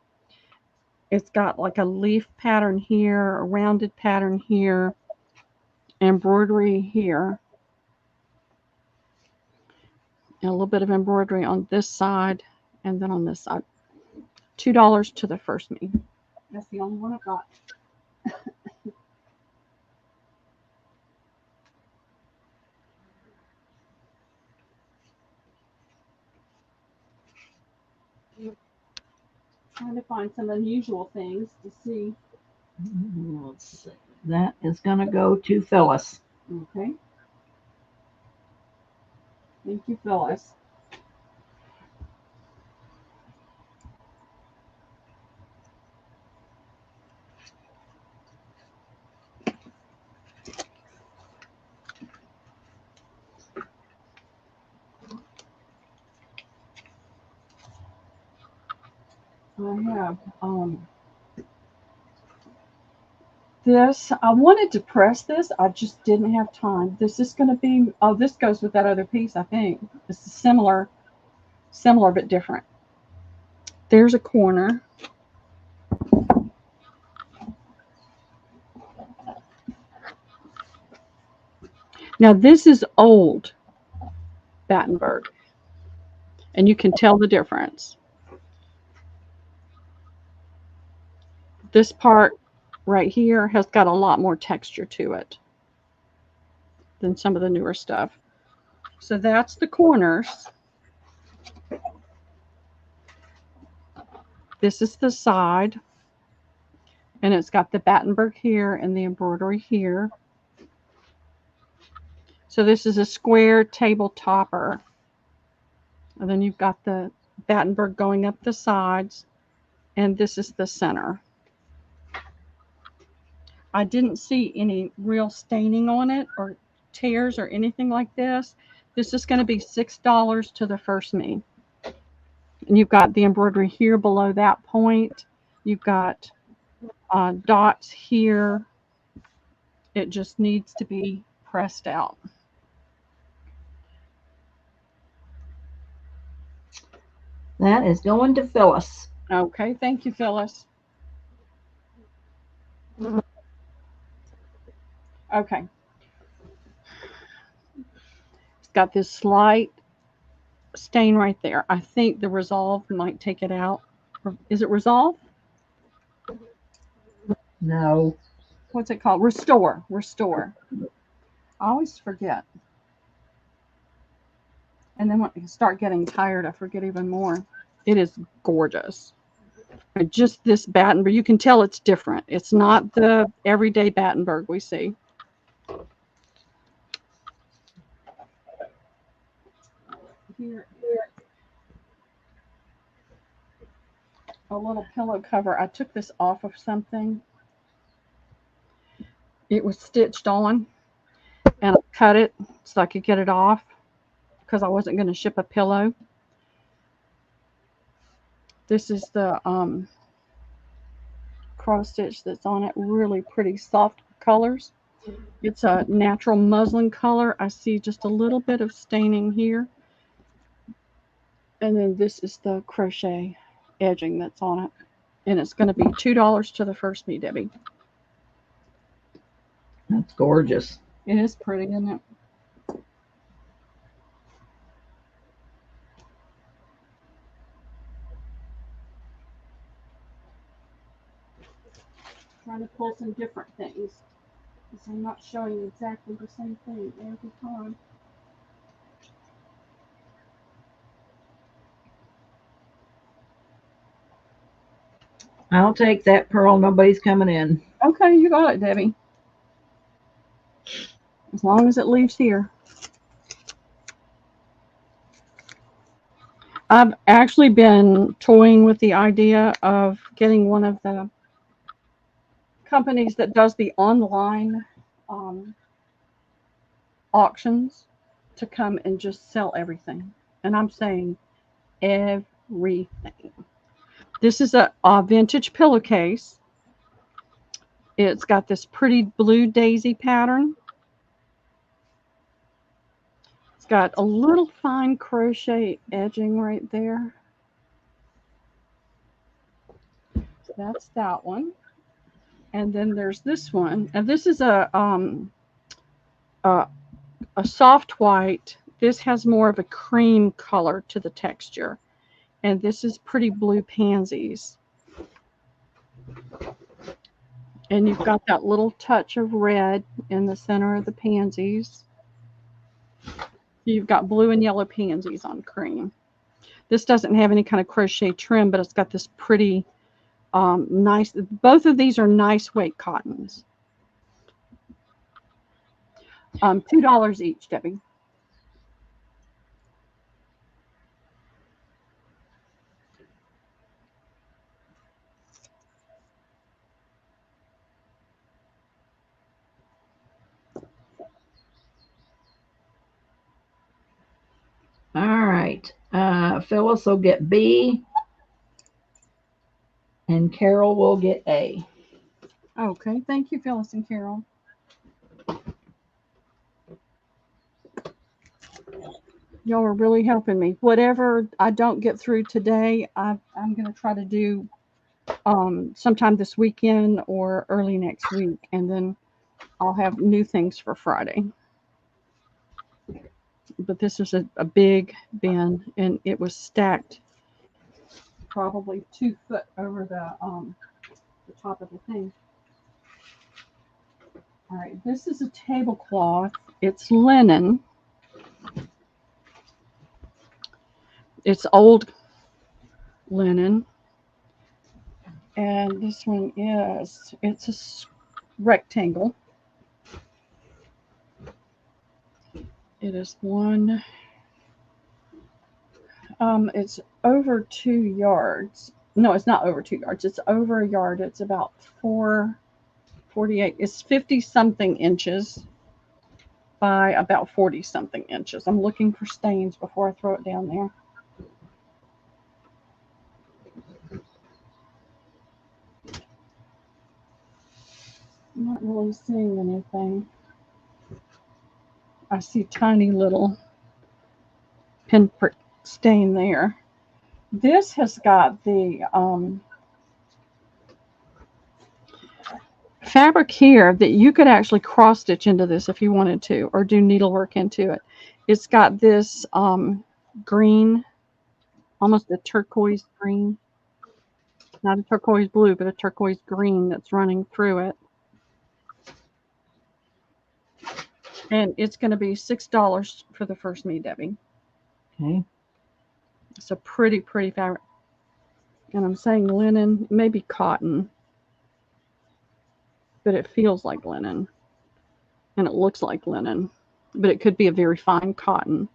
[SPEAKER 1] It's got like a leaf pattern here, a rounded pattern here, embroidery here, and a little bit of embroidery on this side, and then on this side. $2 to the first me. That's the only one I've got. Trying to find some unusual things to see.
[SPEAKER 2] Let's see. That is going to go to Phyllis.
[SPEAKER 1] Okay. Thank you, Phyllis. I have This, I wanted to press this, I just didn't have time. This is going to be, oh, this goes with that other piece, I think. This is similar but different. There's a corner. Now this is old Battenberg, and you can tell the difference. This part right here has got a lot more texture to it than some of the newer stuff. So that's the corners. This is the side, and it's got the Battenberg here and the embroidery here. So this is a square table topper. And then you've got the Battenberg going up the sides, and this is the center. I didn't see any real staining on it or tears or anything like this. This is going to be $6 to the first me. And you've got the embroidery here below that point. You've got dots here. It just needs to be pressed out.
[SPEAKER 2] That is going to Phyllis.
[SPEAKER 1] Okay, thank you, Phyllis. Okay. It's got this slight stain right there. I think the Resolve might take it out. Is it Resolve?
[SPEAKER 2] No.
[SPEAKER 1] What's it called? Restore. Restore. I always forget. And then when I start getting tired, I forget even more. It is gorgeous. Just this Battenberg, you can tell it's different. It's not the everyday Battenberg we see. Here, a little pillow cover. I took this off of something. It was stitched on, and I cut it so I could get it off because I wasn't going to ship a pillow. This is the cross stitch that's on it. Really pretty soft colors. It's a natural muslin color. I see just a little bit of staining here. And then this is the crochet edging that's on it. And it's going to be $2 to the first me, Debbie.
[SPEAKER 2] That's gorgeous.
[SPEAKER 1] It is pretty, isn't it? Trying to pull some different things, because I'm not showing exactly the same thing every time.
[SPEAKER 2] I'll take that, Pearl. Nobody's coming in.
[SPEAKER 1] Okay, you got it, Debbie. As long as it leaves here. I've actually been toying with the idea of getting one of the companies that does the online auctions to come and just sell everything. And I'm saying everything. This is a vintage pillowcase. It's got this pretty blue daisy pattern. It's got a little fine crochet edging right there. So that's that one. And then there's this one. And this is a soft white. This has more of a cream color to the texture. And this is pretty blue pansies. And you've got that little touch of red in the center of the pansies. You've got blue and yellow pansies on cream. This doesn't have any kind of crochet trim, but it's got this pretty nice. Both of these are nice weight cottons. $2 each, Debbie.
[SPEAKER 2] All right. Phyllis will get B, and Carol will get A.
[SPEAKER 1] Okay, thank you, Phyllis and Carol. Y'all are really helping me. Whatever I don't get through today, I'm going to try to do sometime this weekend or early next week, and then I'll have new things for Friday. But this is a big bin, and it was stacked probably 2 foot over the top of the thing. All right, this is a tablecloth. It's linen. It's old linen. And this one it's a rectangle. It is one, it's over 2 yards. No, it's not over 2 yards. It's over a yard. It's about 448. It's 50 something inches by about 40 something inches. I'm looking for stains before I throw it down there. I'm not really seeing anything. I see tiny little pinprick stain there. This has got the fabric here that you could actually cross stitch into this if you wanted to, or do needlework into it. It's got this green, almost a turquoise green, not a turquoise blue, but a turquoise green that's running through it. And it's going to be $6 for the first me, Debbie.
[SPEAKER 2] Okay.
[SPEAKER 1] It's a pretty fabric. And I'm saying linen, maybe cotton, but it feels like linen. And it looks like linen, but it could be a very fine cotton.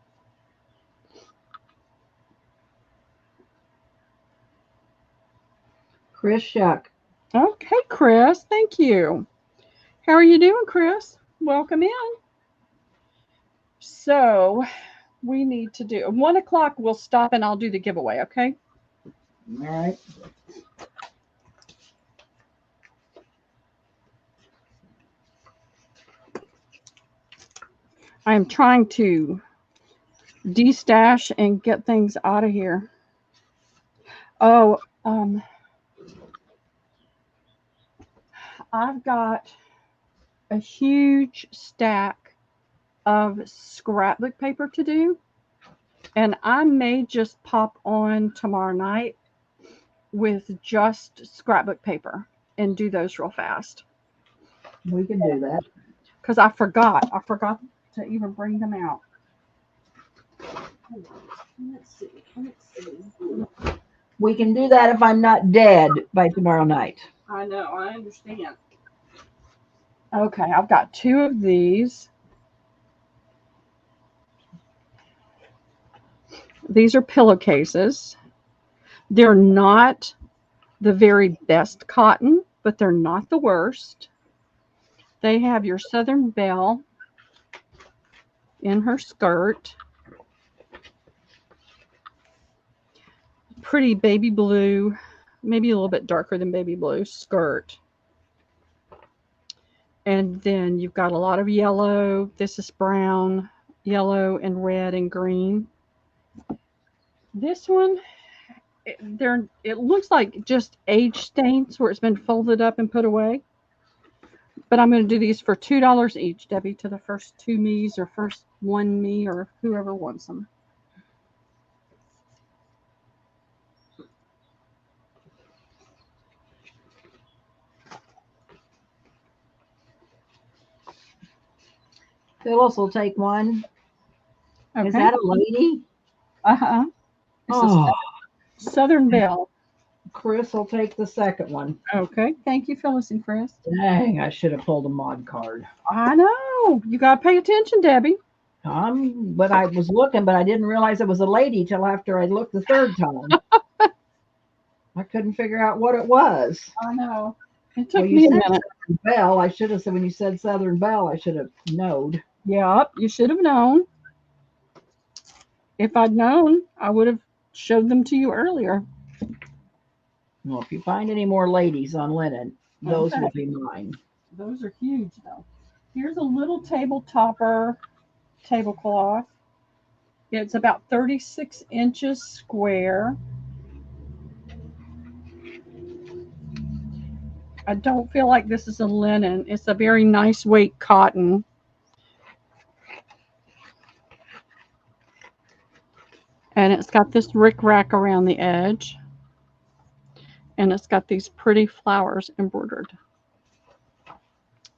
[SPEAKER 2] Chris Shuck.
[SPEAKER 1] Okay, Chris, thank you. How are you doing, Chris? Welcome in. So we need to do 1 o'clock. We'll stop and I'll do the giveaway. Okay.
[SPEAKER 2] All right.
[SPEAKER 1] I am trying to destash and get things out of here. Oh, I've got a huge stack of scrapbook paper to do, and I may just pop on tomorrow night with just scrapbook paper and do those real fast.
[SPEAKER 2] We can do that.
[SPEAKER 1] Because I forgot to even bring them out. Let's see.
[SPEAKER 2] We can do that if I'm not dead by tomorrow night.
[SPEAKER 1] I know, I understand. Okay, I've got 2 of these. These are pillowcases. They're not the very best cotton, but they're not the worst. They have your Southern Belle in her skirt. Pretty baby blue, maybe a little bit darker than baby blue skirt. And then you've got a lot of yellow. This is brown, yellow, and red and green. This one, it looks like just age stains where it's been folded up and put away. But I'm going to do these for $2 each, Debbie, to the first 2 me's or first 1 me or whoever wants them.
[SPEAKER 2] Phyllis will take one.
[SPEAKER 1] Okay.
[SPEAKER 2] Is that a lady?
[SPEAKER 1] Uh-huh. It's a Southern Belle.
[SPEAKER 2] Chris will take the second one.
[SPEAKER 1] Okay. Thank you, Phyllis and Chris.
[SPEAKER 2] Dang, I should have pulled a mod card.
[SPEAKER 1] I know. You got to pay attention, Debbie.
[SPEAKER 2] But I was looking, but I didn't realize it was a lady till after I looked the third time. I couldn't figure out what it was.
[SPEAKER 1] I know. It took me a minute.
[SPEAKER 2] Southern Belle. I should have said, when you said Southern Belle, I should have known.
[SPEAKER 1] Yep, you should have known. If I'd known, I would have showed them to you earlier.
[SPEAKER 2] Well, if you find any more ladies on linen, Those
[SPEAKER 1] Okay.
[SPEAKER 2] will be mine.
[SPEAKER 1] Those are huge though. Here's a little table topper tablecloth. It's about 36 inches square. I don't feel like this is a linen. It's a very nice weight cotton. And it's got this rickrack around the edge. And it's got these pretty flowers embroidered.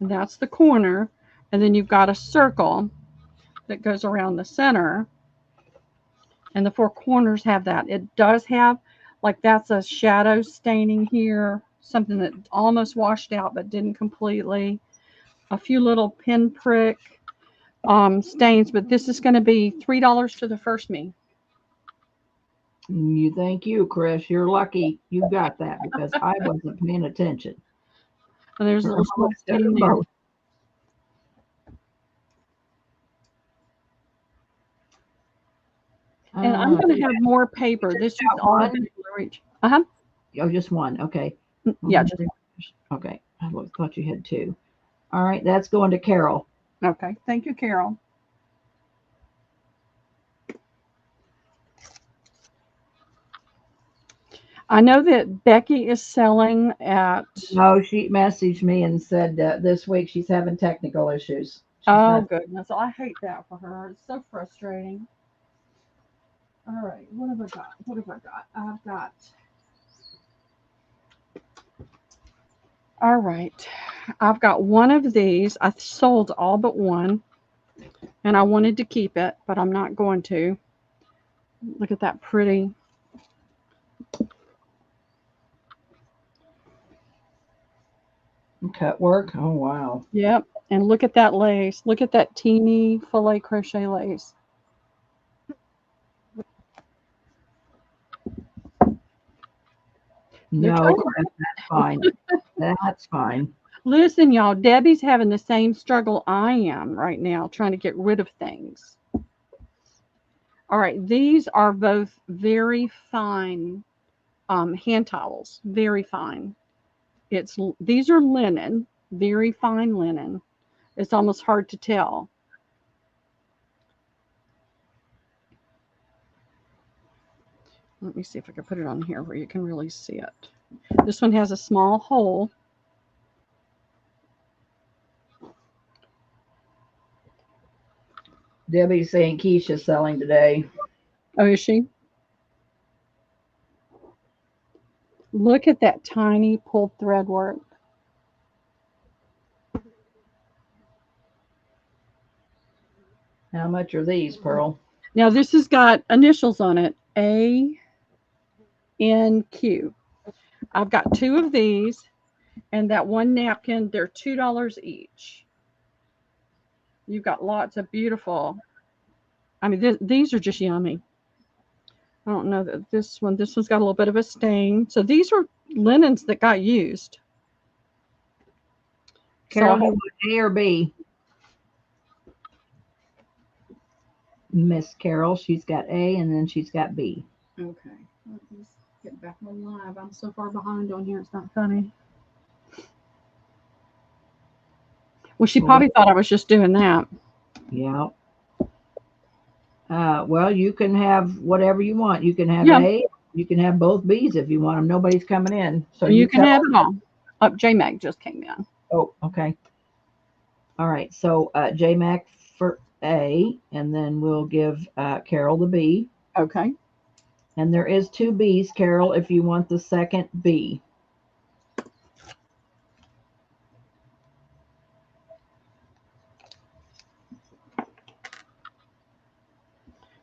[SPEAKER 1] And that's the corner. And then you've got a circle that goes around the center. And the four corners have that. It does have, like, that's a shadow staining here, something that almost washed out but didn't completely. A few little pinprick stains, but this is going to be $3 to the first me.
[SPEAKER 2] You thank you, Chris. You're lucky you got that because I wasn't paying attention.
[SPEAKER 1] And there's a little stain there. And I'm going to have more paper. This is all I'm going to reach. Uh-huh.
[SPEAKER 2] Oh, just one. Okay.
[SPEAKER 1] Yeah.
[SPEAKER 2] Okay. I thought you had two. All right. That's going to Carol.
[SPEAKER 1] Okay. Thank you, Carol. I know that Becky is selling at.
[SPEAKER 2] No, she messaged me and said this week she's having technical issues.
[SPEAKER 1] Goodness. I hate that for her. It's so frustrating. All right. What have I got? I've got. All right. I've got one of these. I sold all but one. And I wanted to keep it, but I'm not going to. Look at that pretty.
[SPEAKER 2] Cut work. Oh, wow.
[SPEAKER 1] Yep. And look at that lace. Look at that teeny filet crochet lace.
[SPEAKER 2] No, that's fine. That's fine.
[SPEAKER 1] Listen, y'all, Debbie's having the same struggle I am right now, trying to get rid of things. All right, these are both very fine hand towels, very fine. These are linen, very fine linen. It's almost hard to tell. Let me see if I can put it on here where you can really see it. This one has a small hole.
[SPEAKER 2] Debbie's saying Keisha's selling today.
[SPEAKER 1] Oh, is she? Look at that tiny pulled thread work.
[SPEAKER 2] How much are these, Pearl?
[SPEAKER 1] Now this has got initials on it, ANQ. I've got two of these, and that one napkin, they're $2 each. You've got lots of beautiful. I mean, these are just yummy. I don't know that this one's got a little bit of a stain. So these are linens that got used.
[SPEAKER 2] Carol, you want A or B? Miss Carol, she's got A and then she's got B.
[SPEAKER 1] Okay. Let's get back on live. I'm so far behind on here. It's not funny. Well, she probably thought I was just doing that.
[SPEAKER 2] Yeah. Well, you can have whatever you want. You can have A. You can have both B's if you want them. Nobody's coming in. So
[SPEAKER 1] you can have it all. J-Mac just came in.
[SPEAKER 2] Oh, okay. All right. So J-Mac for A, and then we'll give Carol the B.
[SPEAKER 1] Okay.
[SPEAKER 2] And there is two B's, Carol, if you want the second B.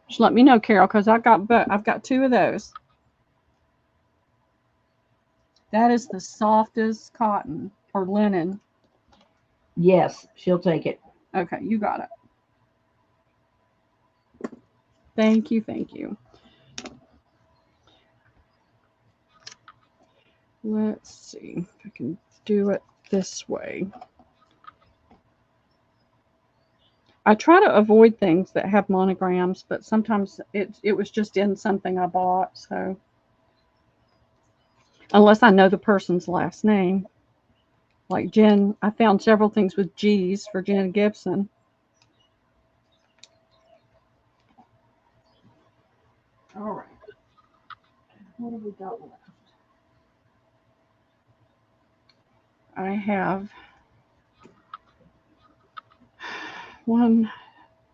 [SPEAKER 1] Just let me know, Carol, because I've got two of those. That is the softest cotton or linen.
[SPEAKER 2] Yes, she'll take it.
[SPEAKER 1] Okay, you got it. Thank you, thank you. Let's see if I can do it this way. I try to avoid things that have monograms, but sometimes it was just in something I bought, so unless I know the person's last name. Like Jen, I found several things with G's for Jen Gibson. All right. What have we got left? I have 1,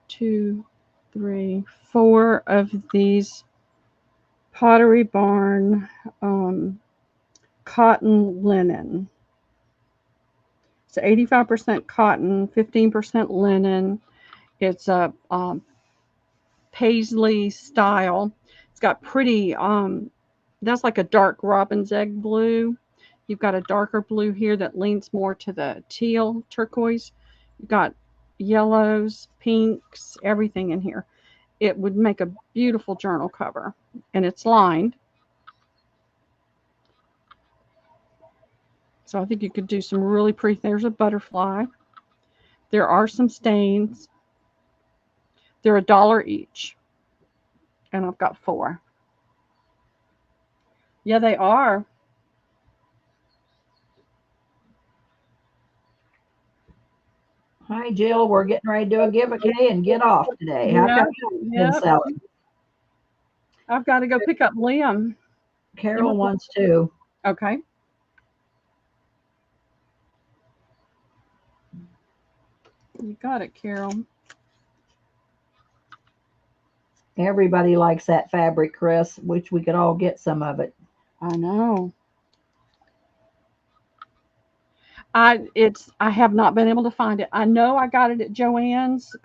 [SPEAKER 1] 2, 3, 4 of these Pottery Barn cotton linen. It's 85% cotton, 15% linen. It's a paisley style. It's got pretty, that's like a dark robin's egg blue. You've got a darker blue here that leans more to the teal turquoise. You've got yellows, pinks, everything in here. It would make a beautiful journal cover, and it's lined. So I think you could do some really pretty. There's a butterfly. There are some stains. They're $1 each, and I've got 4. Yeah, they are.
[SPEAKER 2] Hi, Jill. We're getting ready to do a giveaway and get off today. How come you've been selling?
[SPEAKER 1] I've got to go pick up Liam.
[SPEAKER 2] Carol wants to.
[SPEAKER 1] Okay. You got it, Carol.
[SPEAKER 2] Everybody likes that fabric, Chris. Wish we could all get some of it.
[SPEAKER 1] I know. I have not been able to find it. I know I got it at Joann's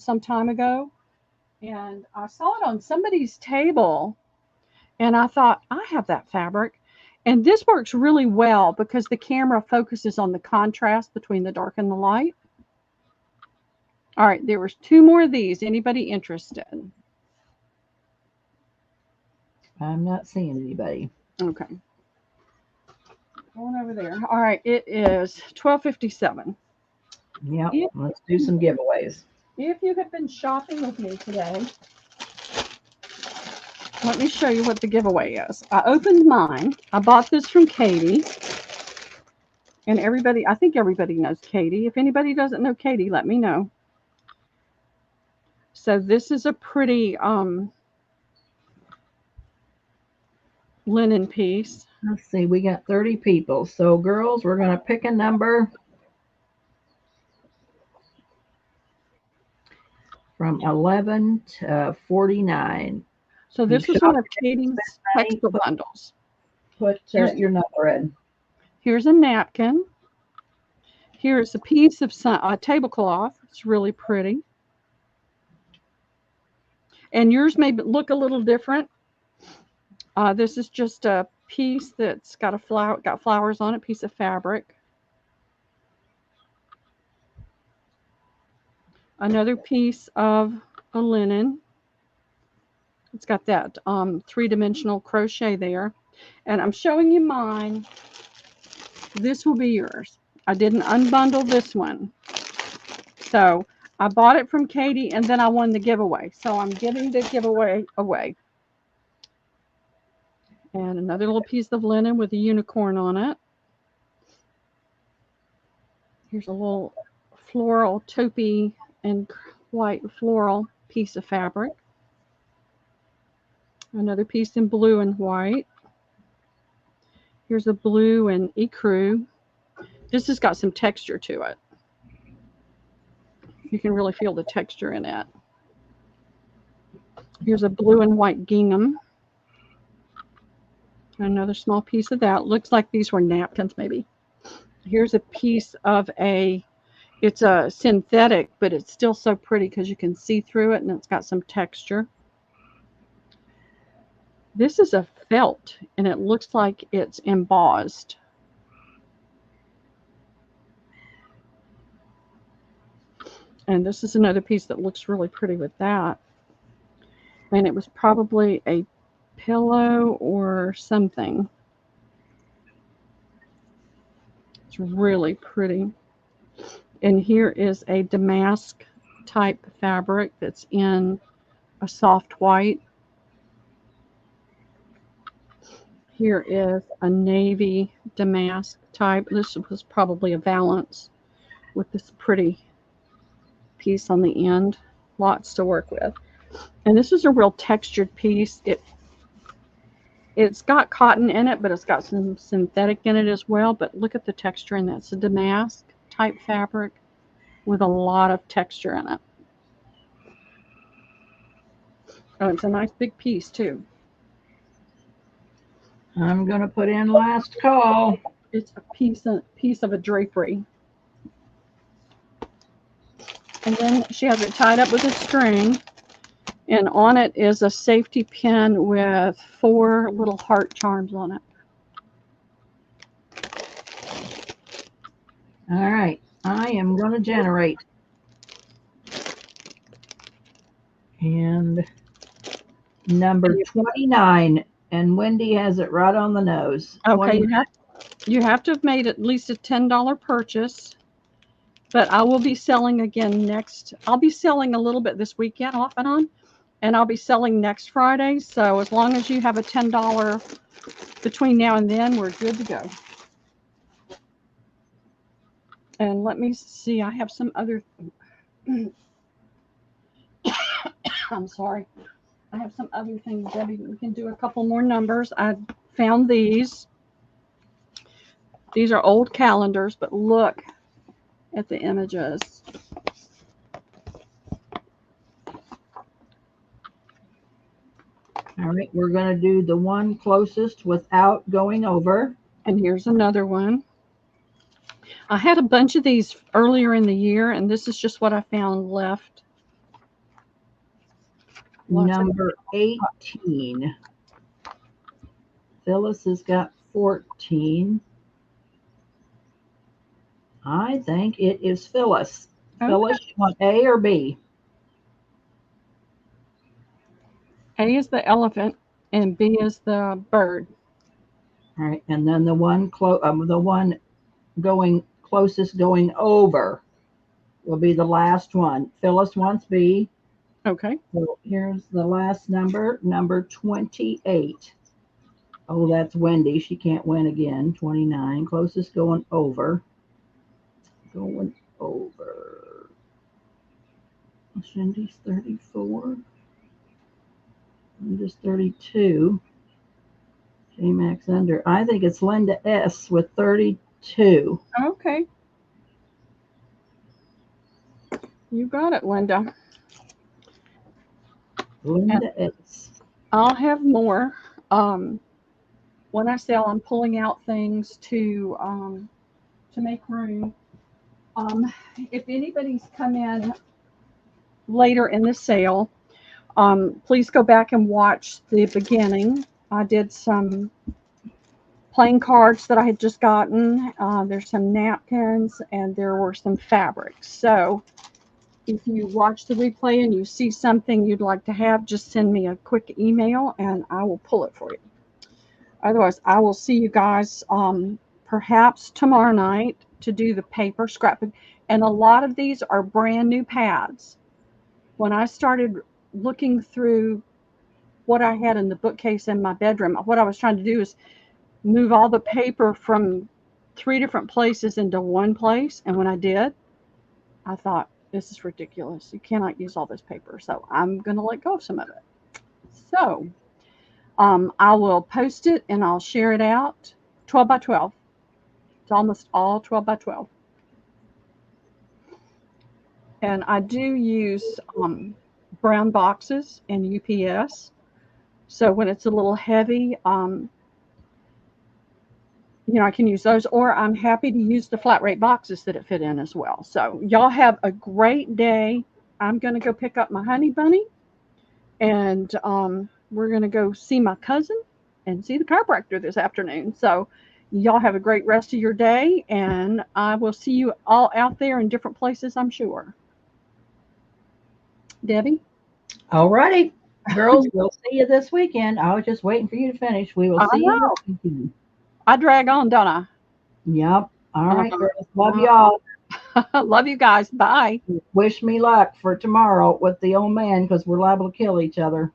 [SPEAKER 1] some time ago, and I saw it on somebody's table, and I thought, I have that fabric. And this works really well because the camera focuses on the contrast between the dark and the light. All right, there was 2 more of these. Anybody interested?
[SPEAKER 2] I'm not seeing anybody.
[SPEAKER 1] Okay. Going over there. All right, it is $12.57.
[SPEAKER 2] Yep, let's do some giveaways.
[SPEAKER 1] If you have been shopping with me today, let me show you what the giveaway is. I opened mine. I bought this from Katie. And everybody, I think everybody knows Katie. If anybody doesn't know Katie, let me know. So this is a pretty linen piece.
[SPEAKER 2] Let's see, we got 30 people. So girls, we're going to pick a number from 11 to 49.
[SPEAKER 1] So this was one of Katie's textile bundles.
[SPEAKER 2] Put your number in.
[SPEAKER 1] Here's a napkin. Here's a piece of tablecloth. It's really pretty. And yours may look a little different. This is just a piece that's got flowers on it, piece of fabric. Another piece of a linen. It's got that 3-dimensional crochet there. And I'm showing you mine. This will be yours. I didn't unbundle this one. So I bought it from Katie, and then I won the giveaway. So I'm giving the giveaway away. And another little piece of linen with a unicorn on it. Here's a little floral, taupey and white floral piece of fabric. Another piece in blue and white. Here's a blue and ecru. This has got some texture to it. You can really feel the texture in it. Here's a blue and white gingham. Another small piece of that. Looks like these were napkins maybe. Here's a piece of it's a synthetic, but it's still so pretty because you can see through it and it's got some texture. This is a felt, and it looks like it's embossed. And this is another piece that looks really pretty with that. And it was probably a pillow or something. It's really pretty. And here is a damask type fabric that's in a soft white. Here is a navy damask type. This was probably a valance with this pretty piece on the end. Lots to work with. And this is a real textured piece. It's got cotton in it, but it's got some synthetic in it as well. But look at the texture in that. It's a damask type fabric with a lot of texture in it. Oh, it's a nice big piece too.
[SPEAKER 2] I'm going to put in last call.
[SPEAKER 1] It's a piece of a drapery. And then she has it tied up with a string. And on it is a safety pin with 4 little heart charms on it.
[SPEAKER 2] All right. I am going to generate. And number 29. And Wendy has it right on the nose.
[SPEAKER 1] Okay, you have to have made at least a $10 purchase. But I will be selling again next. I'll be selling a little bit this weekend off and on. And I'll be selling next Friday. So as long as you have a $10 between now and then, we're good to go. And let me see. I have some other. I'm sorry. I have some other things, Debbie. We can do a couple more numbers. I found these. These are old calendars, but look at the images.
[SPEAKER 2] All right, we're going to do the one closest without going over.
[SPEAKER 1] And here's another one. I had a bunch of these earlier in the year, and this is just what I found left.
[SPEAKER 2] Number 18. Phyllis has got 14. I think it is Phyllis. Okay. Phyllis, you want A or B?
[SPEAKER 1] A is the elephant, and B is the bird.
[SPEAKER 2] All right, and then the one going closest going over will be the last one. Phyllis wants B.
[SPEAKER 1] Okay.
[SPEAKER 2] So here's the last number, number 28. Oh, that's Wendy. She can't win again. 29. Closest going over. Going over. Cindy's 34. I'm just 32. J-Max under. I think it's Linda S. with 32.
[SPEAKER 1] Okay. You got it, Linda.
[SPEAKER 2] Linda S.
[SPEAKER 1] I'll have more. When I sell, I'm pulling out things to make room. If anybody's come in later in the sale, please go back and watch the beginning. I did some playing cards that I had just gotten. There's some napkins, and there were some fabrics. So if you watch the replay and you see something you'd like to have, just send me a quick email, and I will pull it for you. Otherwise, I will see you guys perhaps tomorrow night to do the paper scrapping. And a lot of these are brand new pads. When I started looking through what I had in the bookcase in my bedroom, what I was trying to do is move all the paper from 3 different places into one place. And when I did, I thought, this is ridiculous. You cannot use all this paper. So I'm going to let go of some of it. So I will post it and I'll share it out. 12 by 12. It's almost all 12 by 12. And I do use brown boxes in UPS. So when it's a little heavy, I can use those, or I'm happy to use the flat rate boxes that it fit in as well. So y'all have a great day. I'm going to go pick up my honey bunny, and we're going to go see my cousin and see the chiropractor this afternoon. So y'all have a great rest of your day, and I will see you all out there in different places, I'm sure. Debbie?
[SPEAKER 2] All righty. Girls, we'll see you this weekend. I was just waiting for you to finish. We will see you this weekend.
[SPEAKER 1] I drag on, don't I?
[SPEAKER 2] Yep. All right, girls. Love y'all.
[SPEAKER 1] Love you guys. Bye.
[SPEAKER 2] Wish me luck for tomorrow with the old man, because we're liable to kill each other.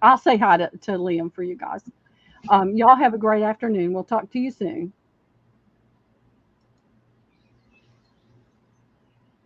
[SPEAKER 1] I'll say hi to Liam for you guys. Y'all have a great afternoon. We'll talk to you soon.